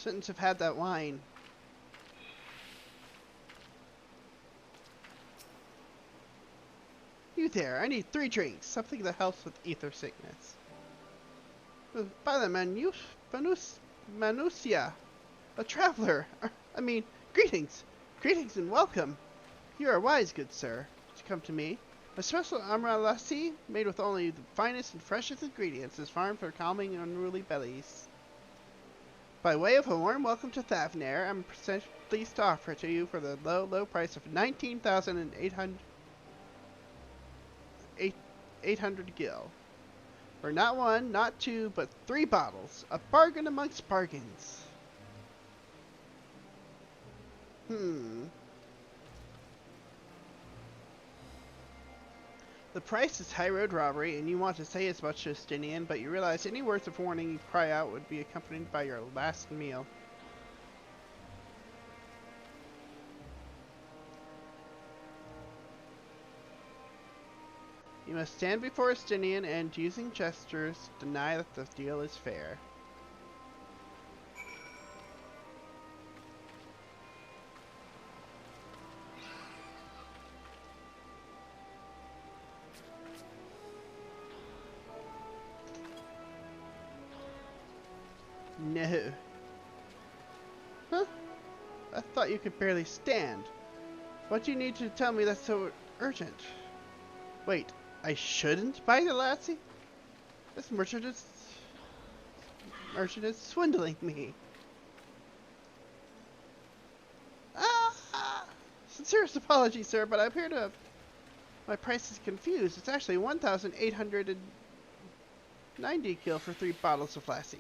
Shouldn't have had that wine. You there, I need 3 drinks. Something that helps with ether sickness. By the Manusia, a traveler. I mean, greetings. Greetings and welcome. You are wise, good sir, to come to me. A special amralasi made with only the finest and freshest ingredients is farmed for calming unruly bellies. By way of a warm welcome to Thavnair, I'm pleased to offer it to you for the low price of 19,800 gil. For not 1, not 2, but 3 bottles. A bargain amongst bargains. The price is high road robbery, and you want to say as much to Justinian, but you realize any words of warning you cry out would be accompanied by your last meal. You must stand before Justinian and, using gestures, deny that the deal is fair. No. Huh? I thought you could barely stand. What do you need to tell me that's so urgent? Wait, I shouldn't buy the lassie? This merchant is swindling me. Sincerest apology, sir, but I appear to have... My price is confused. It's actually 1,890 gil for 3 bottles of lassie.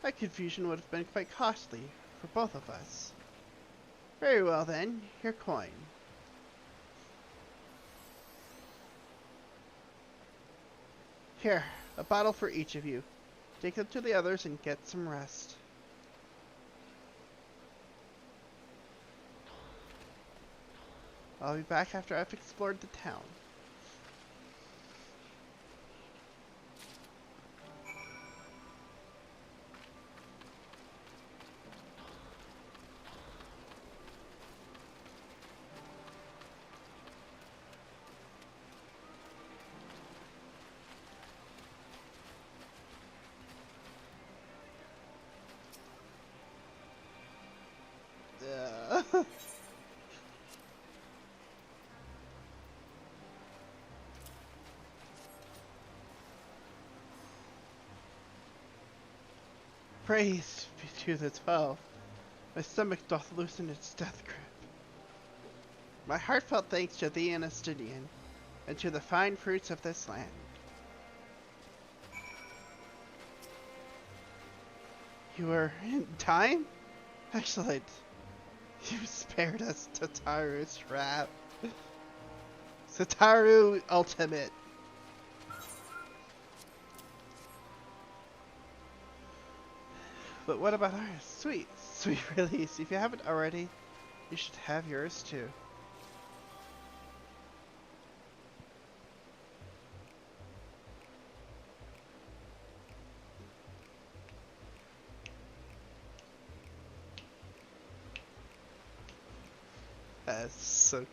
That confusion would have been quite costly for both of us. Very well then, your coin. Here, a bottle for each of you. Take them to the others and get some rest. I'll be back after I've explored the town. Praise be to the 12. My stomach doth loosen its death grip. My heartfelt thanks to thee and Justinian, and to the fine fruits of this land. You were in time? Excellent. You spared us Tataru's wrath. Tataru Ultimate. But what about ours? Sweet release. If you haven't already, you should have yours too. That's so good.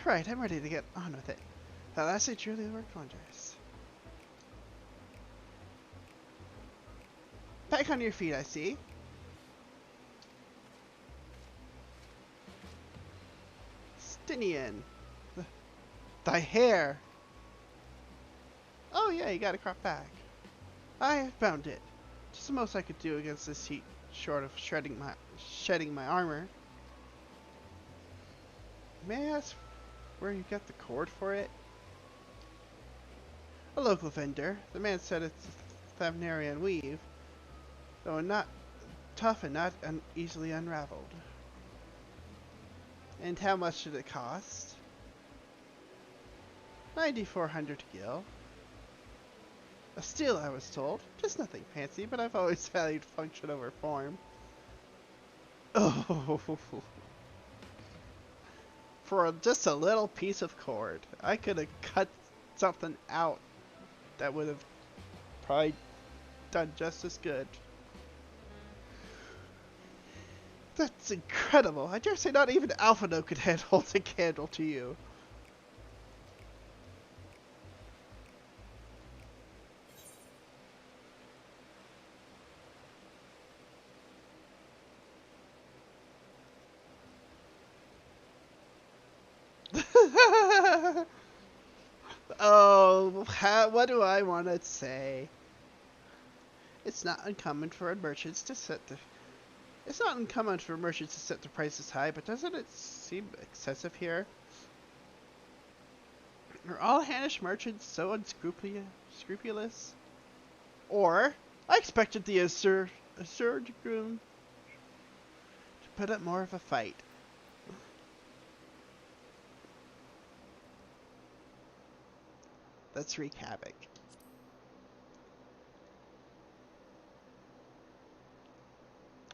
Right, I'm ready to get on with it. That lastly truly worked wonders. Back on your feet, I see. Justinian. Thy hair. Oh yeah, you got it cropped back. I have found it. Just the most I could do against this heat, short of shedding my armor. May I ask where you got the cord for it? A local vendor. The man said it's Thavnarian weave, though not tough and not easily unraveled. And how much did it cost? 9,400 gil. A steal, I was told. Just nothing fancy, but I've always valued function over form. Oh, for just a little piece of cord, I could have cut something out that would have probably done just as good. That's incredible. I dare say not even Alphino could hold a candle to you. Oh, what do I want to say? It's not uncommon for merchants to set the prices high, but doesn't it seem excessive here? Are all Hanish merchants so unscrupulous? Or I expected the Aether groom to put up more of a fight. Let's wreak havoc.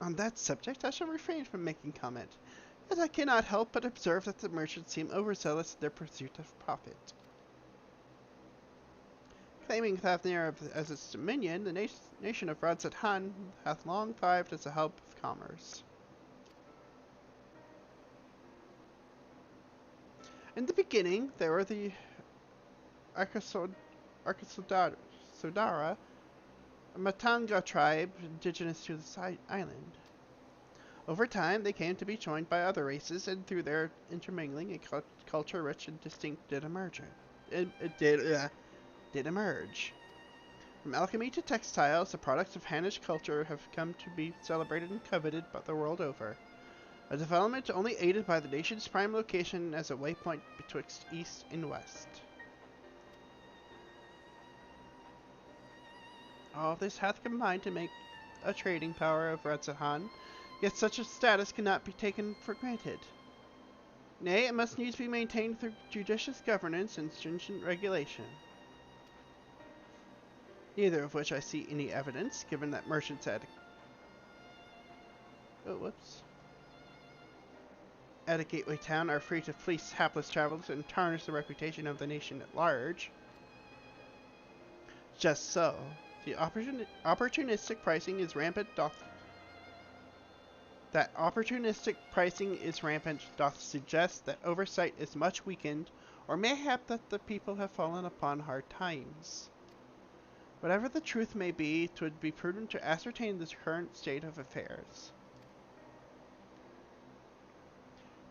On that subject, I shall refrain from making comment, as I cannot help but observe that the merchants seem overzealous in their pursuit of profit. Claiming Thavnir as its dominion, the nation of Radzat Han hath long thrived as a hub of commerce. In the beginning, there were the Arkasodara, a Matanga tribe indigenous to the island. Over time, they came to be joined by other races, and through their intermingling, a culture rich and distinct did emerge. From alchemy to textiles, the products of Hanish culture have come to be celebrated and coveted the world over. A development only aided by the nation's prime location as a waypoint betwixt east and west. All this hath combined to make a trading power of Radzat Han, yet such a status cannot be taken for granted. Nay, it must needs be maintained through judicious governance and stringent regulation. Neither of which I see any evidence, given that merchants at a gateway town are free to fleece hapless travelers and tarnish the reputation of the nation at large. Just so. The opportunistic pricing is rampant doth suggest that oversight is much weakened, or mayhap that the people have fallen upon hard times. Whatever the truth may be, 'twould be prudent to ascertain the current state of affairs.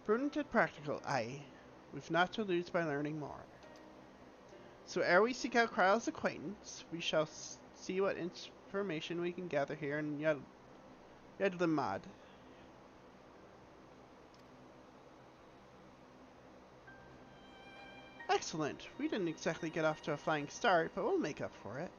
Prudent and practical, aye. We've not to lose by learning more. So ere we seek out Kryle's acquaintance, we shall see what information we can gather here in Yedlamad. Excellent. We didn't exactly get off to a flying start, but we'll make up for it.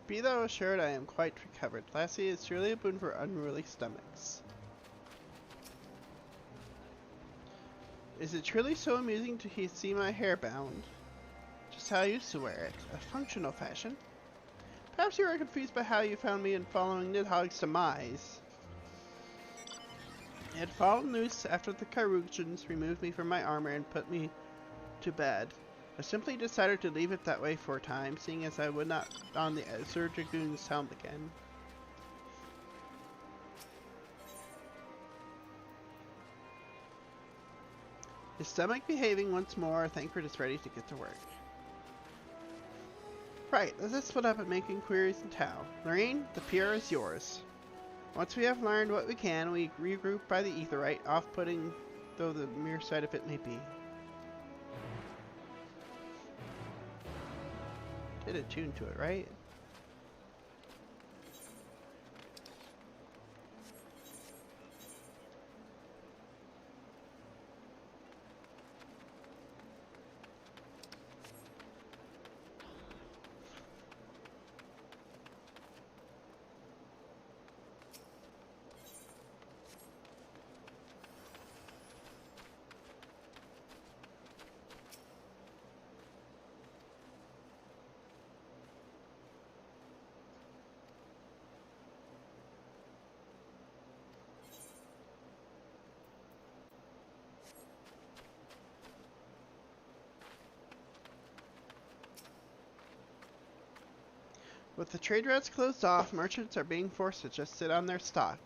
Be thou assured I am quite recovered. Lassie is surely a boon for unruly stomachs. Is it truly so amusing to see my hair bound? Just how I used to wear it, a functional fashion. Perhaps you are confused by how you found me in following Nidhogg's demise. I had fallen loose after the Kyrugians removed me from my armor and put me to bed. I simply decided to leave it that way for a time, seeing as I would not don the Aether Dragoon's helm again. His stomach behaving once more, Thancred is ready to get to work. Right, let's split up and make inquiries in town. Lorraine, the pier is yours. Once we have learned what we can, we regroup by the Aetherite, off-putting though the mere sight of it may be. Did a tune to it, right? With the trade routes closed off, merchants are being forced to just sit on their stock.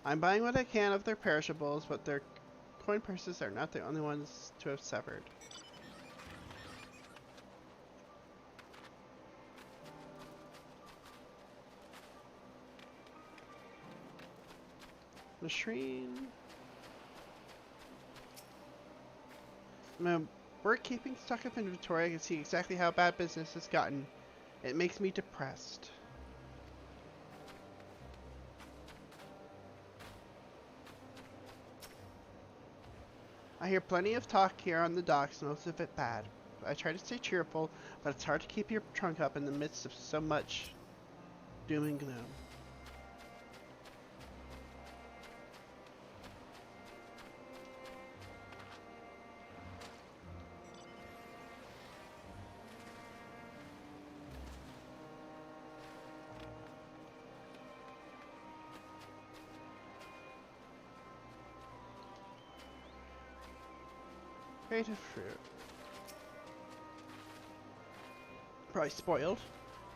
I'm buying what I can of their perishables, but their coin purses are not the only ones to have suffered. Latrine. We're keeping stock of inventory. I can see exactly how bad business has gotten. It makes me depressed. I hear plenty of talk here on the docks, most of it bad. I try to stay cheerful, but it's hard to keep your trunk up in the midst of so much doom and gloom. Crate of fruit. Probably spoiled.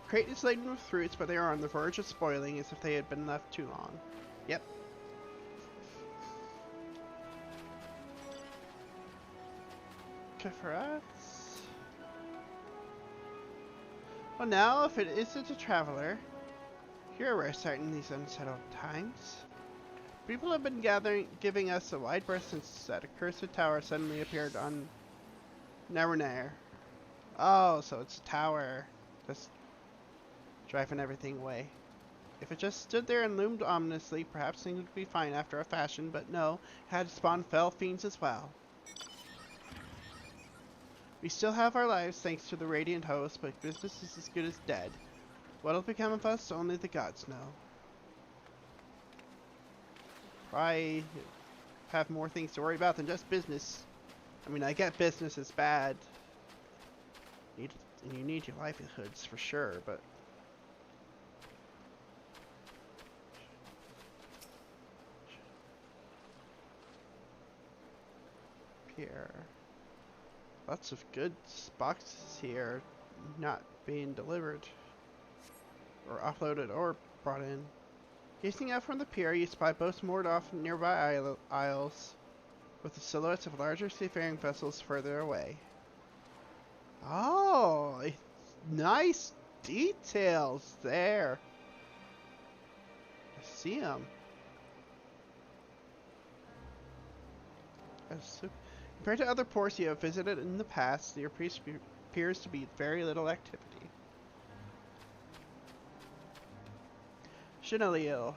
Crate is laden with fruits, but they are on the verge of spoiling as if they had been left too long. Yep. Okay, for us. Well, now, if it isn't a traveler, you're a rare sight in these unsettled times. People have been giving us a wide berth since that accursed tower suddenly appeared on Narunair. Oh, so it's a tower just driving everything away. If it just stood there and loomed ominously, perhaps things would be fine after a fashion, but no, it had spawned fell fiends as well. We still have our lives thanks to the Radiant Host, but business is as good as dead. What'll become of us, only the gods know. I have more things to worry about than just business. I mean, I get business is bad. You need your livelihoods for sure, but... Here. Lots of good boxes here not being delivered. Or offloaded or brought in. Gazing out from the pier, you spy boats moored off nearby isles, with the silhouettes of larger seafaring vessels further away. Oh, nice details there. I see them. Compared to other ports you have visited in the past, there appears to be very little activity. Chenaliel.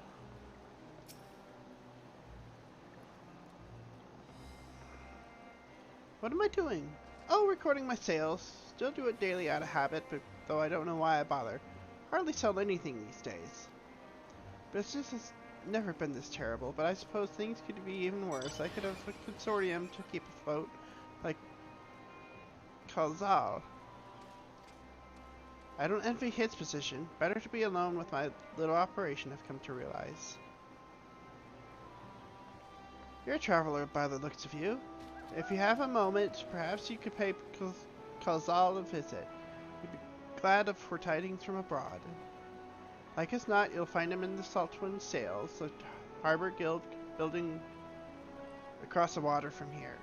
What am I doing? Oh, recording my sales. Still do it daily out of habit, but though I don't know why I bother. Hardly sell anything these days. Business has never been this terrible, but I suppose things could be even worse. I could have a consortium to keep afloat, like Khazal. I don't envy his position. Better to be alone with my little operation, I've come to realize. You're a traveler by the looks of you. If you have a moment, perhaps you could pay Khazal a visit. He'd be glad for tidings from abroad. Like as not, you'll find him in the Saltwind Sails, the harbor guild building across the water from here.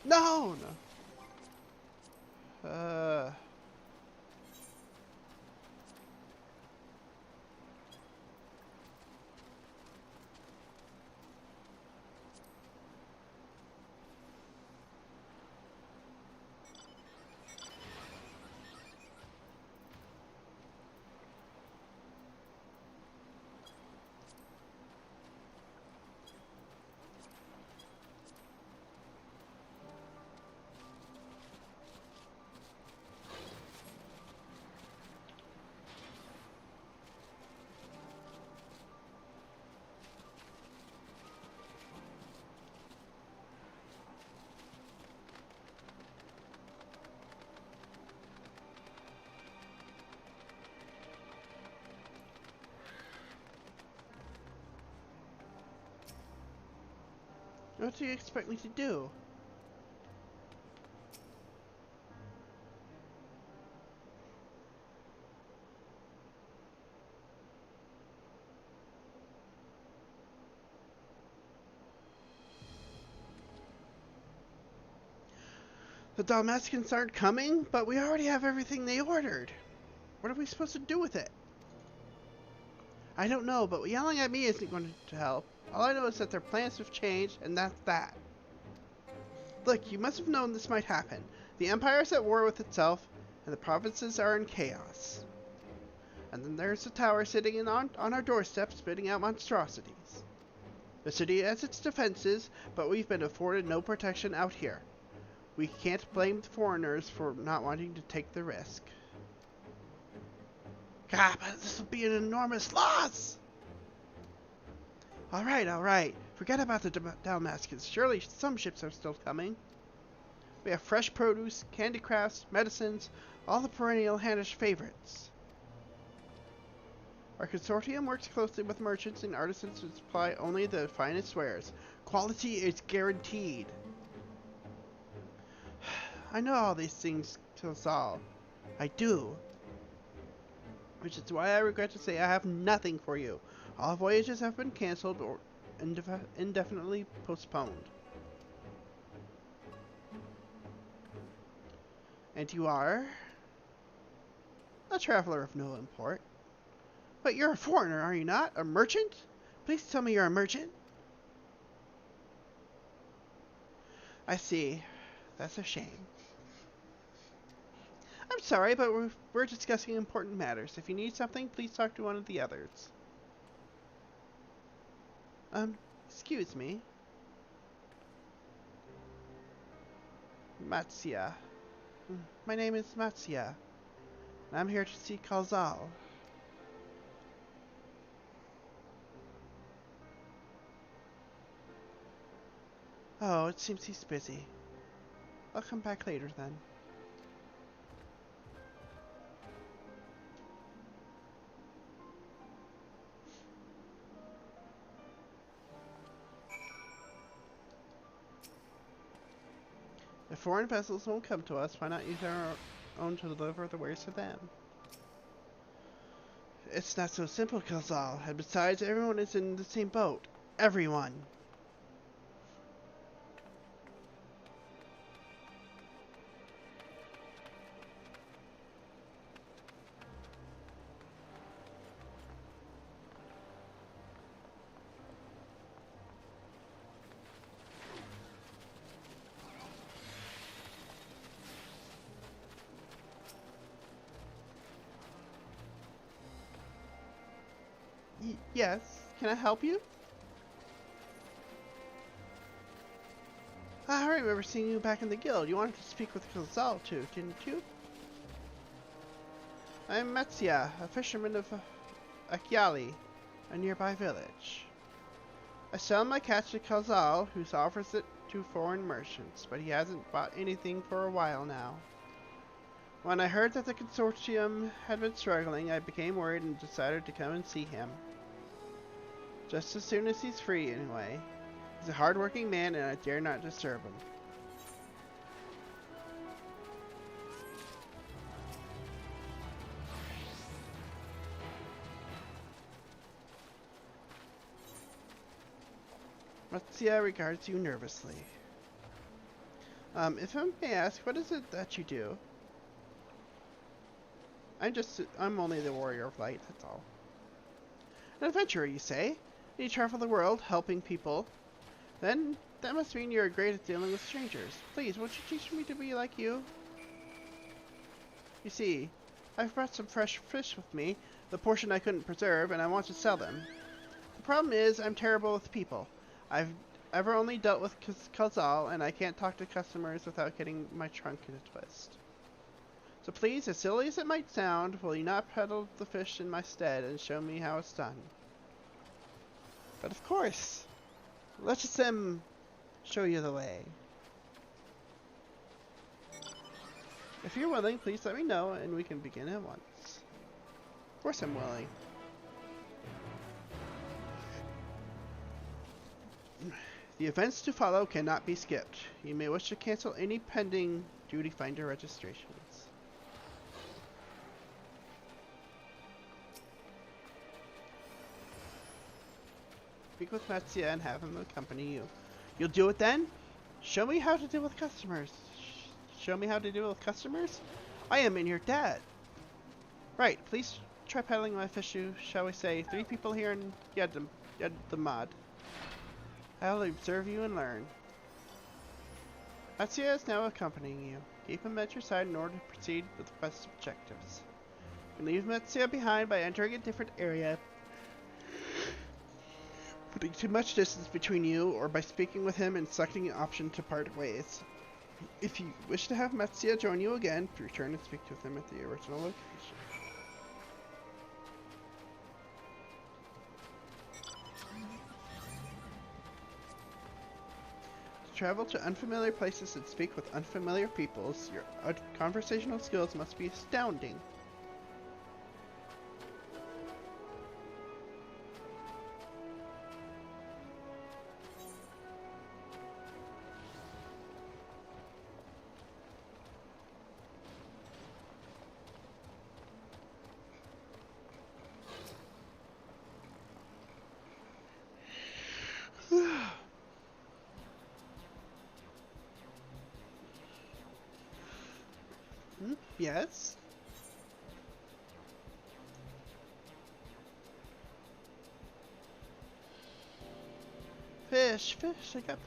No, no. What do you expect me to do? The Dalmatians aren't coming, but we already have everything they ordered. What are we supposed to do with it? I don't know, but yelling at me isn't going to help. All I know is that their plans have changed, and that's that. Look, you must have known this might happen. The Empire is at war with itself, and the provinces are in chaos. And then there's the tower sitting on our doorstep, spitting out monstrosities. The city has its defenses, but we've been afforded no protection out here. We can't blame the foreigners for not wanting to take the risk. God, but this will be an enormous loss! Alright. Forget about the Dalmatians. Surely some ships are still coming. We have fresh produce, candy crafts, medicines, all the perennial Hannish favorites. Our consortium works closely with merchants and artisans to supply only the finest wares. Quality is guaranteed. I know all these things, Kilsal. I do. Which is why I regret to say I have nothing for you. All voyages have been cancelled or indefinitely postponed. And you are? A traveler of no import. But you're a foreigner, are you not? A merchant? Please tell me you're a merchant. I see. That's a shame. I'm sorry, but we're discussing important matters. If you need something, please talk to one of the others. Excuse me. Matsia. My name is Matsia, and I'm here to see Kalzal. Oh, it seems he's busy. I'll come back later then. If foreign vessels won't come to us, why not use our own to deliver the wares to them? It's not so simple, Kalzal. And besides, everyone is in the same boat. Everyone. Yes, can I help you? I remember seeing you back in the guild. You wanted to speak with Kalzal too, didn't you? I'm Metsia, a fisherman of Akyali, a nearby village. I sell my catch to Kalzal, who offers it to foreign merchants, but he hasn't bought anything for a while now. When I heard that the consortium had been struggling, I became worried and decided to come and see him. Just as soon as he's free, anyway. He's a hard-working man, and I dare not disturb him. Matsia regards you nervously. If I may ask, what is it that you do? I'm only the warrior of light, that's all. An adventurer, you say? You travel the world, helping people. Then, that must mean you're great at dealing with strangers. Please, won't you teach me to be like you? You see, I've brought some fresh fish with me, the portion I couldn't preserve, and I want to sell them. The problem is, I'm terrible with people. I've ever only dealt with Khazal, and I can't talk to customers without getting my trunk in a twist. So please, as silly as it might sound, will you not peddle the fish in my stead and show me how it's done? But of course! Let us show you the way. If you're willing, please let me know and we can begin at once. Of course I'm willing. The events to follow cannot be skipped. You may wish to cancel any pending duty finder registrations. Speak with Metsia and have him accompany you. You'll do it then? Show me how to deal with customers. Show me how to deal with customers? I am in your debt. Right, please try peddling my fish to, shall we say, 3 people here in Yed-the-Mod. I'll observe you and learn. Metsia is now accompanying you. Keep him at your side in order to proceed with the quest objectives. You leave Metsia behind by entering a different area, putting too much distance between you, or by speaking with him and selecting an option to part ways. If you wish to have Metsia join you again, return and speak with him at the original location. To travel to unfamiliar places and speak with unfamiliar peoples, your conversational skills must be astounding. Yes? Fish, I got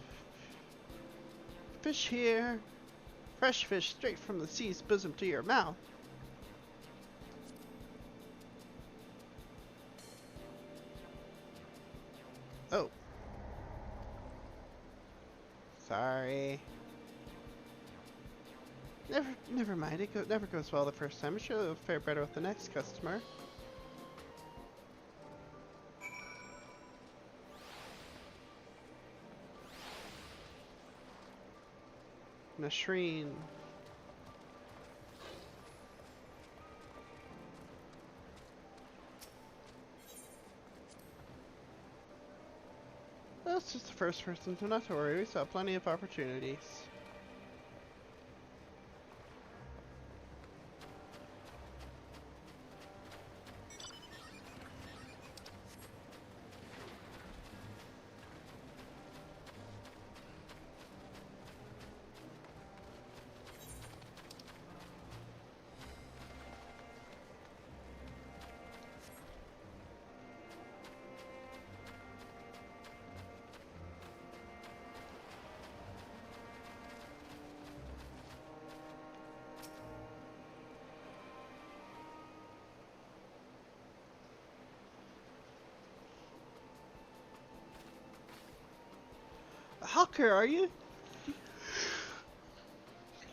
fish here. Fresh fish straight from the sea's bosom to your mouth. Oh. Sorry. Never mind. It never goes well the first time. I'm sure it'll fare better with the next customer. Nasreen. That's just the first person, so not to worry. We still have plenty of opportunities. Hawker, are you?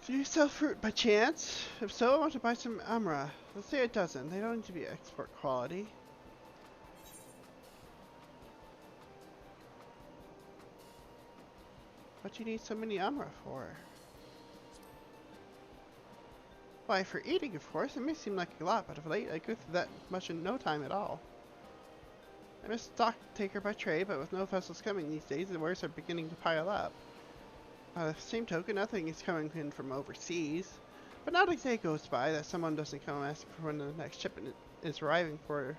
Do you sell fruit by chance? If so, I want to buy some Amra. Let's say a dozen. They don't need to be export quality. What do you need so many Amra for? Why, for eating, of course. It may seem like a lot, but of late I go through that much in no time at all. I'm a stock taker by trade, but with no vessels coming these days, the wares are beginning to pile up. By the same token, nothing is coming in from overseas. But not a day goes by that someone doesn't come asking for when the next shipment is arriving for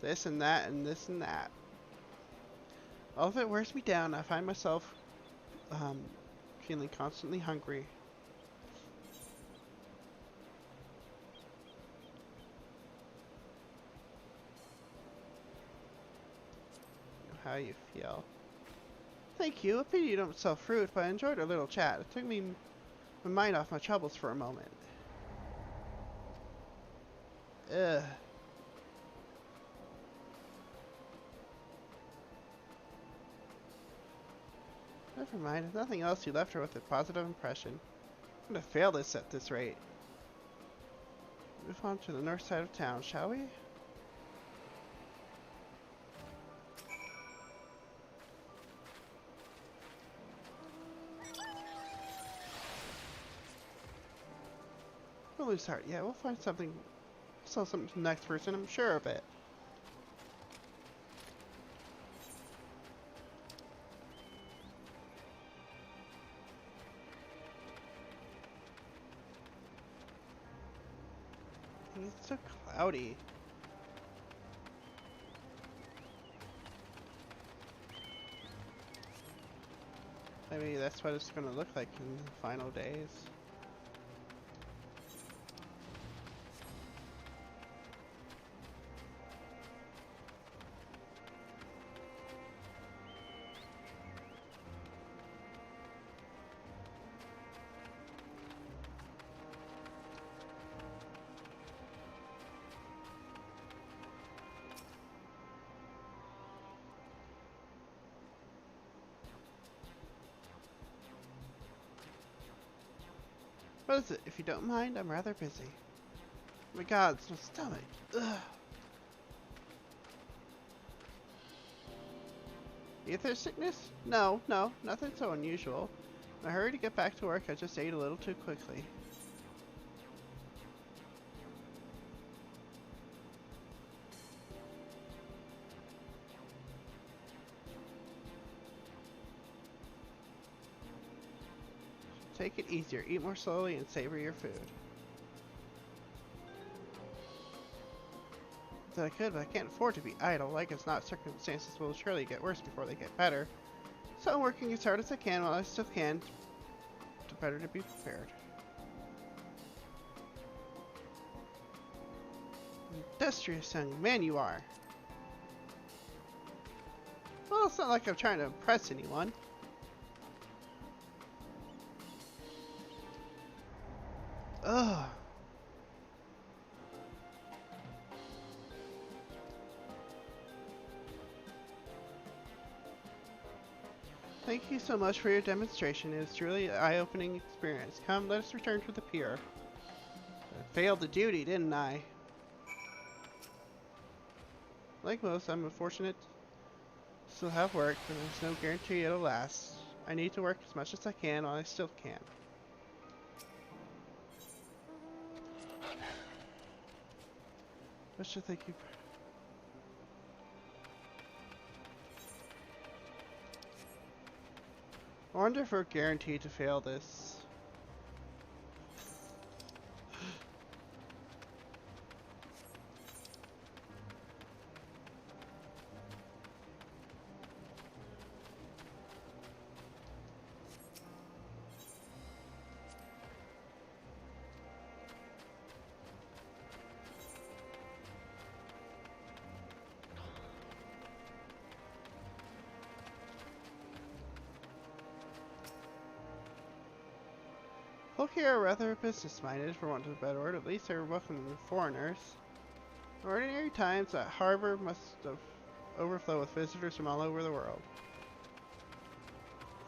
this and that and this and that. All of it wears me down. I find myself feeling constantly hungry. How you feel? Thank you. A pity you don't sell fruit, but I enjoyed our little chat. It took me my mind off my troubles for a moment. Ugh. Never mind. If nothing else, you left her with a positive impression. I'm gonna fail this at this rate. Move on to the north side of town, shall we? We'll lose heart. Yeah, we'll find something. Sell something to the next person, I'm sure of it. It's so cloudy. Maybe that's what it's going to look like in the final days. What is it? If you don't mind, I'm rather busy. Oh my god, it's my stomach. Ugh. Aether sickness? No, nothing so unusual. In a hurry to get back to work, I just ate a little too quickly. Take it easier, eat more slowly, and savor your food. That I could, but I can't afford to be idle. Like it's not, circumstances will surely get worse before they get better. So I'm working as hard as I can while I still can, to better to be prepared. Industrious young man you are. Well, it's not like I'm trying to impress anyone. Ugh. Thank you so much for your demonstration. It was truly an eye-opening experience. Come, let us return to the pier. I failed the duty, didn't I? Like most, I'm unfortunate to still have work, but there's no guarantee it'll last. I need to work as much as I can while I still can. What should thank you for? I wonder if we're guaranteed to fail this. Folk here are rather business-minded, for want of a better word. At least they're welcoming foreigners. In ordinary times, that harbor must have overflow with visitors from all over the world.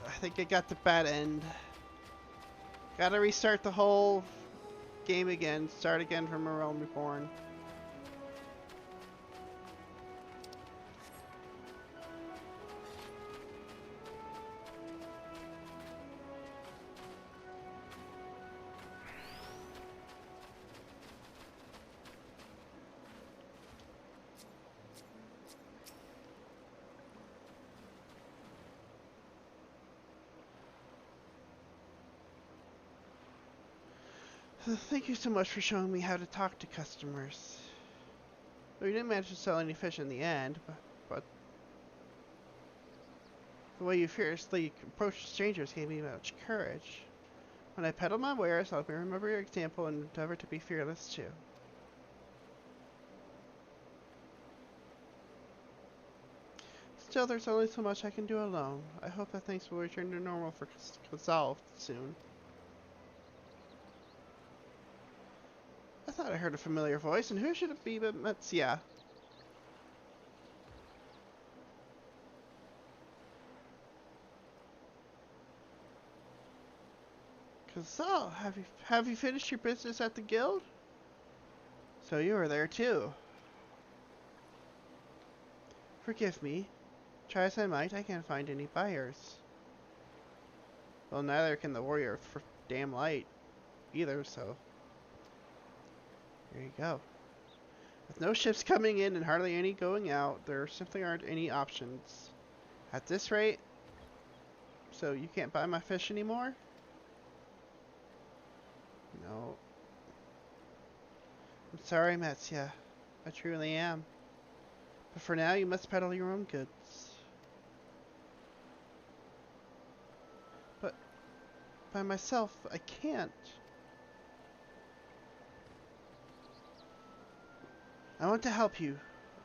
I think it got the bad end. Gotta restart the whole game again. Start again from a realm reborn. Thank you so much for showing me how to talk to customers. We didn't manage to sell any fish in the end, but The way you fearlessly approach strangers gave me much courage. When I peddle my wares, I'll remember your example and endeavor to be fearless too. Still, there's only so much I can do alone. I hope that things will return to normal for Kazal soon. I thought I heard a familiar voice, and who should it be but Metsia? Kazal, have you finished your business at the guild? So you were there too. Forgive me. Try as I might, I can't find any buyers. Well, neither can the warrior for damn light either, so there you go. With no ships coming in and hardly any going out, there simply aren't any options. At this rate, so you can't buy my fish anymore? No. I'm sorry, Metsia. I truly am. But for now, you must peddle your own goods. But by myself, I can't. I want to help you.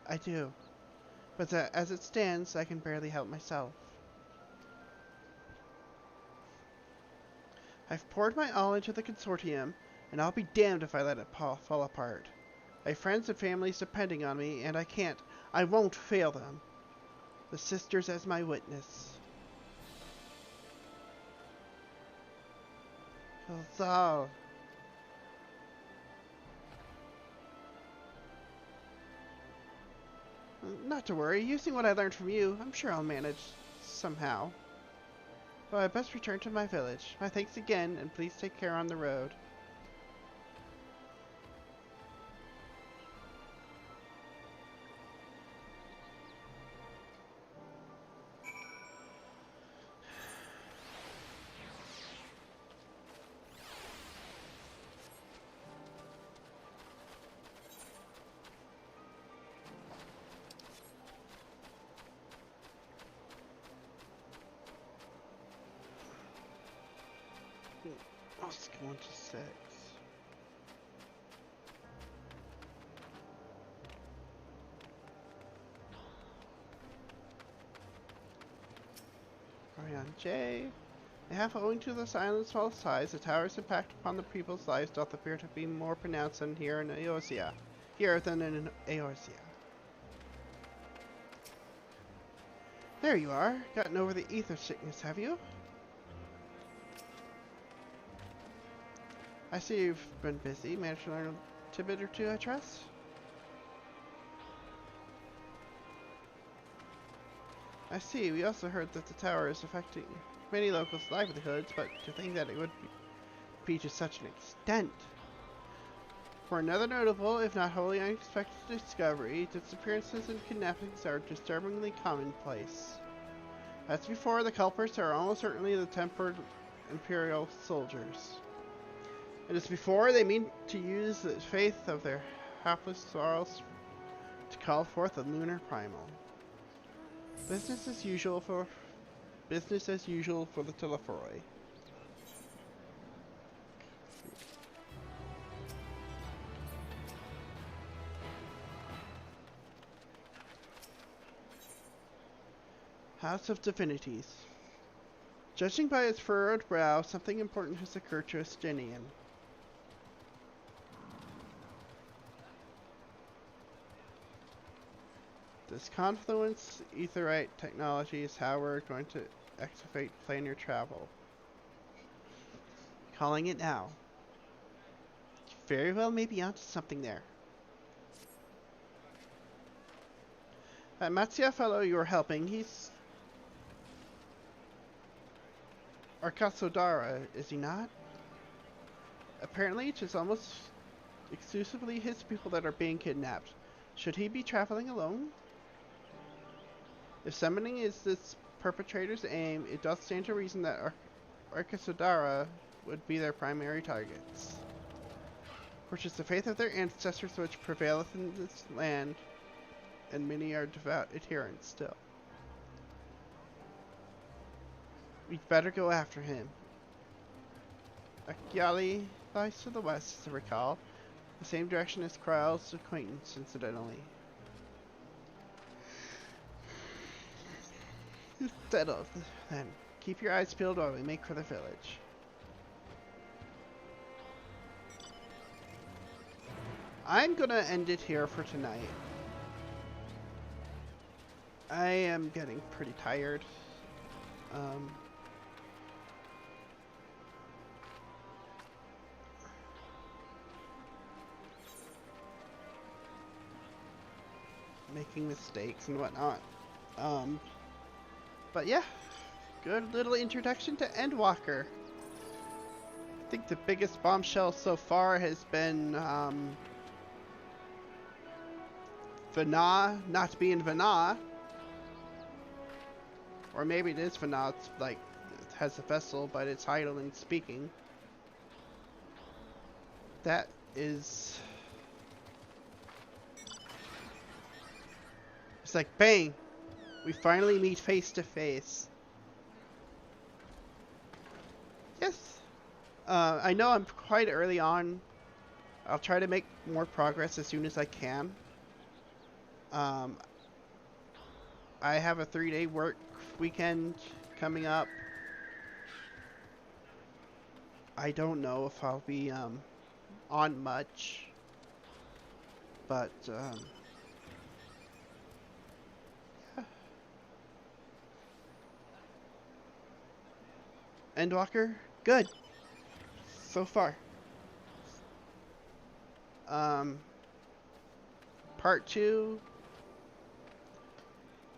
I do. But as it stands, I can barely help myself. I've poured my all into the consortium, and I'll be damned if I let it fall apart. I have friends and families depending on me, and I won't fail them. The sisters as my witness. Kazal. Not to worry, using what I learned from you, I'm sure I'll manage somehow. Well, I best return to my village. My thanks again, and please take care on the road. Let's go on to 6. On J. Half owing to this island's small size, the tower's impact upon the people's lives doth appear to be more pronounced than here in Eorzea. There you are. Gotten over the ether sickness, have you? I see you've been busy. Managed to learn a tidbit or two, I trust? I see. We also heard that the tower is affecting many locals' livelihoods, but to think that it would be to such an extent. For another notable, if not wholly unexpected discovery, disappearances and kidnappings are disturbingly commonplace. As before, the culprits are almost certainly the tempered Imperial soldiers. And as before, they mean to use the faith of their hapless sorrows to call forth a lunar primal. Business as usual for the Telephoroi. House of Divinities. Judging by his furrowed brow, something important has occurred to Estinian. This confluence aetherite technology is how we're going to activate planar travel. Calling it now. Very well, maybe onto something there. That Matsuya fellow you were helping, he's Arkasodara, is he not? Apparently, it is almost exclusively his people that are being kidnapped. Should he be traveling alone? If summoning is this perpetrator's aim, it does stand to reason that Arkasodara would be their primary targets. Which is the faith of their ancestors which prevaileth in this land, and many are devout adherents still. We'd better go after him. Akyali lies to the west, as I recall. The same direction as Kryle's acquaintance, incidentally. Settled, then. Keep your eyes peeled while we make for the village. I'm gonna end it here for tonight. I am getting pretty tired. Making mistakes and whatnot. But yeah, good little introduction to Endwalker. I think the biggest bombshell so far has been Vana not being Vana. Or maybe it is Vana, it's like, it has a vessel, but it's idle and speaking. That is... It's like, bang! We finally meet face to face. Yes. I know I'm quite early on. I'll try to make more progress as soon as I can. I have a 3-day work weekend coming up. I don't know if I'll be on much, but yeah. Endwalker, good so far. Part 2.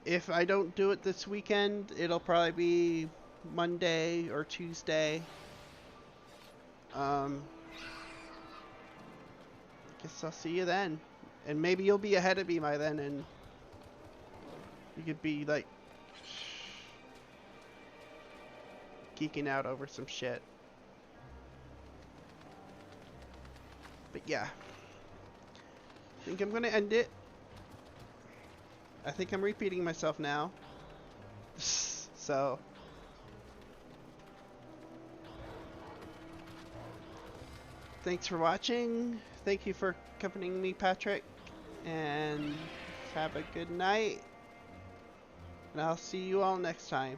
If I don't do it this weekend, it'll probably be Monday or Tuesday. Guess I'll see you then. And maybe you'll be ahead of me by then, and you could be like geeking out over some shit. But yeah, I think I'm gonna end it. I think I'm repeating myself now. So thanks for watching. Thank you for accompanying me, Patrick, and have a good night. And I'll see you all next time.